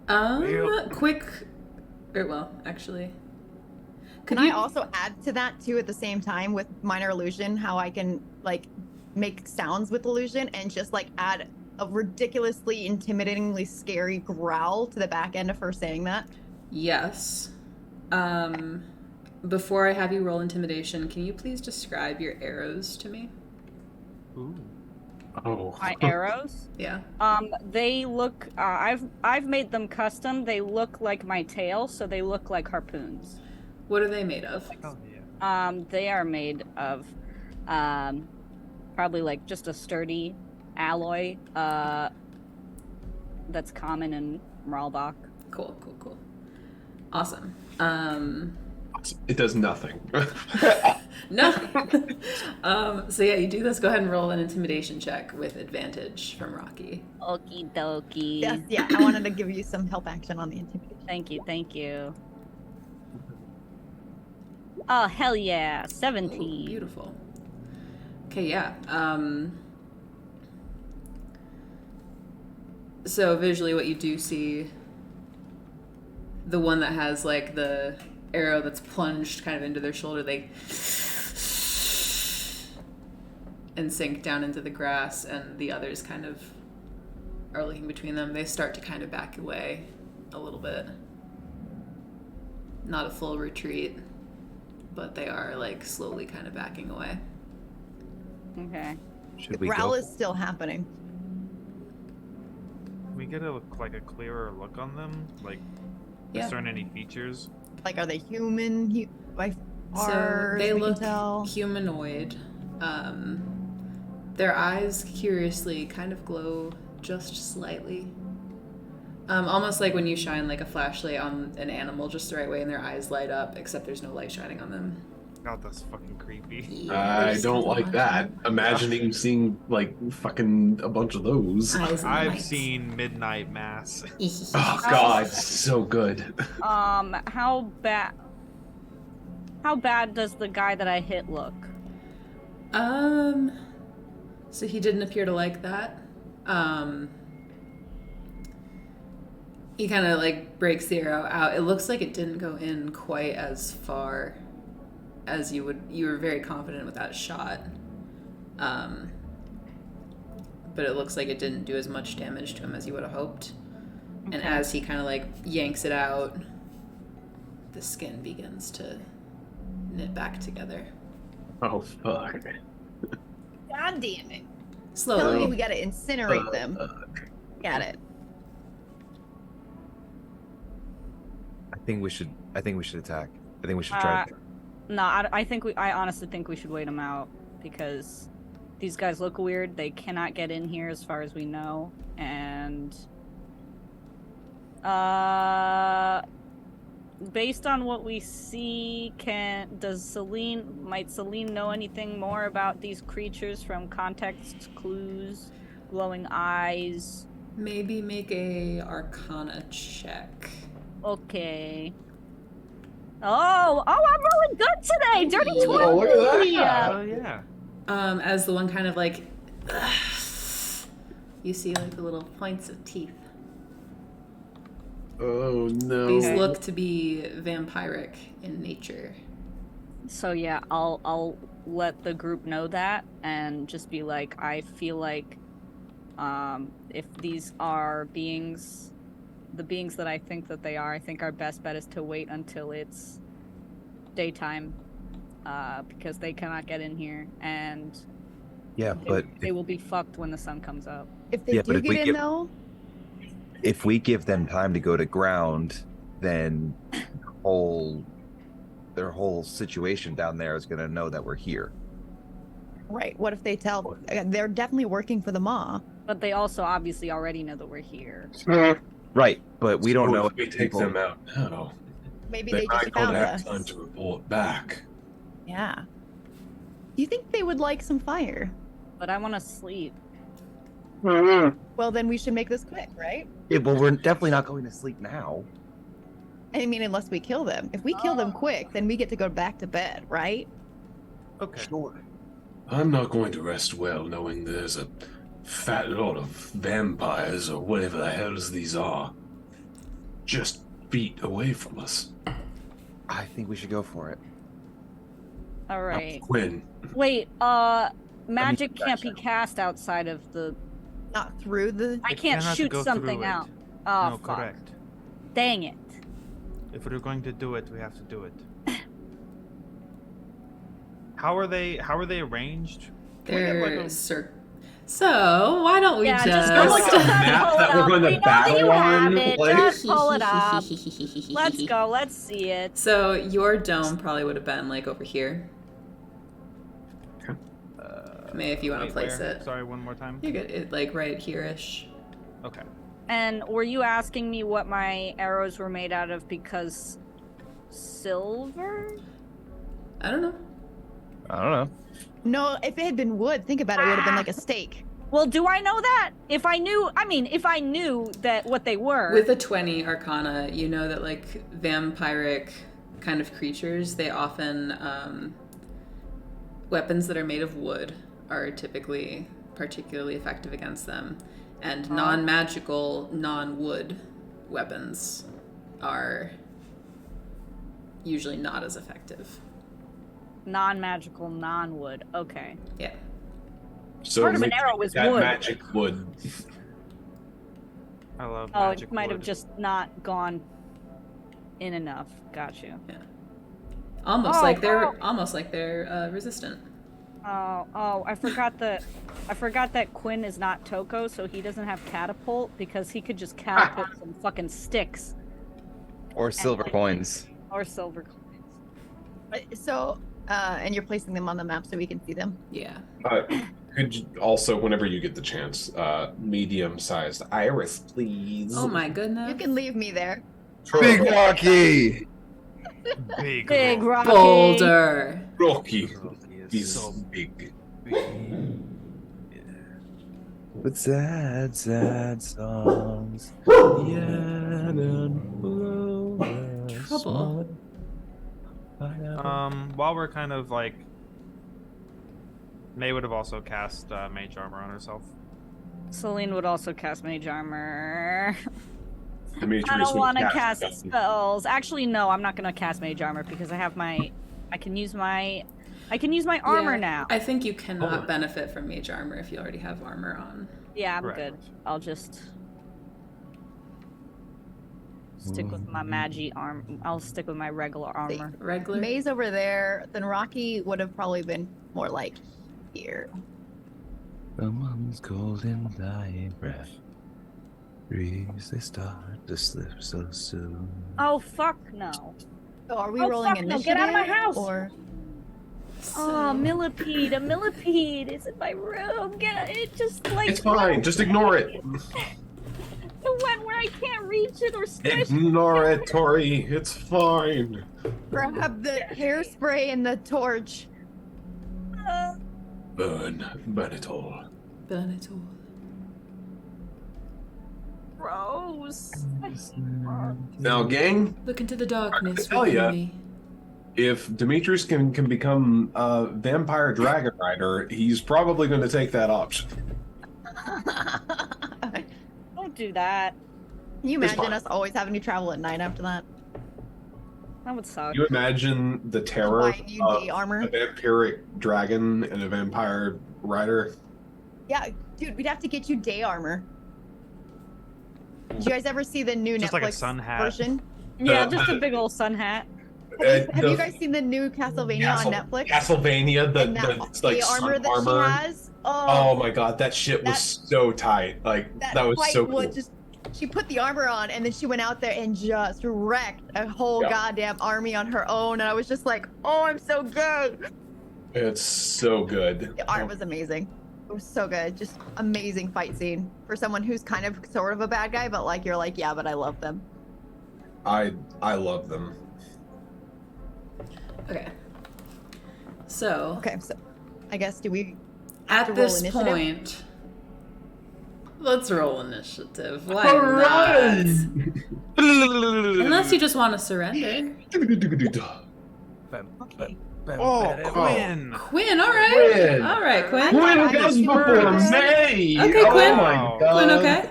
Well. Quick. Or, well, actually. Can I also add to that too at the same time with minor illusion how I can like make sounds with illusion and just like add a ridiculously intimidatingly scary growl to the back end of her saying that? Yes. Before I have you roll intimidation, can you please describe your arrows to me? Ooh. Oh. My arrows. Yeah. They look. I've made them custom. They look like my tail, so they look like harpoons. What are they made of? Oh yeah. They are made of, probably like just a sturdy alloy. That's common in Marlbach. Cool. Awesome. It does nothing. No. So yeah, you do this. Go ahead and roll an intimidation check with advantage from Rocky. Okie dokie. Yes, yeah. I wanted to give you some help action on the intimidation. Thank you. Oh, hell yeah. 17. Ooh, beautiful. Okay, yeah. So visually what you do see, the one that has like the arrow that's plunged kind of into their shoulder, they and sink down into the grass, and the others kind of are looking between them. They start to kind of back away a little bit. Not a full retreat, but they are like slowly kind of backing away. Okay. Should The we growl go? is still happening. Can we get a clearer look on them? Like, Yeah. discern any features? Like, are they human? By So far, they we can look tell. humanoid. Their eyes curiously kind of glow just slightly. Almost like when you shine like a flashlight on an animal just the right way and their eyes light up, except there's no light shining on them. God, that's fucking creepy. Yeah, I don't like that. Imagining seeing like fucking a bunch of those. Eyes in the I've light. seen Midnight Mass. Oh god, so good. How bad does the guy that I hit look? So he didn't appear to like that. He kind of like breaks the arrow out. It looks like it didn't go in quite as far as you were very confident with that shot. But it looks like it didn't do as much damage to him as you would have hoped. Okay. And as he kind of like yanks it out, the skin begins to knit back together. Oh, fuck. God damn it. Slowly. Telling me we gotta incinerate them. Got it. I think we should attack. I think we should try. No, I honestly think we should wait them out because these guys look weird. They cannot get in here as far as we know, and based on what we see, might Celine know anything more about these creatures from context clues, glowing eyes? Maybe make a Arcana check. Okay. Oh, I'm really good today. Dirty 20. Oh, look at that. Oh yeah. As the one kind of like, you see like the little points of teeth. Oh, no. These look to be vampiric in nature. So yeah, I'll let the group know that and just be like, I feel like if these are beings, the beings that I think that they are, I think our best bet is to wait until it's daytime, because they cannot get in here, and Yeah, but they will be fucked when the sun comes up. If they Yeah, but do if we get in, give- though, if we give them time to go to ground, then their whole situation down there is gonna know that we're here. right, what if they tell... They're definitely working for the Maw. But they also obviously already know that we're here. Right, but we don't know If we take them out now, Maybe they they just might not found have us. time to report back. Yeah. Do you think they would like some fire? But I want to sleep. Well, then we should make this quick, right? Yeah, well, we're definitely not going to sleep now. I mean, unless we kill them. If we kill them quick, then we get to go back to bed, right? Okay. Sure. I'm not going to rest well knowing there's a fat lot of vampires or whatever the hells these are just feet away from us. I think we should go for it. All right. Quinn, Wait, magic can't be cast outside of the... Not through the... I It can't cannot shoot go something through it. out. Oh, No, fuck. correct. Dang it. If we're going to do it, we have to do it. How are they arranged? Can we get, like, They're So why don't we Yeah, just? just like a map pull it that we're up. going to We know that battle you have on, it. like- Just pull it up. Let's go. Let's see it. So your dome probably would have been like over here. May if you want to Wait, place where? it. Sorry, one more time. You get it like right here-ish. Okay. And were you asking me what my arrows were made out of because silver? I don't know. I don't know. No, if it had been wood, think about it, it would have been like a steak. Well, do I know that? If I knew that what they were. With a 20 Arcana, you know that like vampiric kind of creatures, they often weapons that are made of wood are typically particularly effective against them, and non-magical, non-wood weapons are usually not as effective. Non-magical, non-wood. Okay. Yeah. so Part of an maybe arrow is that wood. magic wood. I love Oh, magic it might have wood. just not gone in enough. Got you. Almost Oh, like they're resistant. Oh, I forgot that Quinn is not Toko, so he doesn't have catapult because he could just catapult some fucking sticks Or silver coins. or silver coins. So, and you're placing them on the map so we can see them. Yeah. Could you also, whenever you get the chance, medium-sized iris, please. Oh my goodness. You can leave me there. Big Rocky! Big Rocky. Boulder. Rocky. Rocky is He's so big. With sad, sad songs. Yeah, Trouble. While we're kind of like, May would have also cast mage armor on herself. Celine would also cast mage armor. Demetrius I don't would want to cast cast spell. spells. Actually, no, I'm not gonna cast mage armor because I have my. I can use my armor Yeah, now. I think you cannot Oh. benefit from mage armor if you already have armor on. Yeah, I'm Correct. good. I'll just stick with my magi arm. I'll stick with my regular See, armor. Regular. Maze over there, then Rocky would have probably been more like here. Someone's golden dying breath. Breeze, they start to slip so soon. Oh fuck no! So are we Oh, rolling fuck no, initiative? get out of my house! Or Oh, millipede! A millipede is in my room. Get it! Just like It's fine. Just ignore it. the one where I can't reach it or squish. Ignore it, Tori. It's fine. grab the hairspray and the torch. Burn it all. Burn it all. Gross. Now, gang, Look into the darkness. I tell within ya. me. if Demetrius can become a vampire dragon rider, he's probably going to take that option. Don't do that. Can you It's imagine fine. us always having to travel at night after that? That would suck. You imagine the terror Buying you of day armor? a vampiric dragon and a vampire rider. Yeah, dude, we'd have to get you day armor. Did you guys ever see the new Just Netflix like a sun hat. version? Yeah, just a big old sun hat. Have you guys seen the new Castlevania on Netflix? Castlevania, And that the like day armor sun that armor. she has? Oh my god, that shit was so tight. Like that was fight so cool. just she put the armor on and then she went out there and just wrecked a whole Yeah. goddamn army on her own, and I was just like, oh, I'm so good. It's so good. The art was amazing. It was so good. Just amazing fight scene for someone who's kind of sort of a bad guy, but like you're like, yeah, but I love them. I love them. Okay. So, Okay, so I guess do we at to roll this initiative? point, let's roll initiative. Why All not? right. Unless you just want to surrender. okay. Oh, oh. Quinn! Quinn, all right. Quinn. All right, Quinn. Quinn I goes got before yours. me. Okay, oh Quinn. my god. Quinn, okay.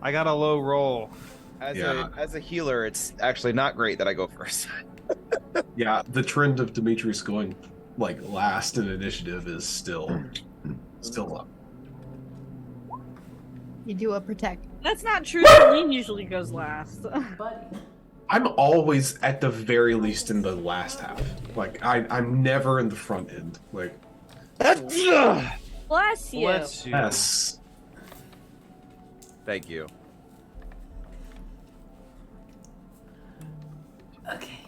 I got a low roll. As a healer, it's actually not great that I go first. Yeah, the trend of Demetrius going like last in initiative is still up. You do a protect. That's not true. Celine usually goes last. Buddy. I'm always at the very least in the last half. Like I'm never in the front end. Like Bless you. Bless you. yes. Thank you. Okay.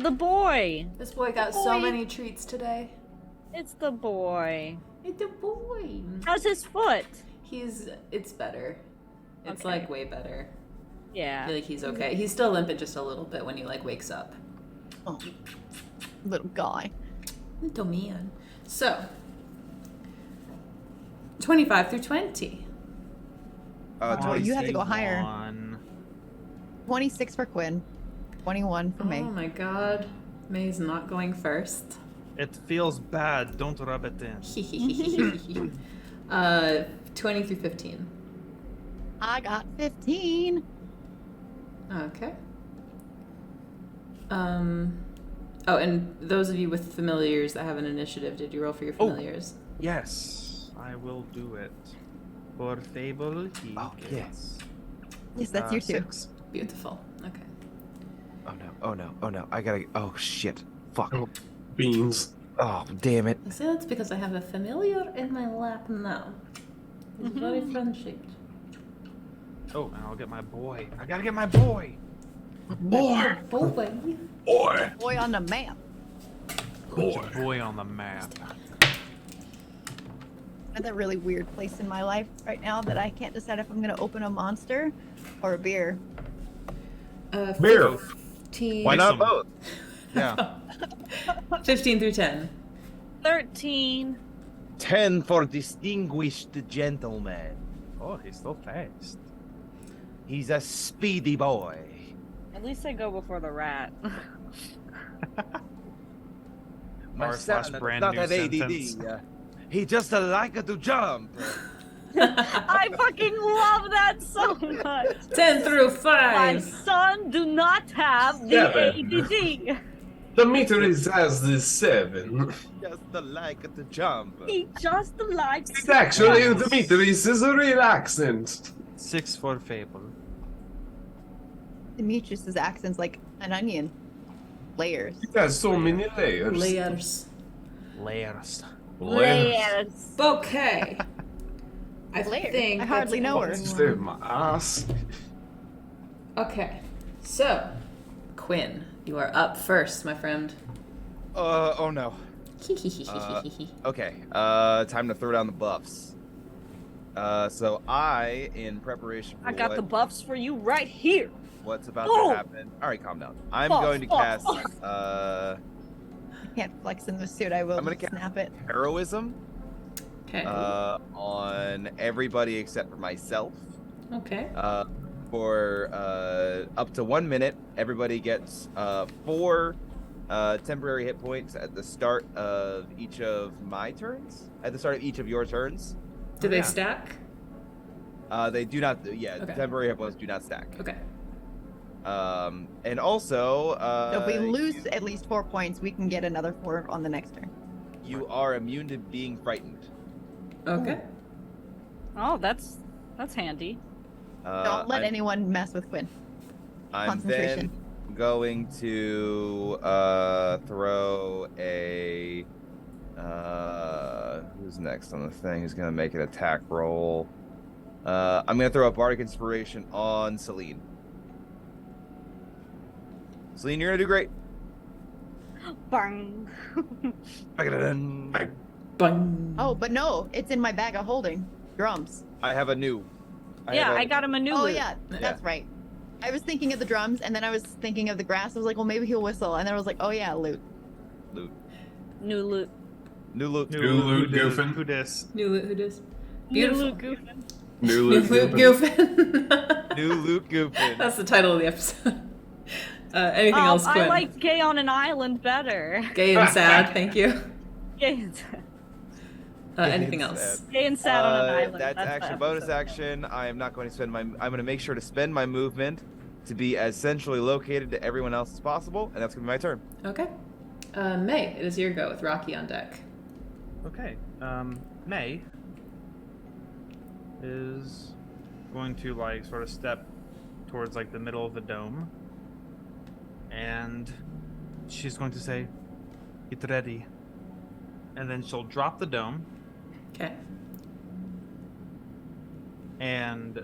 The boy. This boy got so Boy. many treats today. It's the boy. It's a boy. How's his foot? It's better. It's Okay. like way better. I Yeah. feel like he's okay. He's still limping just a little bit when he like wakes up. Oh, little guy. Little man. So, 25 through 20. Oh, you have to go 21. higher. 26 for Quinn. 21 for me. Oh my god. May's not going first. It feels bad. Don't rub it in. 20 through 15. I got 15. Okay. Oh, and those of you with familiars that have an initiative, did you roll for your Oh. familiars? Yes, I will do it. For Fable, he Oh, gets Yes, that's you too. 6. Beautiful. Okay. Oh no! Oh no! Oh no! I gotta. Oh shit! Fuck! Oh. Beans. Oh damn it! I say that's because I have a familiar in my lap now. He's very friend-shaped. Oh, and I'll get my boy. I gotta get my boy. Boy. Oh, boy. Boy. Boy on the map. Boy. Boy on the map. I'm at a really weird place in my life right now that I can't decide if I'm gonna open a monster or a beer. Beer. 15. Why not some. both? Yeah. 15 through 10. 13. 10 for distinguished gentleman. Oh, he's so fast. He's a speedy boy. At least I go before the rat. My R son slash does brand not new have sentence. ADD. He just like to jump. I fucking love that so much. 10 through My 5. son do not have the Seven. ADD. Demetrius has the 7. Just the like to jump. He just likes. It's actually Demetrius is a real accent. 6 for Fable. Demetrius's accent's like an onion. Layers. It has so many layers. Layers. Layers. Layers. Okay. I Layers. think I hardly that's know her. What's everyone. there, my ass? Okay. So, Quinn, you are up first, my friend. Oh no. Okay. Time to throw down the buffs. So I, in preparation for I got the buffs for you right here. what's about Oh! to happen. All right, calm down. I'm Buff, going to buff, cast buff. I can't flex in the suit. I will I'm gonna snap it. heroism Okay. on everybody except for myself. Okay. For up to 1 minute, everybody gets 4 temporary hit points at the start of each of my turns. At the start of each of your turns. Do they Yeah. stack? They do not. Yeah, Okay. temporary hit points do not stack. Okay. And also, So if we lose at least 4 points, we can get another 4 on the next turn. you are immune to being frightened. Okay. Oh, that's handy. Don't let I'm, anyone mess with Quinn. I'm concentration. then going to throw a. Who's next on the thing? Who's gonna make an attack roll? I'm gonna throw a Bardic Inspiration on Celine. Celine, you're gonna do great. Bang. Bung. Oh, but no, it's in my bag of holding. Drums. I have a new. Yeah, have a- I got him a new Oh loot. yeah, that's right. I was thinking of the drums, and then I was thinking of the grass. I was like, well, maybe he'll whistle, and then I was like, oh yeah, loot. loot. New loot. New loot. New loot goofing. Who dis? New loot, who does? New Beautiful. loot goofing. New New loot loot goofing. goofing. New loot goofing. That's the title of the episode. Anything else, Quinn? I liked Gay on an Island better. Gay and sad, thank you. Gay and sad. Anything and else? sad. Gay and sad on an island. That's the action. Bonus episode. action. I am not going to spend my. I'm going to make sure to spend my movement to be as centrally located to everyone else as possible, and that's going to be my turn. Okay. May, it is your go with Rocky on deck. Okay. May is going to like sort of step towards like the middle of the dome, and she's going to say, "Get ready," and then she'll drop the dome, Okay. and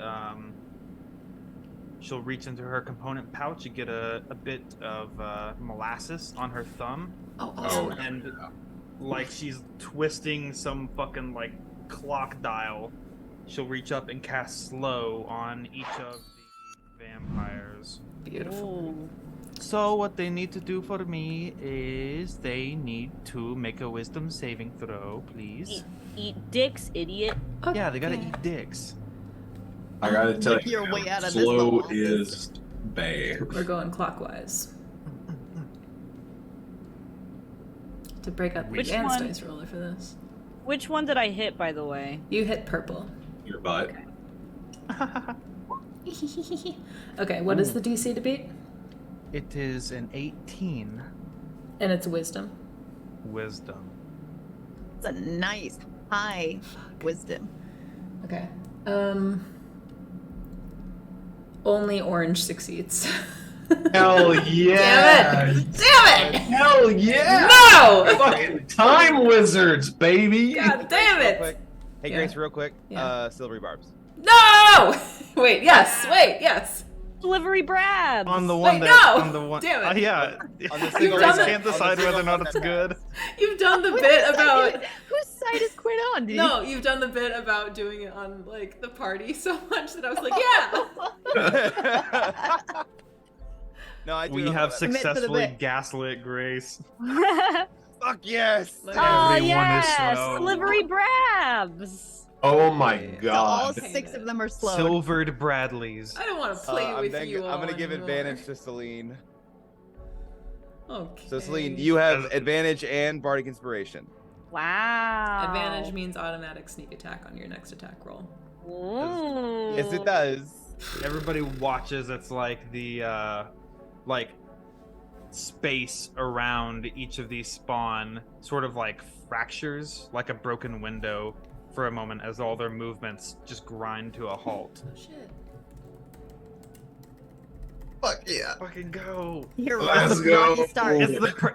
she'll reach into her component pouch and get a bit of molasses on her thumb, Oh, awesome. and like she's twisting some fucking like clock dial, she'll reach up and cast slow on each of the vampires. Beautiful. Ooh. So what they need to do for me is they need to make a wisdom saving throw, please. Eat dicks, idiot. Yeah, they gotta Okay. eat dicks. I gotta tell Lick your you, way out of this slow molasses. is bae. We're going clockwise. To break up the Which advanced one? dice roller for this. Which one did I hit, by the way? You hit purple. Your butt. Okay, what is the DC to beat? It is an 18 And it's wisdom. wisdom. It's a nice high wisdom. Okay. Only orange succeeds. Hell yeah! Damn it! Hell yeah! No! Fucking time wizards, baby! God damn Real it! quick. Hey, Yeah. Grace, real quick. Yeah. Silvery barbs. No! Wait, yes, yes. Delivery Brad. On the one Wait, that, no! on the one, Damn it. Yeah. On the You've single done one- the- Can't on the decide single whether or not one it's that good. passed. You've done the Whose bit side about whose side is Quinn on? Did no, you've done the bit about doing it on like the party so much that I was like, yeah. No, I do We know have that. Commit to the successfully bit. gaslit Grace. Fuck yes! Like- Oh Everyone is yes, slow. Delivery Brabs. Oh my Yeah. All god. 6 of them are slow. Silvered Bradleys. I don't want to play with you. I'm gonna all give anymore. advantage to Celine. Okay. So Celine, you have advantage and Bardic Inspiration. Wow. Advantage means automatic sneak attack on your next attack roll. Ooh. Yes, it does. Everybody watches. It's like the like space around each of these spawn sort of like fractures, like a broken window, for a moment as all their movements just grind to a halt. Oh shit. Fuck yeah. Fucking go! Here, Let's Rocky go. starts.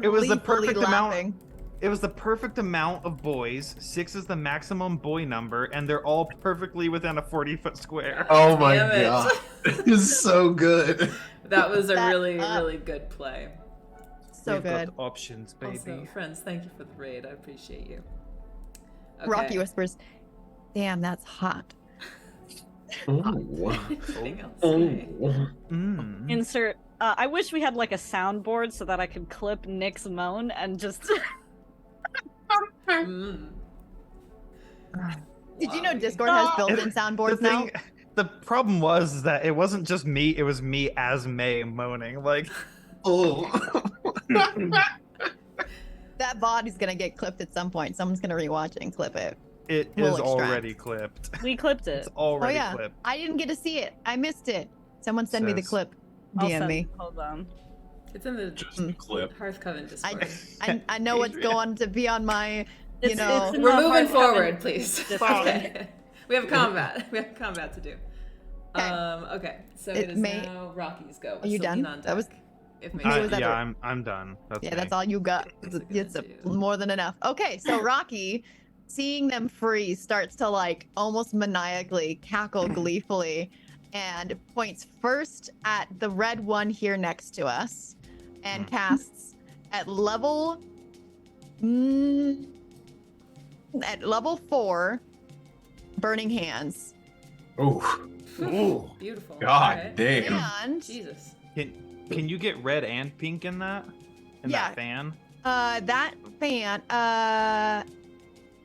It was the gleefully perfect amount. laughing. It was the perfect amount of boys. 6 is the maximum boy number, and they're all perfectly within a 40-foot square. Oh my Damn it. god. It's so good. That was a That really, up. really good play. So We've good. got options, baby. Also, friends, thank you for the raid. I appreciate you. Rocky whispers, "Damn, that's hot." Ooh. Anything else? Ooh. Mm. Insert. I wish we had like a soundboard so that I could clip Nick's moan and just. Mm. Did you know Wow. Discord has No. built-in soundboards now? The problem was that it wasn't just me; it was me as May moaning. Like, Oh. That VOD is gonna get clipped at some point. Someone's gonna rewatch it and clip it. it We'll is extract. already clipped. We clipped It's it. already yeah. clipped. I didn't get to see it. I missed it. Someone send me the Says- clip. I'll DM send- me. Hold on. It's in the Just a clip. Hearth Coven Discord. I know what's Adrian. going to be on my, you know. it's in We're the moving Hearth Coven forward, please. Discord. Okay. We have combat. We have combat to do. Okay. Okay. So It it is may- now Rocky's go. Are you Celine done? on That was- deck. If Who May's was that? yeah, I'm done. That's Yeah, me. that's all you got. What's it It's gonna do? more than enough. Okay, so Rocky, seeing them freeze, starts to like almost maniacally cackle gleefully and points first at the red one here next to us and casts at level 4 Burning Hands. Oh. Ooh. Beautiful. God Alright. damn. And Jesus. Can you get red and pink in that? In Yeah. that fan? that fan,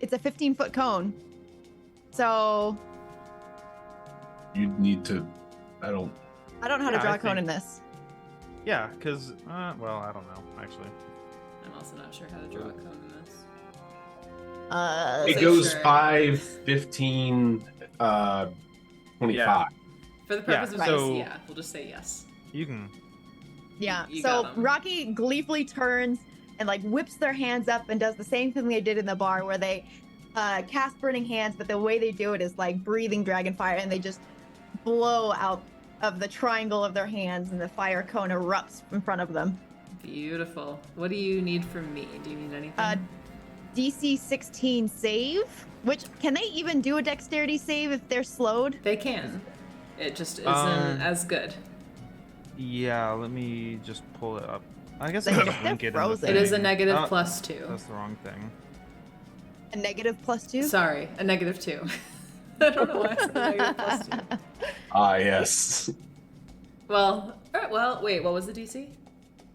it's a 15-foot cone. So You need to. I don't. I don't know how to Yeah, draw I a cone think- in this. Yeah, because well, I don't know actually. I'm also not sure how to draw a cone in this. It So goes sure. 5, 15, 25. For the purpose of Right. this, So- yeah, we'll just say yes. You can. Yeah. You So got 'em. Rocky gleefully turns and like whips their hands up and does the same thing they did in the bar where they cast burning hands, but the way they do it is like breathing dragon fire and they just blow out of the triangle of their hands and the fire cone erupts in front of them. Beautiful. What do you need from me? Do you need anything? DC 16 save, which can they even do a dexterity save if they're slowed? They can. It just isn't as good. Yeah, let me just pull it up. I guess They're- I gotta they're link it in the frozen. It is a thing. negative Oh, +2. That's the wrong thing. A negative +2? Sorry, a -2. I don't know why I said negative +2. Ah, yes. Well, wait, what was the DC?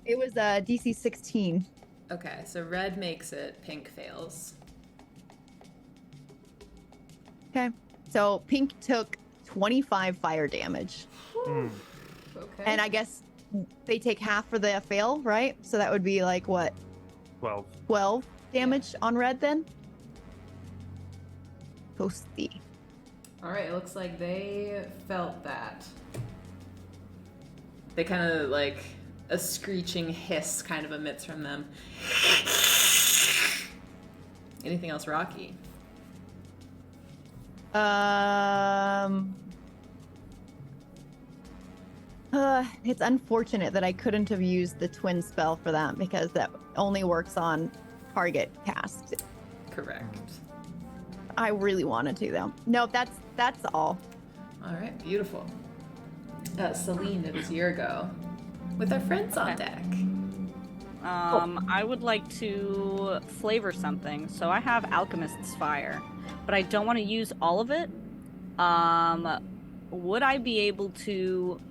It was DC 16. Okay, so red makes it, pink fails. Okay. So pink took 25 fire damage. Hmm. Okay. And I guess they take half for the fail, right? So that would be like what, 12. 12 damage on red then? Toasty. All right, it looks like they felt that. They kind of like a screeching hiss kind of emits from them. Anything else, Rocky? It's unfortunate that I couldn't have used the twin spell for that because that only works on target cast. Correct. I really wanted to though. No, that's all. All right, beautiful. Celine, it is your go. With our friends on deck. I would like to flavor something. So I have Alchemist's Fire, but I don't want to use all of it. Would I be able to,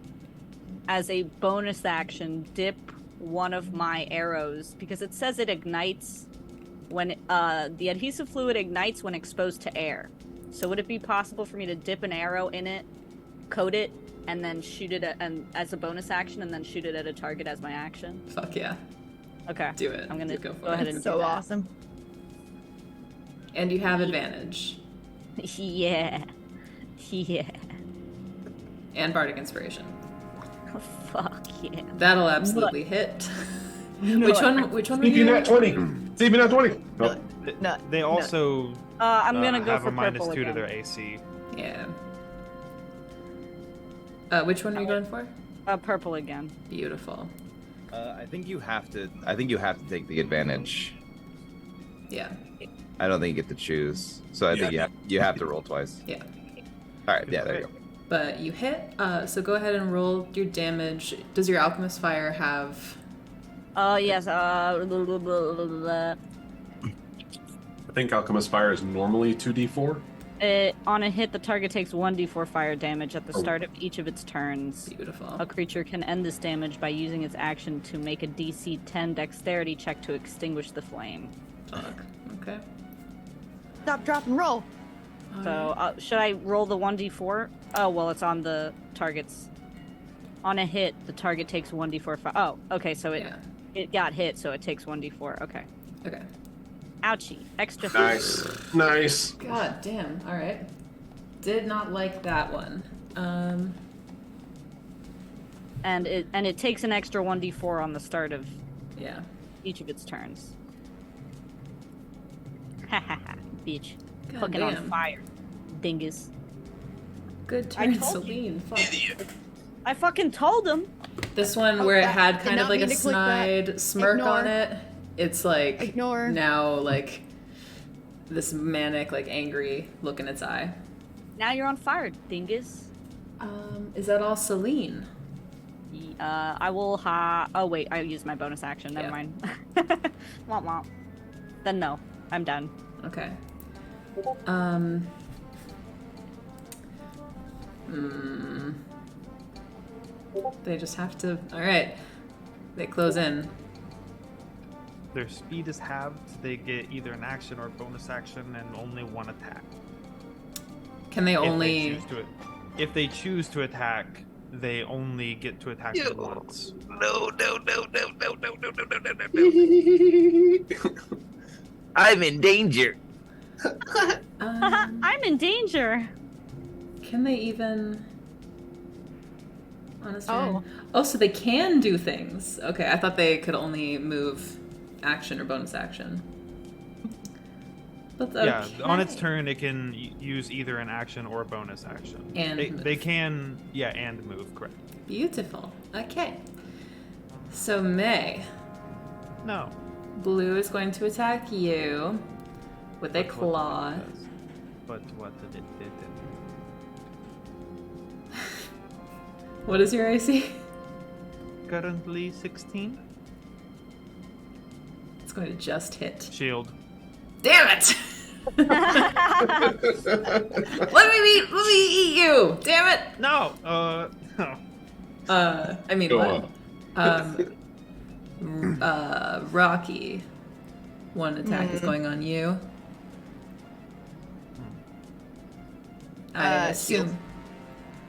as a bonus action, dip one of my arrows? Because it says it ignites when the adhesive fluid ignites when exposed to air. So would it be possible for me to dip an arrow in it, coat it, and then shoot it as a bonus action, and then shoot it at a target as my action? Fuck yeah. Okay. Do it. I'm gonna Go for go ahead it. and So do that. awesome. And you have advantage. Yeah. Yeah. And Bardic Inspiration. Fuck yeah. That'll absolutely hit. No. Which one were CP you? nat 20. CP nat 20. No. No, They also I'm gonna go have for a minus purple 2 to again. their AC. Yeah. Which one are you going for? Purple again. Beautiful. I think you have to. I think you have to take the advantage. Yeah. I don't think you get to choose. So I think you have to roll twice. Yeah. All right. Yeah. There you go. But you hit. So go ahead and roll your damage. Does your Alchemist Fire have? Yes. I think Alchemist Fire is normally 2d4. On a hit, the target takes 1d4 fire damage at the start of each of its turns. Beautiful. A creature can end this damage by using its action to make a DC 10 dexterity check to extinguish the flame. Fuck. Okay. Stop, drop, and roll. So, should I roll the 1d4? Oh, well, it's on the target's. On a hit, the target takes 1d4 fire. Oh, okay, so it got hit, so it takes 1d4. Okay. Okay. Ouchie. Extra. Nice. God damn. All right. Did not like that one. And it takes an extra 1d4 on the start of Yeah. each of its turns. Ha ha ha, bitch. God Fucking damn. on fire. Dingus. Good I turn, told Celine. Fuck. I fucking told him. This one where it I had did kind of not like a mean to click that. snide smirk Ignore. on it. It's like Ignore. now like this manic, like angry look in its eye. Now you're on fire, dingus. Is that all Celine? I will oh wait, I used my bonus action. Never Yeah. mind. Womp womp. Then no, I'm done. Okay. They just have to. All right. They close in. Their speed is halved. They get either an action or bonus action and only one attack. Can they only? If they choose to attack, they only get to attack them once. No. I'm in danger. I'm in danger. Can they even? Honestly. Oh. Oh, so they can do things. Okay, I thought they could only move action or bonus action. But okay. Yeah, on its turn, it can use either an action or a bonus action. And they move. can, and move, correct. Beautiful. Okay. So May, No. blue is going to attack you with a claw. But what did it do? What is your AC? Currently 16. It's going to just hit. Shield. Damn it! Let me eat you! Damn it! No. No. I mean, Go what? Rocky. One attack is going on you. I assume. Shield.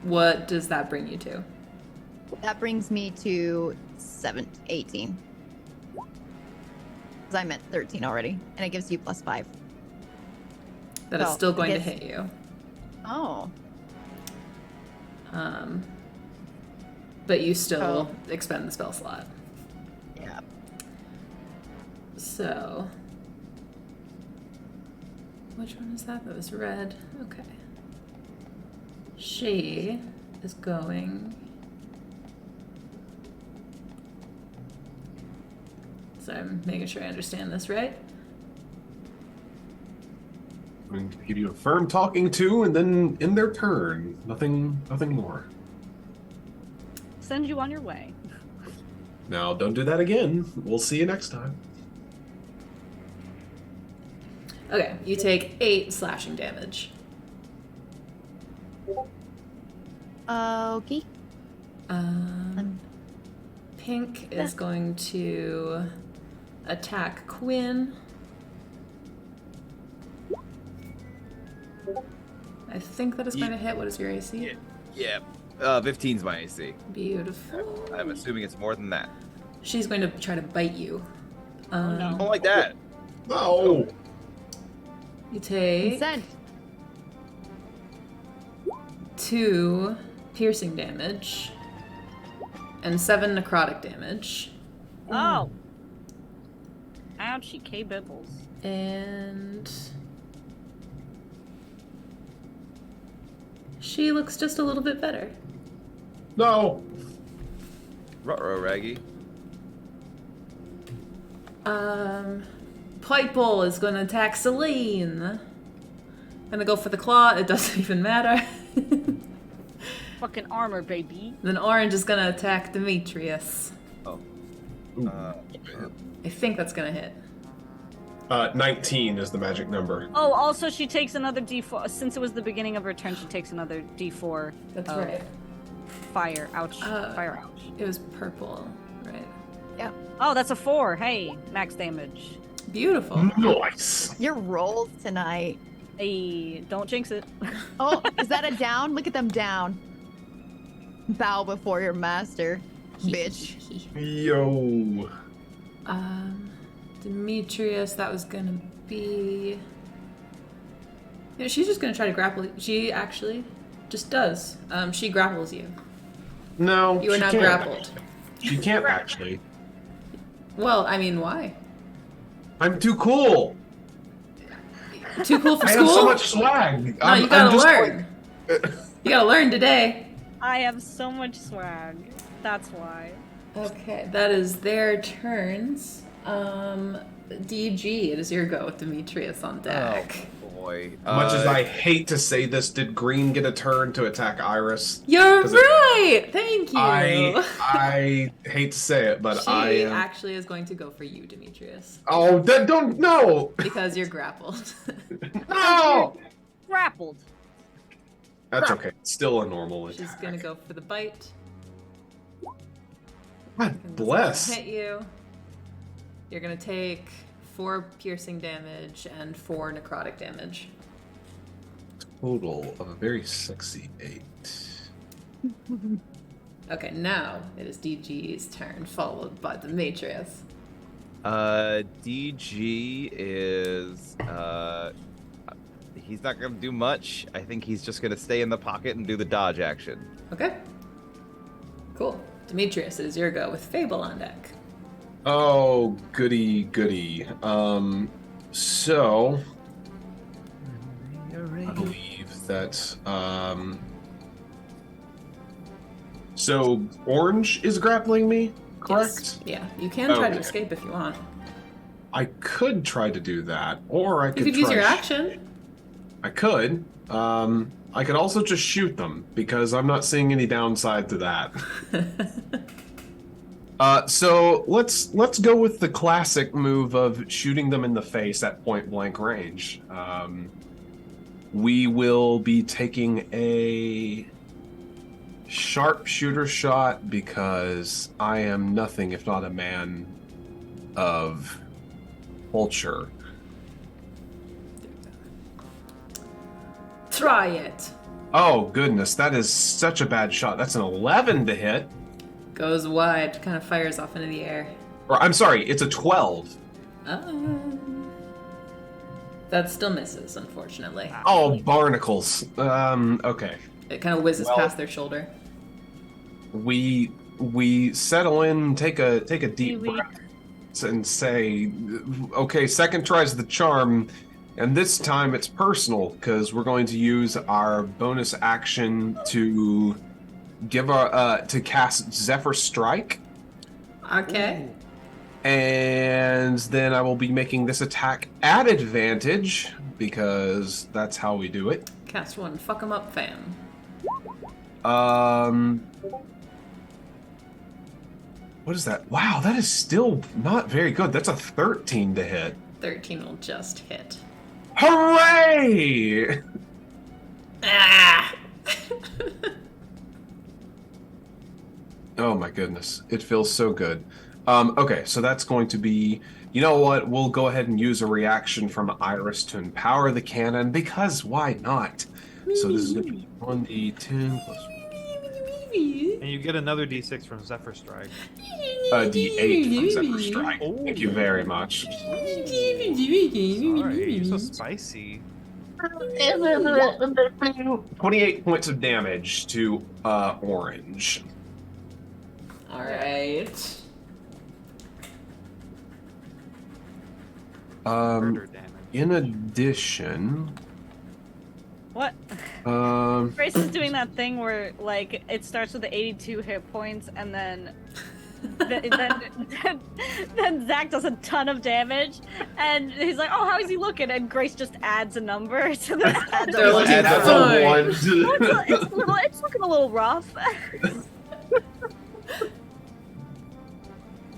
What does that bring you to? That brings me to 18. Because I'm at 13 already, and it gives you +5. That is Oh, still I going to guess- hit you. Oh. But you still expend the spell slot. Yeah. So, which one is that? That was red. Okay. She is going. So I'm making sure I understand this right. I'm going to give you a firm talking to, and then in their turn, nothing more. Send you on your way. Now, don't do that again. We'll see you next time. Okay, you take 8 slashing damage. Okay. Pink is going to attack Quinn. I think that is going to hit. What is your AC? Yeah. 15's my AC. Beautiful. I'm assuming it's more than that. She's going to try to bite you. no. Don't like that. No! You take Consent. 2 piercing damage and 7 necrotic damage. Oh. Ouchie, K-Bibbles. And she looks just a little bit better. No. Ruh-roh, Raggy. Pipeball is gonna attack Celine. Gonna go for the claw, it doesn't even matter. Fucking armor, baby. Then Orange is gonna attack Demetrius. Oh. I think that's gonna hit. 19 is the magic number. Oh, also she takes another D4. Since it was the beginning of her turn, she takes another D4. That's of right. Fire. Ouch. Fire. Ouch. It was purple, right? Yeah. Oh, that's a 4. Hey, max damage. Beautiful. Nice. Your rolls tonight. Hey, don't jinx it. Oh, is that a down? Look at them down. Bow before your master, bitch. Yo. Demetrius, that was gonna be. Yeah, she's just gonna try to grapple. She actually just does. She grapples you. No. You are she now can't. grappled. She can't actually. Well, I mean, why? I'm too cool. Too cool for I school? have so much swag. No, you gotta learn. You gotta learn today. I have so much swag. That's why. Okay, that is their turns. DG, it is your go with Demetrius on deck. Oh, boy. Much as I hate to say this, did Green get a turn to attack Iris? You're 'Cause right! Thank you! I hate to say it, but She I am... actually is going to go for you, Demetrius. Oh, don't... No! Because you're grappled. No! Grappled. That's okay. It's still a normal She's attack. gonna go for the bite. God And bless. it's gonna hit you. You're gonna take 4 piercing damage and 4 necrotic damage. Total of a very sexy 8. Okay, now it is DG's turn, followed by Demetrius. DG is he's not gonna do much. I think he's just gonna stay in the pocket and do the dodge action. Okay. Cool. Demetrius, it is your go with Fable on deck. Oh, goody, goody. So I believe that so Orange is grappling me, correct? Yes. Yeah, you can try to Okay. escape if you want. I could try to do that, or I You could could use try your action. I could. I could also just shoot them because I'm not seeing any downside to that. So let's go with the classic move of shooting them in the face at point blank range. We will be taking a sharpshooter shot because I am nothing if not a man of culture. Try it. Oh goodness, that is such a bad shot. That's an 11 to hit. Goes wide, kind of fires off into the air. Or I'm sorry, it's a 12. That still misses, unfortunately. Oh, barnacles. Okay. It kind of whizzes Well- past their shoulder. We settle in, take a deep Wee-wee. breath, and say, okay, second tries the charm, and this time it's personal because we're going to use our bonus action to give our to cast Zephyr Strike, Okay. and then I will be making this attack at advantage because that's how we do it. Cast one. Fuck 'em up, fam. What is that? Wow, that is still not very good. That's a 13 to hit. 13 will just hit. Hooray! Ah! Oh my goodness, it feels so good. Okay, so that's going to be, you know what, we'll go ahead and use a reaction from Iris to empower the cannon, because why not? So this is going to be 1d10 plus And you get another D6 from Zephyr Strike. d8 from Zephyr Strike. Thank you very much. Sorry, you're so spicy. 28 points of damage to Orange. All right. Murder damage. In addition, What? um, Grace is doing that thing where, like, it starts with the 82 hit points, and then then Zach does a ton of damage, and he's like, "Oh, how is he looking?" And Grace just adds a number to the. They're looking that's fine. a one. It's looking a little rough.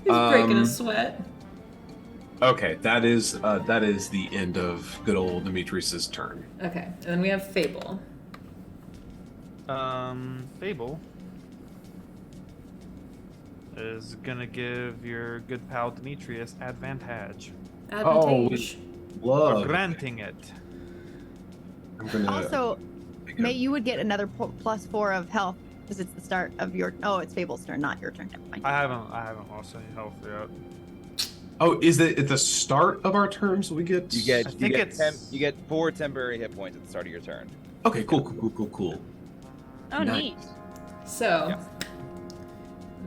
He's breaking a sweat. Okay, that is the end of good old Demetrius's turn. Okay, and then we have Fable. Fable is gonna give your good pal Demetrius advantage. Advantage. Or Love. granting it. I'm gonna Also, May, you would get another +4 of health because it's the start of your. Oh, it's Fable's turn, not your turn. Never mind. I haven't lost any health yet. Oh, is it at the start of our turns we get? You get I you think get, it's- you get 4 temporary hit points at the start of your turn. Okay, cool. Oh, Nice. neat. So, Yeah.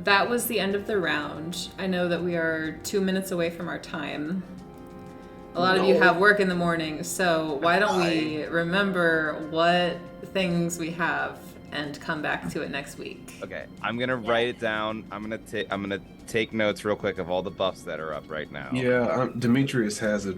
that was the end of the round. I know that we are 2 minutes away from our time. A lot of you No. have work in the morning, so why don't we remember what things we have and come back to it next week? Okay, I'm gonna write it down. I'm gonna take notes real quick of all the buffs that are up right now. Yeah, Demetrius has a